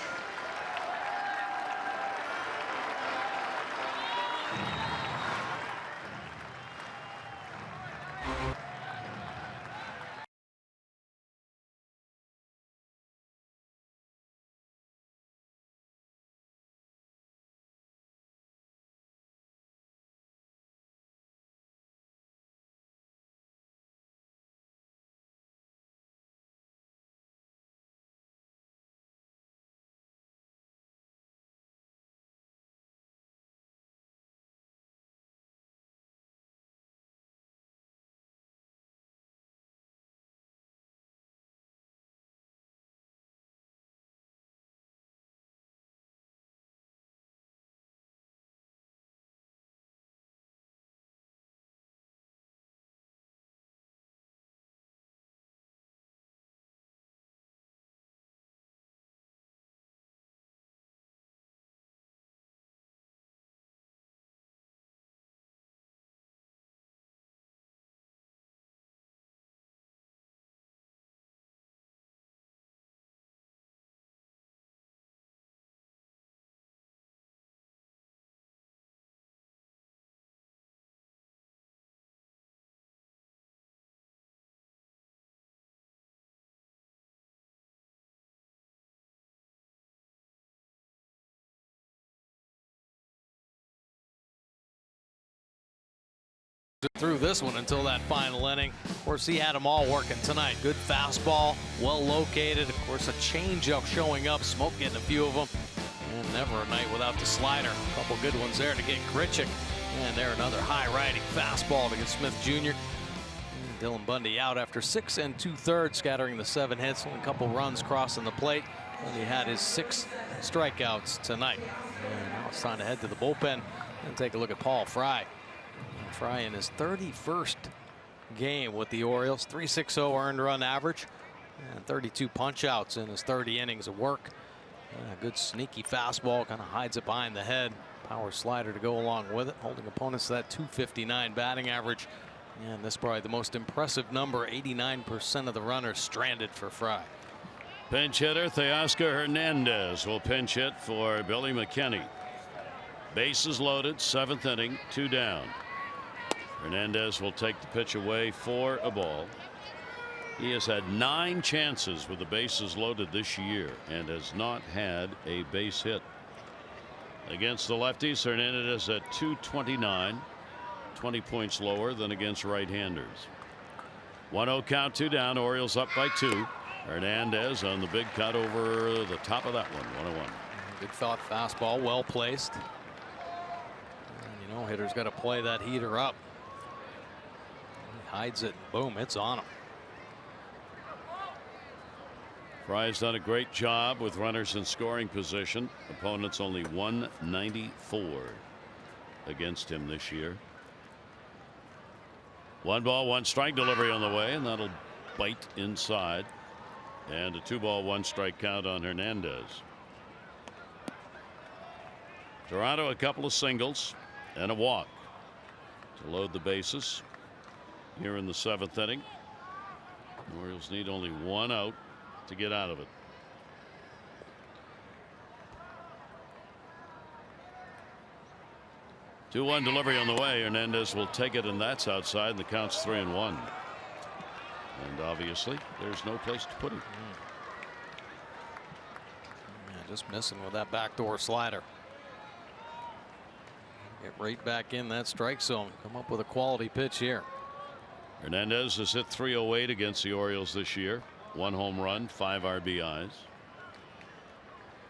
through this one until that final inning. Of course, he had them all working tonight. Good fastball, well located. Of course, a changeup showing up. Smoke getting a few of them. And never a night without the slider. A couple good ones there to get Grichuk. And there another high riding fastball to get Smith Jr. And Dylan Bundy out after 6 2/3, scattering the 7 hits. Only a couple runs crossing the plate. And he had his 6 strikeouts tonight. And now it's time to head to the bullpen and take a look at Paul Fry. Fry in his 31st game with the Orioles, 3.60 earned run average and 32 punch outs in his 30 innings of work. A good sneaky fastball, kind of hides it behind the head. Power slider to go along with it, holding opponents to that 259 batting average. And this is probably the most impressive number, 89% of the runners stranded for Fry. Pinch hitter Teoscar Hernandez will pinch hit for Billy McKinney. Bases loaded, 7th inning, 2 down. Hernandez will take the pitch away for a ball. He has had 9 chances with the bases loaded this year and has not had a base hit. Against the lefties, Hernandez at .229, 20 points lower than against right-handers. 1-0 count, 2 down. Orioles up by 2. Hernandez on the big cut over the top of that one, 1-1. Good thought fastball, well placed. And, you know, hitter's got to play that heater up. He hides it, boom, it's on him. Fry's done a great job with runners in scoring position. Opponents only 194 against him this year. 1 ball, 1 strike delivery on the way, and that'll bite inside. And a 2 ball, 1 strike count on Hernandez. Toronto a couple of singles and a walk to load the bases here in the 7th inning. The Orioles need only 1 out to get out of it. Two-one delivery on the way. Hernandez will take it, and that's outside, and the count's 3-1. And obviously there's no place to put him. Yeah, just missing with that backdoor slider. Get right back in that strike zone. Come up with a quality pitch here. Hernandez has hit .308 against the Orioles this year. 1 home run, 5 RBIs.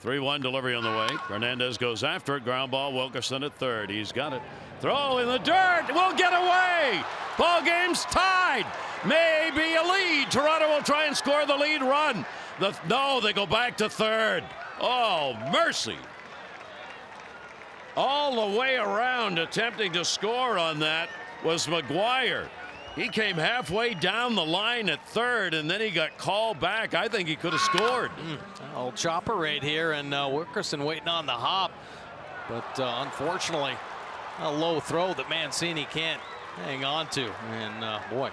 3-1 delivery on the way. Hernandez goes after it. Ground ball. Wilkerson at third. He's got it. Throw in the dirt. Will get away. Ball game's tied. Maybe a lead. Toronto will try and score the lead run. No, they go back to third. Oh, mercy. All the way around attempting to score on that was McGuire. He came halfway down the line at third, and then he got called back. I think he could have scored. Old chopper right here, and Wilkerson waiting on the hop. But unfortunately, a low throw that Mancini can't hang on to. And boy,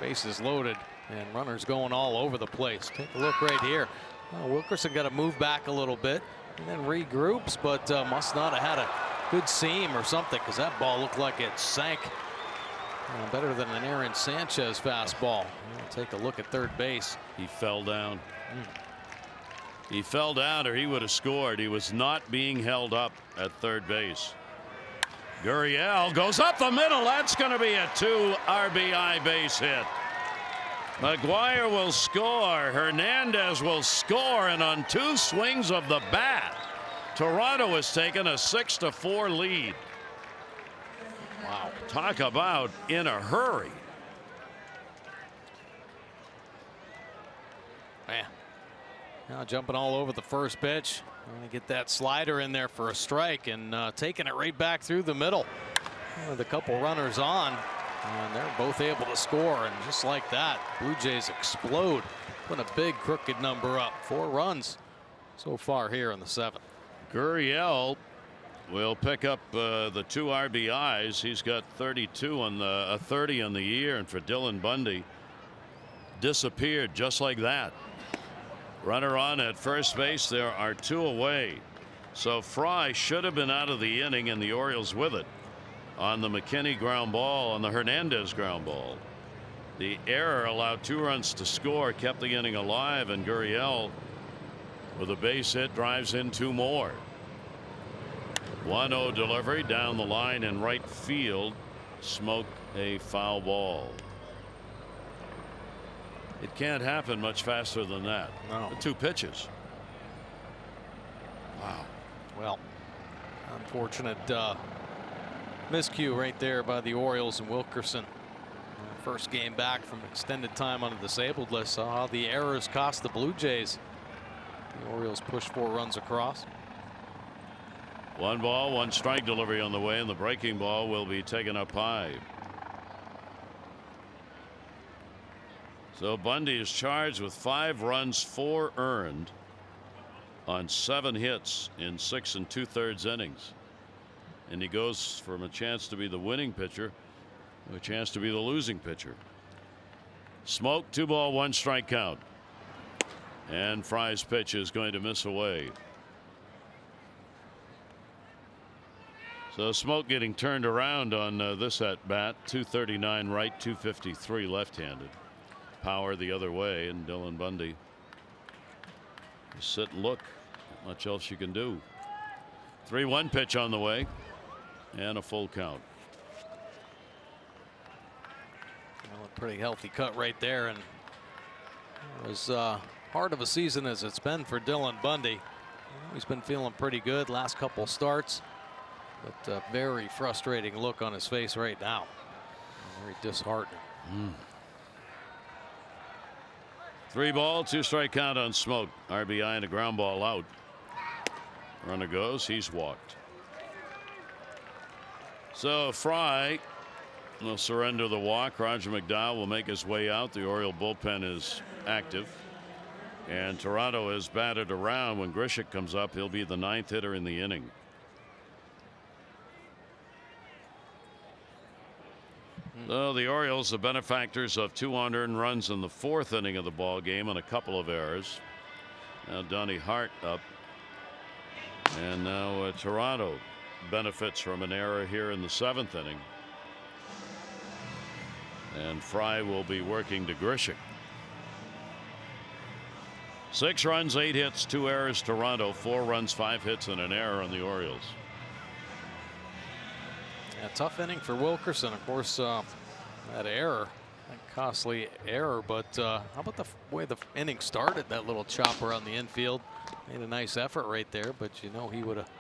bases loaded and runners going all over the place. Take a look right here. Wilkerson got to move back a little bit and then regroups, but must not have had a good seam or something, because that ball looked like it sank. Better than an Aaron Sanchez fastball. We'll take a look at third base. He fell down. He fell down, or he would have scored. He was not being held up at third base. Gurriel goes up the middle. That's going to be a 2 RBI base hit. McGuire will score. Hernandez will score, and on 2 swings of the bat, Toronto has taken a 6-4 lead. Wow. Talk about in a hurry. Man. Now jumping all over the first pitch. Going to get that slider in there for a strike, and taking it right back through the middle. With a couple runners on, and they're both able to score. And just like that, Blue Jays explode, putting a big crooked number up. 4 runs so far here in the 7th. Gurriel will pick up the 2 RBIs. He's got 32 on the 30 on the year, and for Dylan Bundy, disappeared just like that. Runner on at first base. There are 2 away, so Fry should have been out of the inning, and the Orioles with it on the McKinney ground ball, on the Hernandez ground ball. The error allowed 2 runs to score, kept the inning alive, and Gurriel with a base hit drives in 2 more. 1-0 delivery down the line in right field. Smoke a foul ball. It can't happen much faster than that. No. The 2 pitches. Wow. Well, unfortunate miscue right there by the Orioles and Wilkerson. First game back from extended time on the disabled list. Saw how the errors cost the Blue Jays. The Orioles pushed 4 runs across. 1 ball, 1 strike delivery on the way, and the breaking ball will be taken up high. So Bundy is charged with 5 runs, 4 earned on 7 hits in 6 2/3 innings. And he goes from a chance to be the winning pitcher to a chance to be the losing pitcher. Smoke, 2 ball, 1 strike count. And Fry's pitch is going to miss away. So Smoke getting turned around on this at bat. 239 right, 253 left-handed. Power the other way, and Dylan Bundy just sit and look. Not much else you can do. 3-1 pitch on the way, and a full count. Well, a pretty healthy cut right there, and it was hard of a season as it's been for Dylan Bundy. He's been feeling pretty good last couple starts, but a very frustrating look on his face right now. Very disheartening. 3 ball, 2 strike count on Smoke. RBI and a ground ball out. Runner goes. He's walked. So Fry will surrender the walk. Roger McDowell will make his way out. The Oriole bullpen is active. And Toronto is batted around. When Grichuk comes up, he'll be the 9th hitter in the inning. So the Orioles, the benefactors of 2 unearned runs in the 4th inning of the ball game and a couple of errors. Now Donnie Hart up, and now Toronto benefits from an error here in the 7th inning. And Fry will be working to Grichuk. 6 runs, 8 hits, 2 errors. Toronto, 4 runs, 5 hits, and an error on the Orioles. A tough inning for Wilkerson, of course. That error, that costly error, but how about the way the inning started? That little chopper on the infield made a nice effort right there, but you know he would have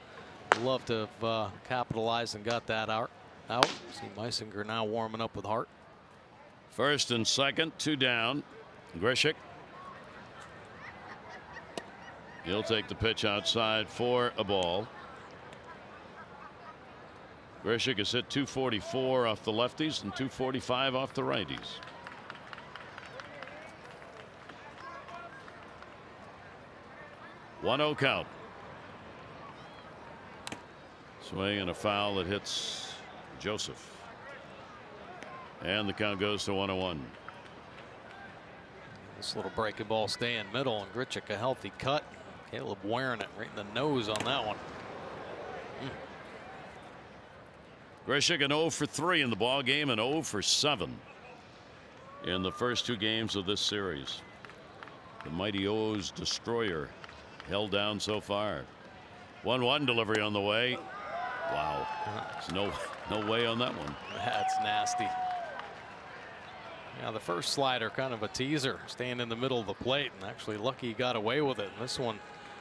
loved to have capitalized and got that out. See Meisinger now warming up with Hart. 1st and 2nd, 2 down. Grichuk. He'll take the pitch outside for a ball. Grichuk has hit 244 off the lefties and 245 off the righties. One 0 count. Swing and a foul that hits Joseph. And the count goes to 1-1. This little breaking ball staying middle, and Grichuk a healthy cut. Caleb wearing it right in the nose on that one. Grichuk an 0 for 3 in the ball game and 0 for 7 in the first 2 games of this series. The mighty O's destroyer held down so far. 1-1 delivery on the way. Wow, there's no way on that one. That's nasty. Yeah, the first slider kind of a teaser, staying in the middle of the plate, and actually lucky he got away with it. And this one,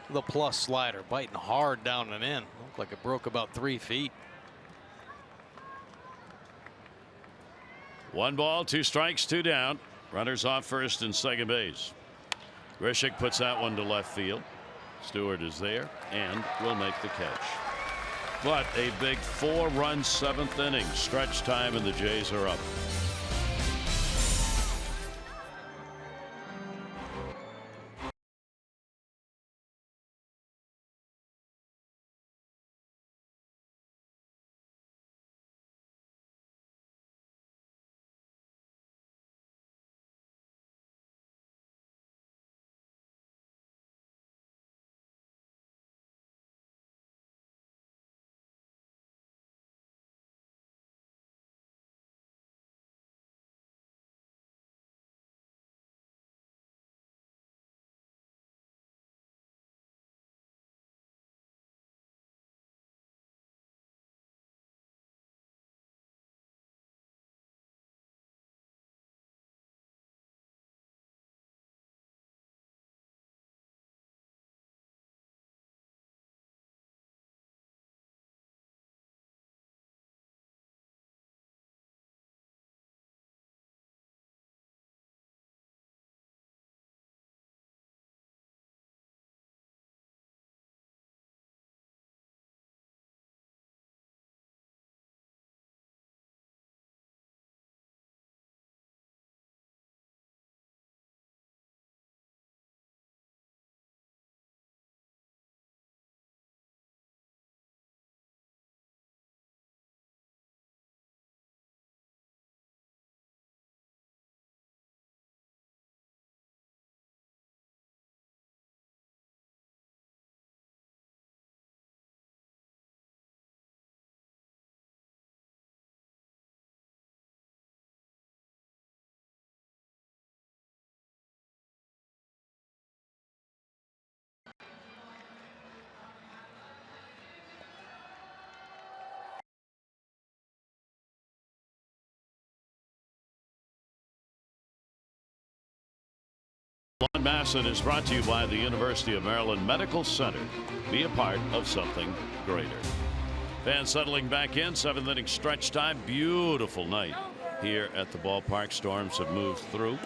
the plus slider, biting hard down and in. Looked like it broke about 3 feet. 1 ball, 2 strikes, 2 down. Runners off 1st and 2nd base. Grichuk puts that one to left field. Stewart is there and will make the catch. But a big 4-run 7th inning. Stretch time, and the Jays are up. Masson is brought to you by the University of Maryland Medical Center. Be a part of something greater. Fans settling back in. 7th inning stretch time. Beautiful night here at the ballpark. Storms have moved through.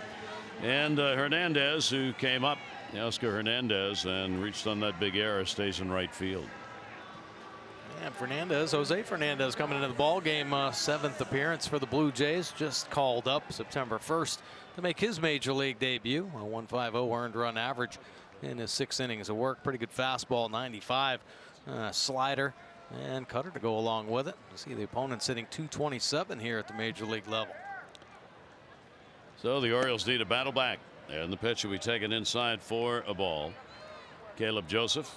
And Hernandez, who came up, Oscar Hernandez, and reached on that big error, stays in right field. And Fernandez, Jose Fernandez, coming into the ball game, 7th appearance for the Blue Jays, just called up September 1st to make his major league debut. A 1.50 earned run average in his 6 innings of work. Pretty good fastball, 95, slider, and cutter to go along with it. You see the opponent sitting 227 here at the major league level. So the Orioles need a battle back, and the pitch will be taken inside for a ball. Caleb Joseph.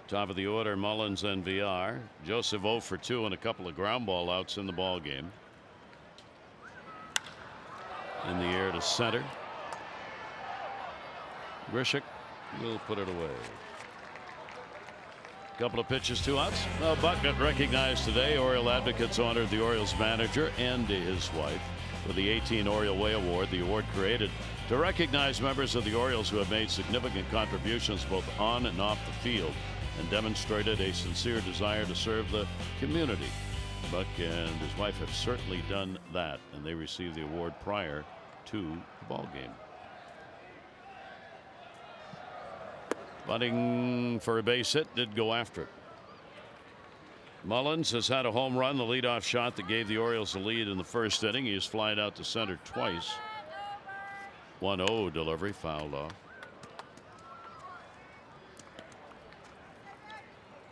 Top of the order, Mullins and VR. Joseph 0 for 2 and a couple of ground ball outs in the ball game. In the air to center. Grishik will put it away. Couple of pitches, 2 outs. Well, Buck got recognized today. Oriole Advocates honored the Orioles manager and his wife with the 18 Oriole Way Award. The award created to recognize members of the Orioles who have made significant contributions both on and off the field and demonstrated a sincere desire to serve the community. Buck and his wife have certainly done that, and they received the award prior to the ball game. Bunting for a base hit, did go after it. Mullins has had a home run, the leadoff shot that gave the Orioles the lead in the 1st inning. He has flied out to center twice. 1-0 delivery, fouled off.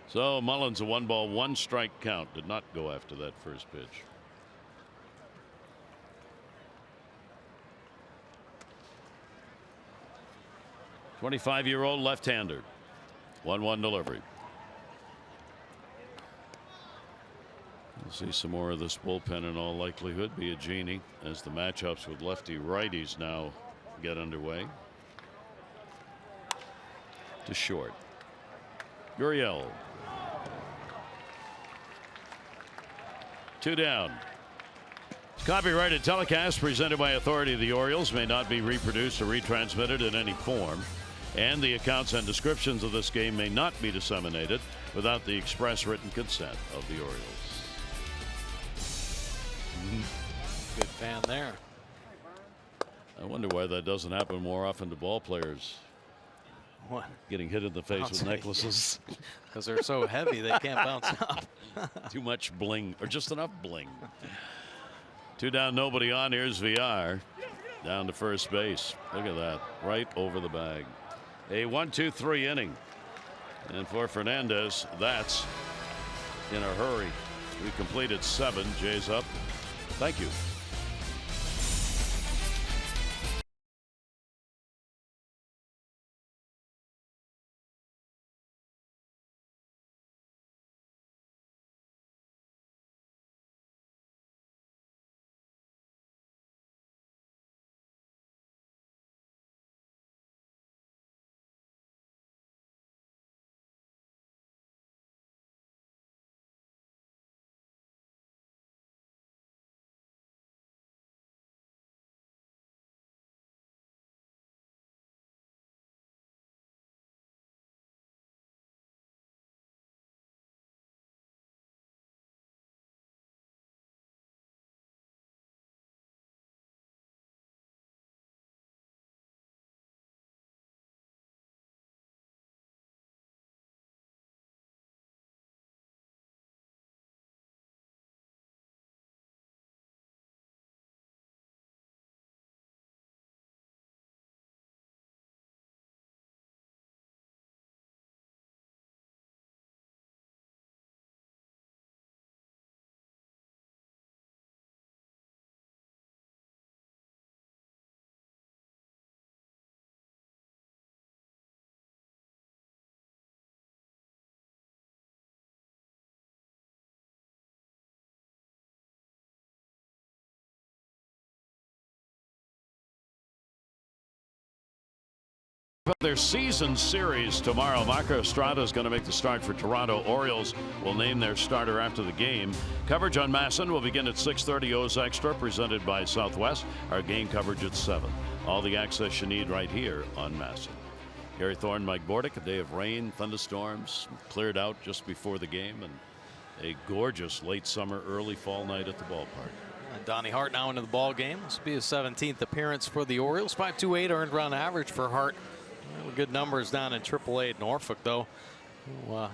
So Mullins, a 1-ball, 1-strike count, did not go after that first pitch. '25-year-old left-hander. 1-1 delivery. We'll see some more of this bullpen in all likelihood. Be a genie as the matchups with lefty righties now get underway. To short. Gurriel. 2 down. Copyrighted telecast presented by authority of the Orioles may not be reproduced or retransmitted in any form, and the accounts and descriptions of this game may not be disseminated without the express written consent of the Orioles. Good fan there. I wonder why that doesn't happen more often to ball players. What? Getting hit in the face with necklaces. Because they're so heavy they can't bounce up. Too much bling, or just enough bling. 2 down, nobody on. Here's VR down to first base. Look at that, right over the bag. A 1-2-3 inning, and for Fernandez, that's in a hurry. We completed 7. Jays up. Thank you. Their season series tomorrow. Marco Estrada is going to make the start for Toronto. Orioles will name their starter after the game. Coverage on Masson will begin at 6:30. O's Extra presented by Southwest. Our game coverage at 7. All the access you need right here on Masson. Gary Thorne, Mike Bordick. A day of rain, thunderstorms, cleared out just before the game, and a gorgeous late summer, early fall night at the ballpark. And Donnie Hart now into the ball game. This will be his 17th appearance for the Orioles. 5.28 earned run average for Hart. Good numbers down in AAA at Norfolk, though.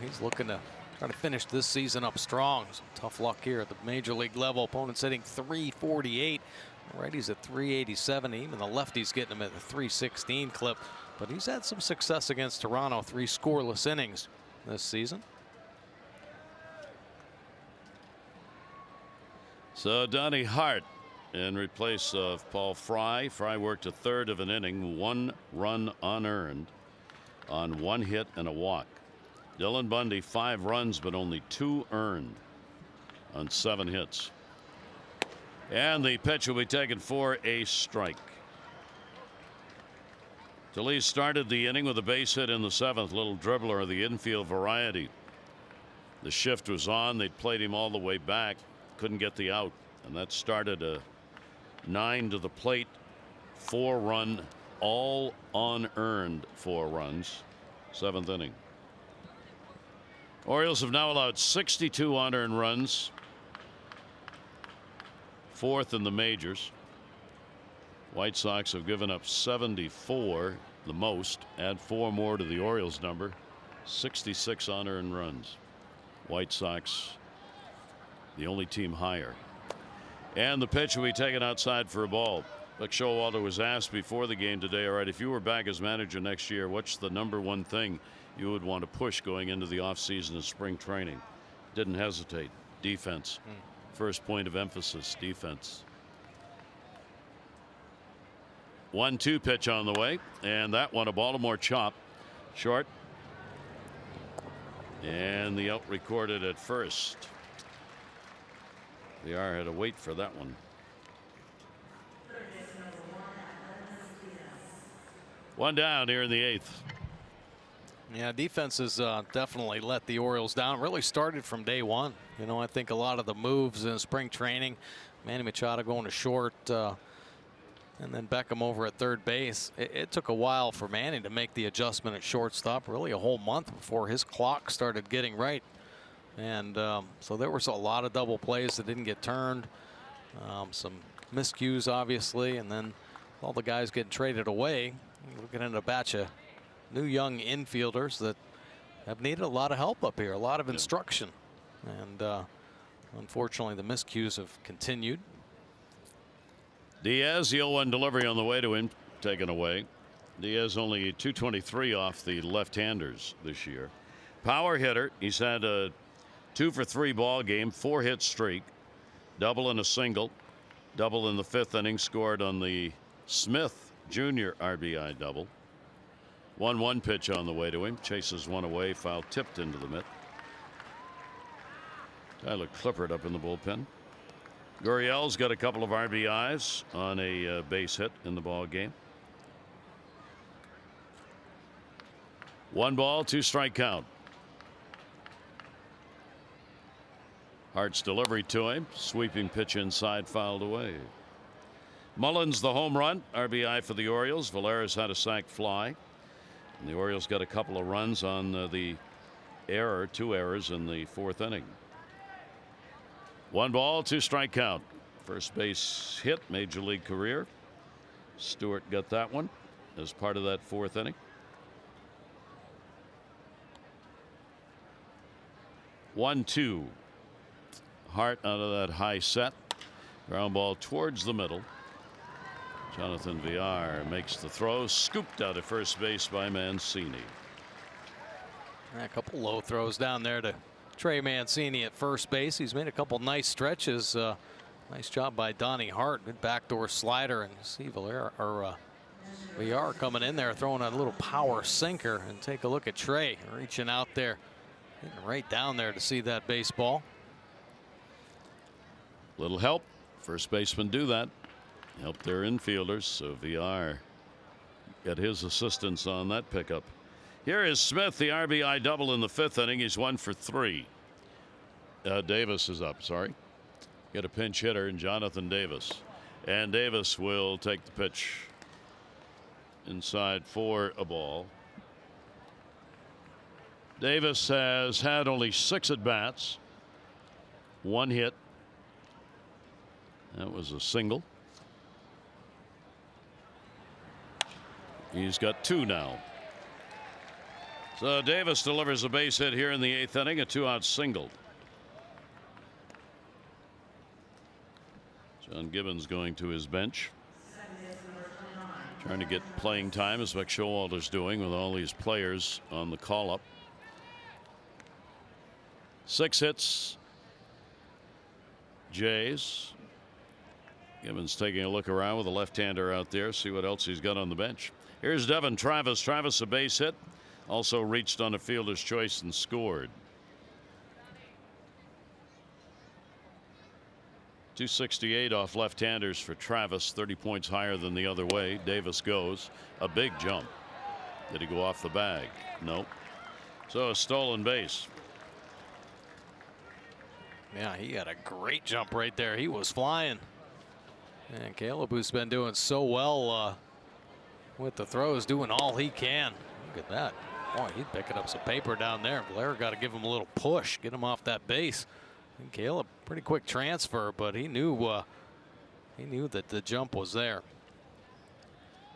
He's looking to try to finish this season up strong. Some tough luck here at the major league level. Opponents hitting .348. Righties at .387. Even the lefties getting him at the .316 clip. But he's had some success against Toronto. 3 scoreless innings this season. So Donnie Hart in replace of Paul Fry. Fry worked a third of an inning, 1 run unearned on 1 hit and a walk. Dylan Bundy 5 runs but only 2 earned on 7 hits. And the pitch will be taken for a strike. Talese started the inning with a base hit in the 7th. Little dribbler of the infield variety. The shift was on. They'd played him all the way back. Couldn't get the out, and that started a 9 to the plate, 4-run, all unearned 4 runs, 7th inning. Orioles have now allowed 62 unearned runs, 4th in the majors. White Sox have given up 74, the most. Add 4 more to the Orioles number, 66 unearned runs. White Sox the only team higher. And the pitch will be taken outside for a ball. Buck Showalter was asked before the game today, all right, if you were back as manager next year, what's the #1 thing you would want to push going into the offseason and spring training? Didn't hesitate. Defense. First point of emphasis, defense. 1-2 pitch on the way, and that one a Baltimore chop. Short. And the out recorded at first. The R had to wait for that one. 1 down here in the 8th. Yeah, defense has definitely let the Orioles down. Really started from day one. You know, I think a lot of the moves in spring training, Manny Machado going to short, and then Beckham over at third base. It took a while for Manny to make the adjustment at shortstop. Really a whole month before his clock started getting right. And so there was a lot of double plays that didn't get turned. Some miscues, obviously, and then all the guys getting traded away. You're looking at a batch of new young infielders that have needed a lot of help up here, a lot of instruction. And unfortunately, the miscues have continued. Diaz, the 0-1 delivery on the way to him, taken away. Diaz only 223 off the left-handers this year. Power hitter. He's had a 2-for-3 ball game, 4-hit streak, double and a single, double in the 5th inning, scored on the Smith Jr. RBI double. 1-1 pitch on the way to him, chases one away, foul tipped into the mitt. Tyler Clippard up in the bullpen. Gurriel's got a couple of RBIs on a base hit in the ball game. 1 ball, 2 strike count. Hart's delivery to him, sweeping pitch inside, fouled away. Mullins the home run, RBI for the Orioles. Valera's had a sac fly. And the Orioles got a couple of runs on the error, 2 errors in the 4th inning. 1 ball, 2 strike count. First base hit, major league career. Stewart got that one as part of that 4th inning. 1-2. Hart out of that high set. Ground ball towards the middle. Jonathan Villar makes the throw, scooped out at first base by Mancini. A couple low throws down there to Trey Mancini at first base. He's made a couple nice stretches. Nice job by Donnie Hart. Good backdoor slider, and see Villar coming in there throwing a little power sinker. And take a look at Trey reaching out there, getting right down there to see that baseball. Little help. First baseman do that. Help their infielders. So Villar got his assistance on that pickup. Here is Smith, the RBI double in the 5th inning. He's 1 for 3. Davis is up. Sorry. Get a pinch hitter in Jonathan Davis. And Davis will take the pitch. inside for a ball. Davis has had only 6 at-bats, 1 hit. That was a single. He's got 2 now. So Davis delivers a base hit here in the 8th inning, a 2-out single. John Gibbons going to his bench, trying to get playing time, as Buck Showalter's doing with all these players on the call-up. 6 hits. Jays. Gibbons taking a look around with a left-hander out there, see what else he's got on the bench. Here's Devin Travis. Travis a base hit. Also reached on a fielder's choice and scored. 268 off left-handers for Travis, 30 points higher than the other way. Davis goes. A big jump. Did he go off the bag? Nope. So a stolen base. Yeah, he had a great jump right there. He was flying. And Caleb, who's been doing so well with the throws, doing all he can. Look at that. Boy, he's picking up some paper down there. Blair got to give him a little push, get him off that base. And Caleb, pretty quick transfer, but he knew that the jump was there.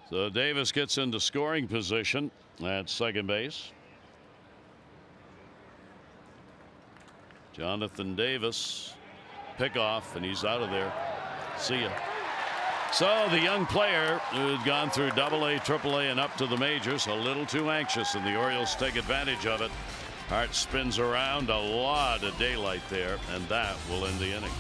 So Davis gets into scoring position at second base. Jonathan Davis, pickoff, and he's out of there. See ya. So the young player who had gone through AA, AAA, and up to the majors, a little too anxious, and the Orioles take advantage of it. Hart spins around, a lot of daylight there, and that will end the inning.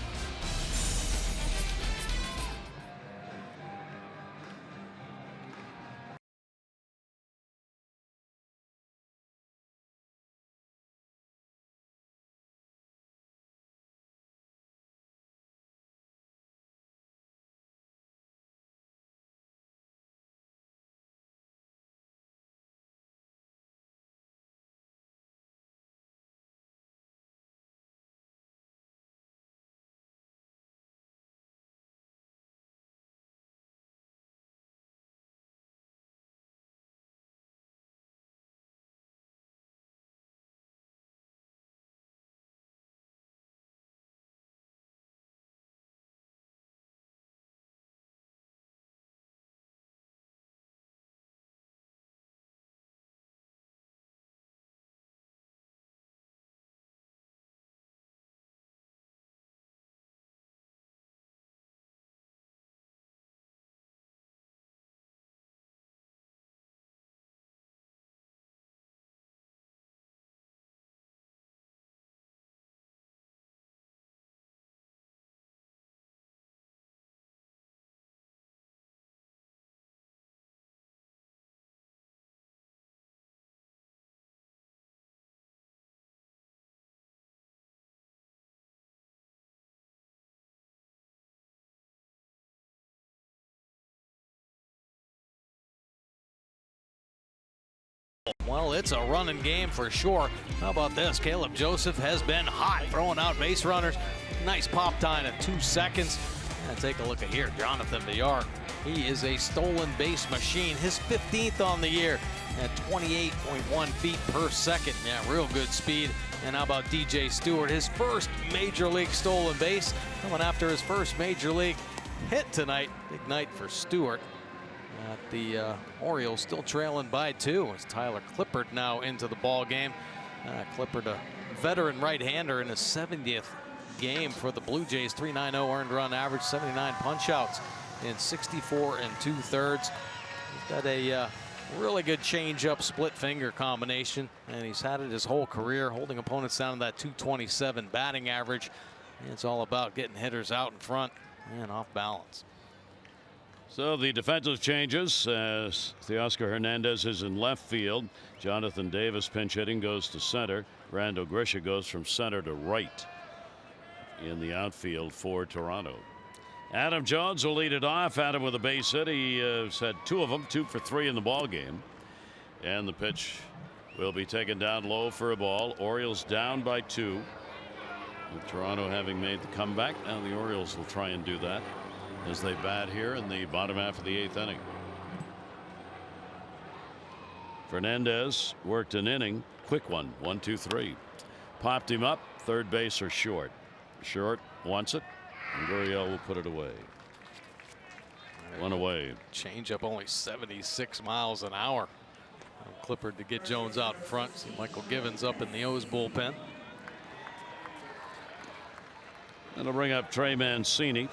Well, it's a running game for sure. How about this? Caleb Joseph has been hot, throwing out base runners. Nice pop time at 2 seconds. And take a look at here, Jonathan Villar. He is a stolen base machine. His 15th on the year at 28.1 feet per second. Yeah, real good speed. And how about DJ Stewart? His first major league stolen base, coming after his first major league hit tonight. Big night for Stewart. The Orioles still trailing by 2 as Tyler Clippard now into the ball game. Clippard, a veteran right-hander in his 70th game for the Blue Jays. 3.90 earned run average, 79 punch-outs in 64 2/3. He's got a really good change-up split finger combination, and he's had it his whole career, holding opponents down to that 227 batting average. And it's all about getting hitters out in front and off balance. So the defensive changes as Teoscar Hernandez is in left field. Jonathan Davis pinch hitting goes to center. Rando Grisha goes from center to right in the outfield for Toronto. Adam Jones will lead it off. Adam with a base hit. He has had 2 of them, 2 for 3 in the ball game. And the pitch will be taken down low for a ball. Orioles down by 2. With Toronto having made the comeback, now the Orioles will try and do that as they bat here in the bottom half of the 8th inning. Fernandez worked an inning. Quick one. 1-2-3. Popped him up. Third base or short. Short wants it. And Gurriel will put it away. One away. Change up only 76 miles an hour. Clippard to get Jones out in front. See Michael Givens up in the O's bullpen. That'll bring up Trey Mancini.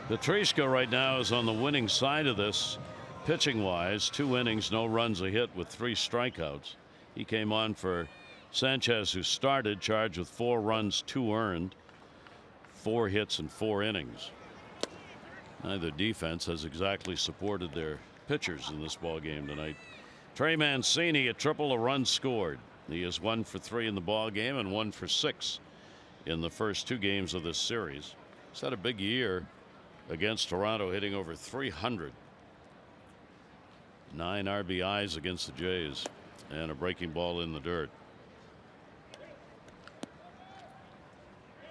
Petriska right now is on the winning side of this, pitching wise. 2 innings, no runs, a hit with 3 strikeouts. He came on for Sanchez, who started, charged with 4 runs, 2 earned, 4 hits and 4 innings. Neither defense has exactly supported their pitchers in this ball game tonight. Trey Mancini, a triple, a run scored. He is 1 for 3 in the ball game and 1 for 6 in the first 2 games of this series. He's had a big year against Toronto, hitting over 300. 9 RBIs against the Jays and a breaking ball in the dirt.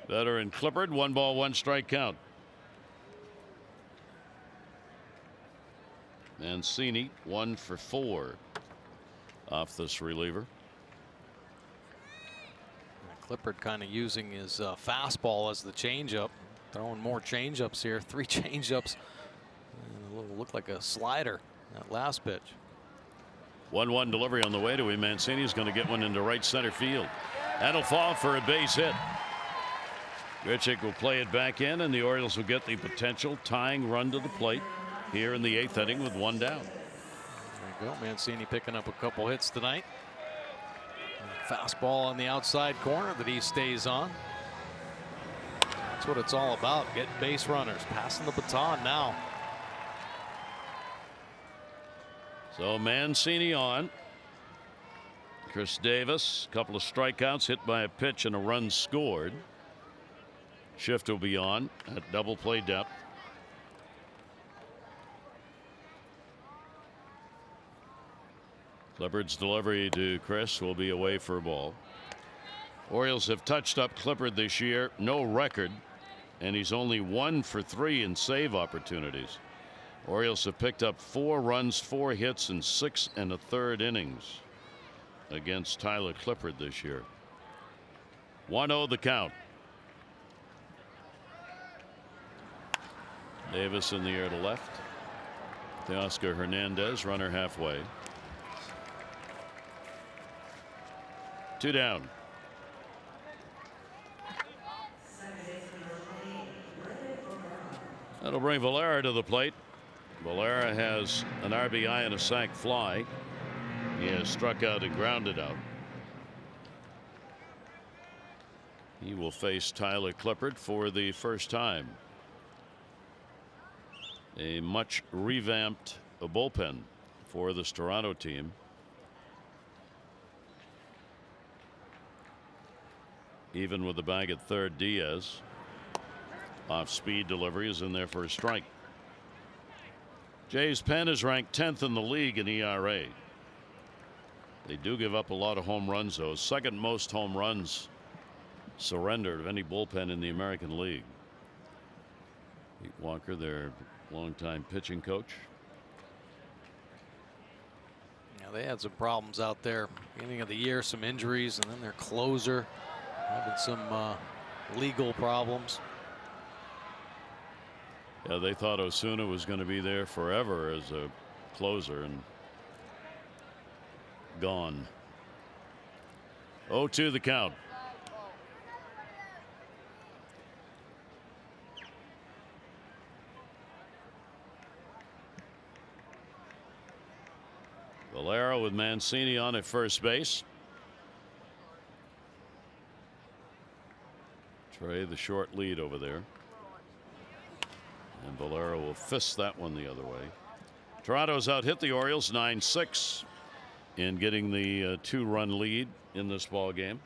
Veteran Clippard, 1 ball, 1 strike count. Mancini 1 for 4 off this reliever. Clippard kind of using his fastball as the changeup, throwing more changeups here. 3 changeups. And looked like a slider that last pitch. 1-1 delivery on the way to him. Mancini's going to get one into right center field. That'll fall for a base hit. Grichuk will play it back in, and the Orioles will get the potential tying run to the plate here in the 8th inning with 1 down. There you go. Mancini picking up a couple hits tonight. Fastball on the outside corner that he stays on. That's what it's all about. Getting base runners, passing the baton now. So Mancini on. Chris Davis, a couple of strikeouts, hit by a pitch and a run scored. Shift will be on at double play depth. Clippard's delivery to Chris will be away for a ball. Orioles have touched up Clippard this year. No record. And he's only 1 for 3 in save opportunities. Orioles have picked up 4 runs, 4 hits, and 6 1/3 innings against Tyler Clippard this year. 1-0 the count. Davis in the air to left. Teoscar Hernandez, runner halfway. 2 down. That'll bring Valera to the plate. Valera has an RBI and a sac fly. He has struck out and grounded out. He will face Tyler Clippard for the first time. A much revamped bullpen for this Toronto team. Even with the bag at third, Diaz. Off speed delivery is in there for a strike. Jay's pen is ranked 10th in the league in ERA. They do give up a lot of home runs, though. 2nd most home runs surrendered of any bullpen in the American League. Pete Walker, their longtime pitching coach. Yeah, they had some problems out there beginning of the year, some injuries, and then their closer having some legal problems. Yeah, they thought Osuna was going to be there forever as a closer, and gone. 0-2 the count. Valera with Mancini on at first base. Trey the short lead over there. And Valera will fist that one the other way. Toronto's out hit the Orioles 9-6 in getting the 2-run lead in this ball game.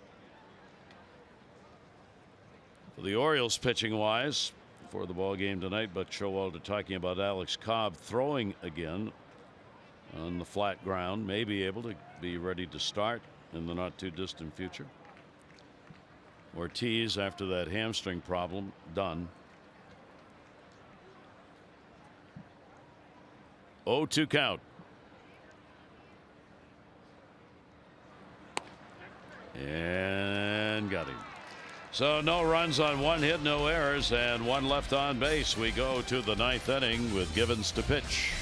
For the Orioles pitching wise for the ball game tonight, but Showalter talking about Alex Cobb throwing again on the flat ground, may be able to be ready to start in the not too distant future. Ortiz, after that hamstring problem, done. 0-2 count. And got him. So no runs on one hit, no errors, and one left on base. We go to the 9th inning with Givens to pitch.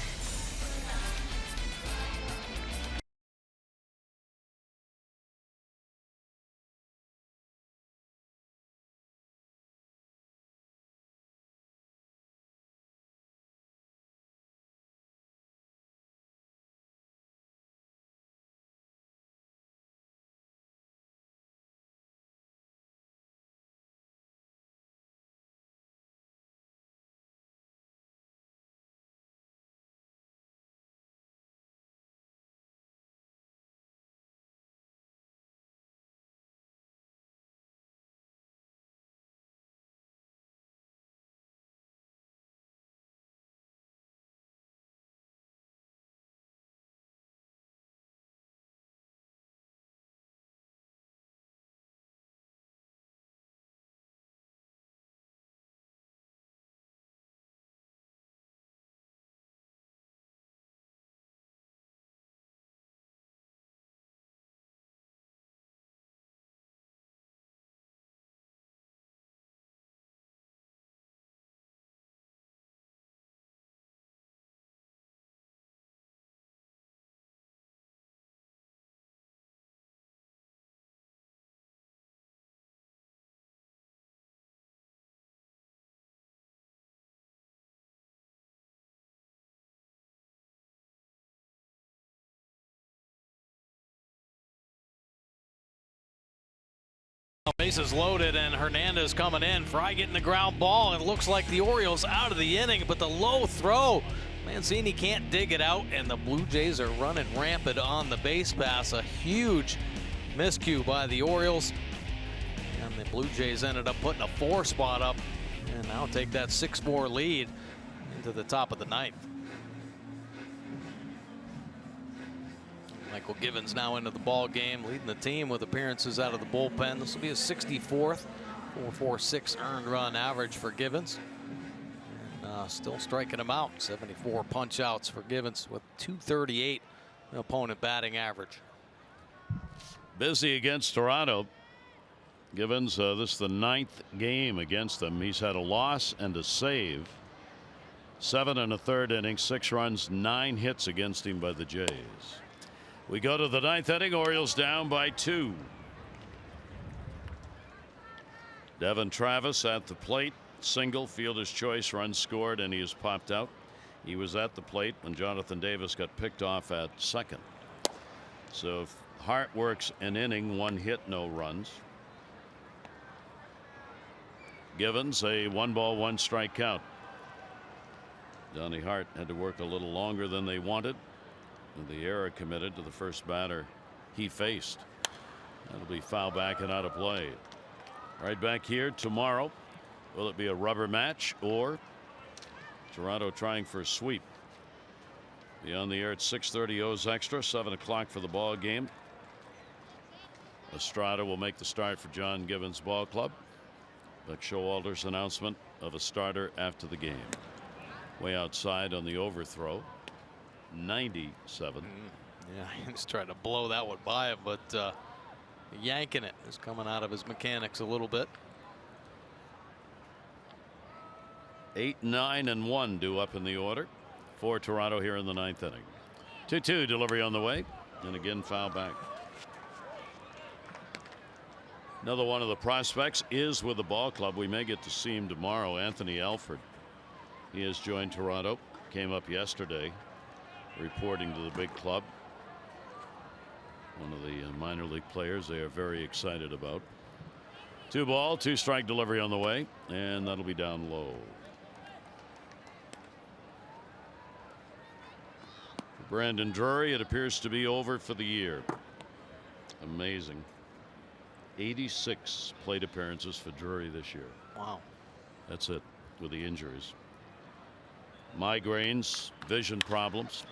Bases loaded and Hernandez coming in. Fry getting the ground ball, and it looks like the Orioles out of the inning, but the low throw. Mancini can't dig it out, and the Blue Jays are running rampant on the base pass. A huge miscue by the Orioles. And the Blue Jays ended up putting a 4 spot up and now take that 6-4 lead into the top of the 9th. Michael Givens now into the ball game, leading the team with appearances out of the bullpen. This will be his 64th, 4.46 earned run average for Givens. And still striking him out. 74 punch outs for Givens with 238 opponent batting average. Busy against Toronto. Givens, this is the 9th game against them. He's had a loss and a save. 7 1/3 innings, 6 runs, 9 hits against him by the Jays. We go to the 9th inning. Orioles down by 2. Devin Travis at the plate. Single, fielder's choice, run scored, and he is popped out. He was at the plate when Jonathan Davis got picked off at second. So if Hart works an inning, 1 hit, no runs. Givens, a 1-ball, 1-strike count. Donnie Hart had to work a little longer than they wanted. The error committed to the first batter he faced. That'll be foul back and out of play. Right back here tomorrow. Will it be a rubber match or Toronto trying for a sweep? Be on the air at 6:30 O's Extra, 7 o'clock for the ball game. Estrada will make the start for John Givens Ball Club. Buck Showalter's announcement of a starter after the game. Way outside on the overthrow. 97. Yeah, he's trying to blow that one by him, but yanking it is coming out of his mechanics a little bit. 8, 9, and 1 due up in the order for Toronto here in the 9th inning. 2-2 delivery on the way, and again foul back. Another one of the prospects is with the ball club. We may get to see him tomorrow. Anthony Alford. He has joined Toronto. Came up yesterday, reporting to the big club. One of the minor league players they are very excited about. 2-ball, 2-strike delivery on the way, and that'll be down low. For Brandon Drury, it appears to be over for the year. Amazing. 86 plate appearances for Drury this year. Wow. That's it with the injuries. Migraines, vision problems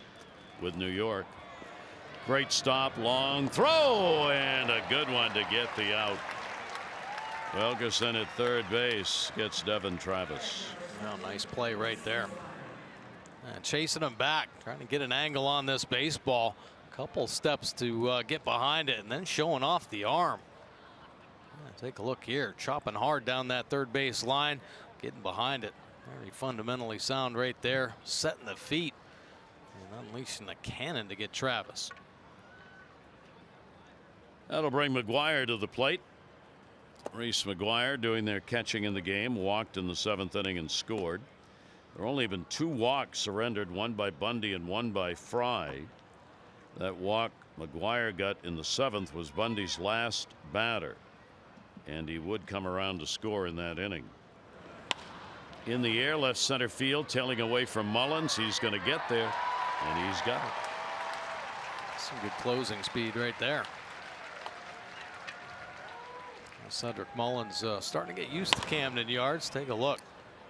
with New York. Great stop, long throw, and a good one to get the out. Wilkerson at third base gets Devin Travis. Well, nice play right there. Chasing him back, trying to get an angle on this baseball. Couple steps to get behind it, and then showing off the arm. Take a look here, chopping hard down that third base line, getting behind it. Very fundamentally sound right there, setting the feet and unleashing the cannon to get Travis. That'll bring McGuire to the plate. Reese McGuire doing their catching in the game, walked in the 7th inning and scored. There have only been 2 walks surrendered, one by Bundy and one by Fry. That walk McGuire got in the 7th was Bundy's last batter, and he would come around to score in that inning. In the air, left center field, tailing away from Mullins. He's going to get there, and he's got it. Some good closing speed right there. Cedric Mullins starting to get used to Camden Yards. Take a look.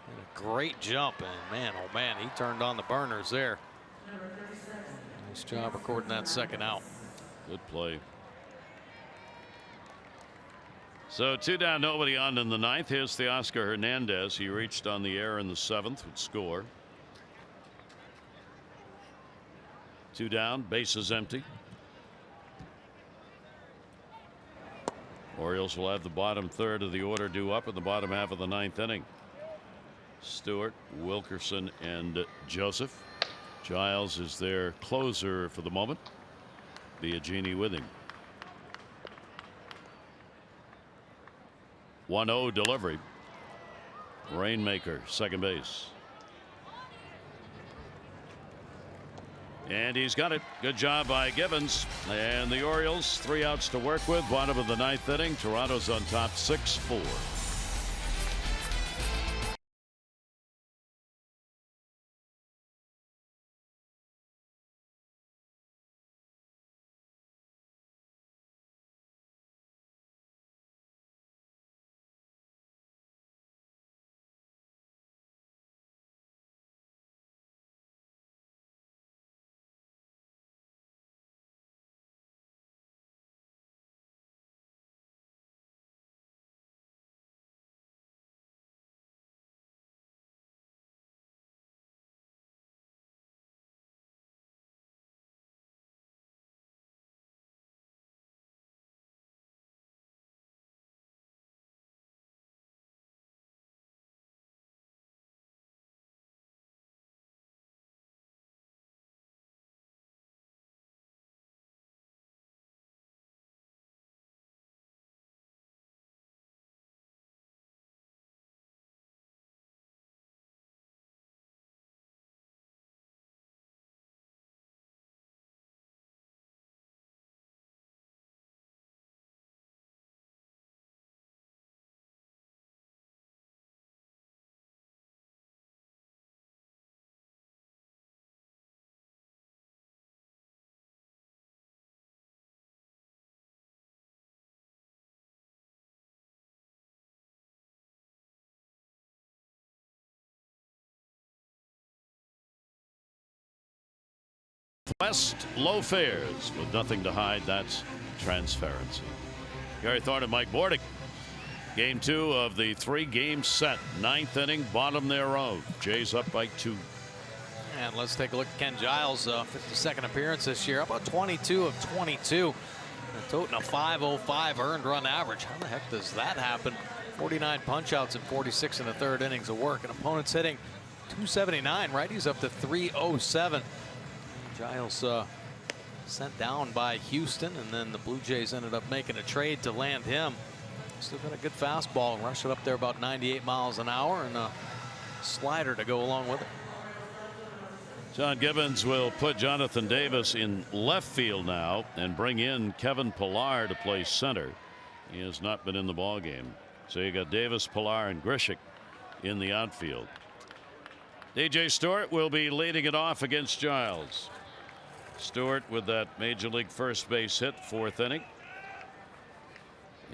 And a great jump, and man, oh man, he turned on the burners there. Nice job recording that second out. Good play. So 2 down, nobody on in the 9th. Here's Teoscar Hernandez. He reached on the air in the 7th, would score. 2 down, bases empty. Orioles will have the bottom third of the order due up in the bottom half of the 9th inning. Stewart, Wilkerson, and Joseph. Giles is their closer for the moment. Biagini with him. 1-0 delivery. Rainmaker, second base. And he's got it. Good job by Gibbons. And the Orioles, 3 outs to work with. Bottom of the 9th inning. Toronto's on top 6-4. West low fares with nothing to hide. That's transparency. Gary Thorne and Mike Bordick. Game 2 of the 3-game set. 9th inning, bottom thereof. Jays up by 2. And let's take a look at Ken Giles' 52nd appearance this year. How about 22 of 22? Toting a .505 earned run average. How the heck does that happen? 49 punch-outs and 46 in the 3rd innings of work. And opponents hitting .279. Righties up to .307. Giles sent down by Houston, and then the Blue Jays ended up making a trade to land him. Still got a good fastball, rush it up there about 98 miles an hour, and a slider to go along with it. John Gibbons will put Jonathan Davis in left field now and bring in Kevin Pillar to play center. He has not been in the ball game. So you got Davis, Pillar, and Grishik in the outfield. DJ Stewart will be leading it off against Giles. Stewart with that major league first base hit, 4th inning.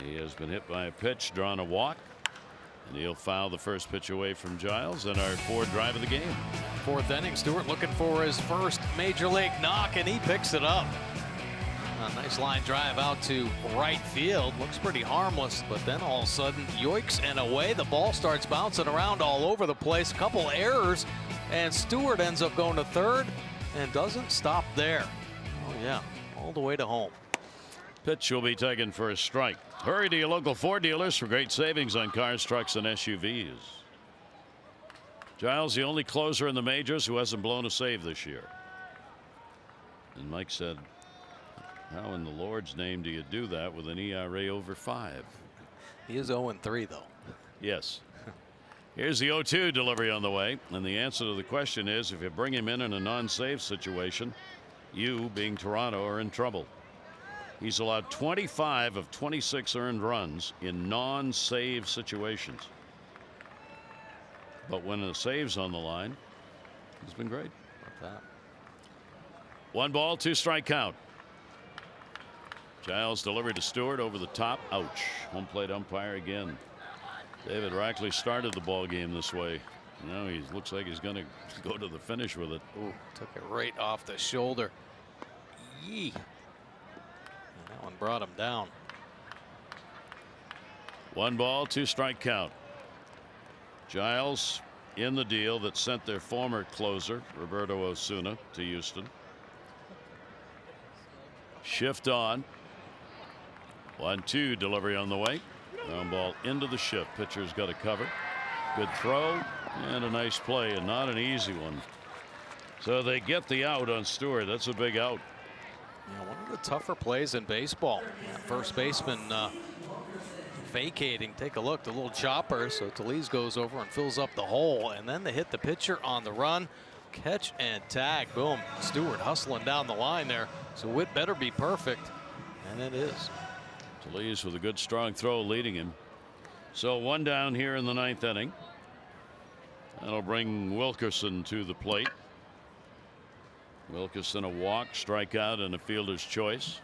He has been hit by a pitch, drawn a walk, and he'll foul the first pitch away from Giles in our 4th drive of the game. 4th inning, Stewart looking for his first major league knock, and he picks it up. A nice line drive out to right field. Looks pretty harmless, but then all of a sudden, yoinks, and away. The ball starts bouncing around all over the place. A couple errors, and Stewart ends up going to 3rd and doesn't stop there. Oh, yeah, all the way to home. Pitch will be taken for a strike. Hurry to your local Ford dealers for great savings on cars, trucks, and SUVs. Giles, the only closer in the majors who hasn't blown a save this year. And Mike said, how in the Lord's name do you do that with an ERA over 5? He is 0-3, though. Yes. Here's the 0-2 delivery on the way. And the answer to the question is, if you bring him in a non-save situation, you, being Toronto, are in trouble. He's allowed 25 of 26 earned runs in non-save situations. But when a save's on the line, he's been great. Like that. 1 ball, 2 strike count. Giles delivered to Stewart over the top. Ouch. Home plate umpire again. David Rackley started the ball game this way. Now he looks like he's going to go to the finish with it. Ooh, took it right off the shoulder. Yee. And that one brought him down. 1 ball, 2 strike count. Giles in the deal that sent their former closer, Roberto Osuna, to Houston. Shift on. 1-2 delivery on the way. Ground ball into the shift. Pitcher's got a cover. Good throw and a nice play, and not an easy one. So they get the out on Stewart. That's a big out. Yeah, one of the tougher plays in baseball. First baseman vacating. Take a look. The little chopper. So Talese goes over and fills up the hole, and then they hit the pitcher on the run. Catch and tag. Boom. Stewart hustling down the line there. So it better be perfect. And it is. Talese with a good strong throw leading him. So 1 down here in the 9th inning. That'll bring Wilkerson to the plate. Wilkerson a walk, strikeout, and a fielder's choice.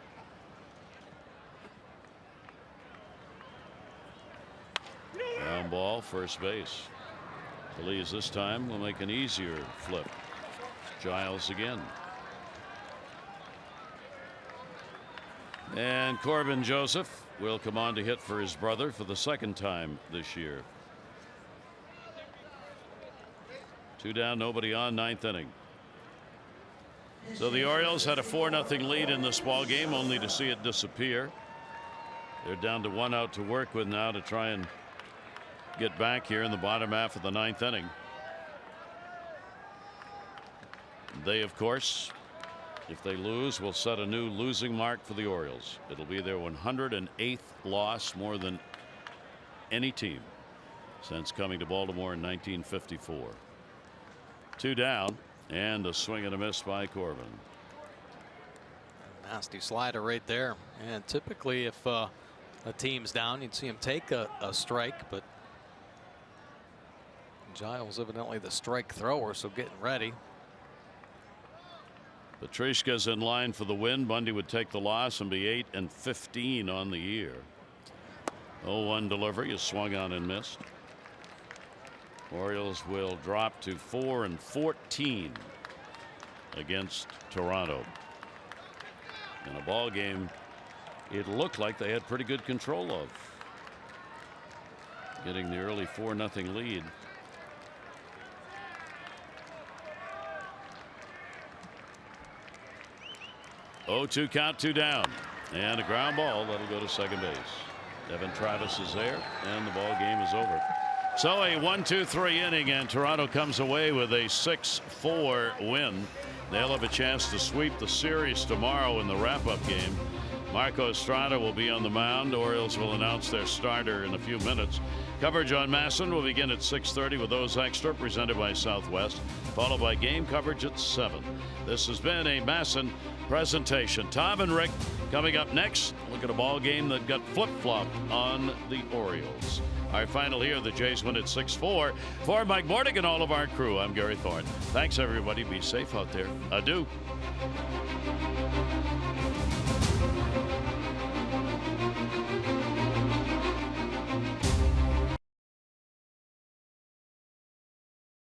Ground ball, first base. Talese this time will make an easier flip. Giles again. And Corbin Joseph will come on to hit for his brother for the 2nd time this year. 2 down, nobody on, 9th inning. So the Orioles had a 4-0 lead in this ball game, only to see it disappear. They're down to 1 out to work with now to try and get back here in the bottom half of the 9th inning. They, of course, if they lose, will set a new losing mark for the Orioles. It'll be their 108th loss, more than any team since coming to Baltimore in 1954. 2 down, and a swing and a miss by Corbin. Nasty slider right there. And typically, if a team's down, you'd see him take a strike, but Giles evidently the strike thrower, so getting ready. Patrichka's in line for the win. Bundy would take the loss and be 8-15 on the year. 0-1 delivery is swung on and missed. Orioles will drop to 4-14 against Toronto. In a ball game it looked like they had pretty good control of, getting the early 4-0 lead. Oh, 2 count, 2 down, and a ground ball that'll go to second base. Devin Travis is there, and the ball game is over. So a 1-2-3 inning, and Toronto comes away with a 6-4 win. They'll have a chance to sweep the series tomorrow in the wrap-up game. Marco Estrada will be on the mound. Orioles will announce their starter in a few minutes. Coverage on Masson will begin at 6:30 with those extra, presented by Southwest, followed by game coverage at 7. This has been a Masson presentation. Tom and Rick coming up next. Look at a ball game that got flip-flopped on the Orioles. Our final here, the Jays win at 6-4. For Mike Mordick and all of our crew, I'm Gary Thorne. Thanks, everybody. Be safe out there. Adieu.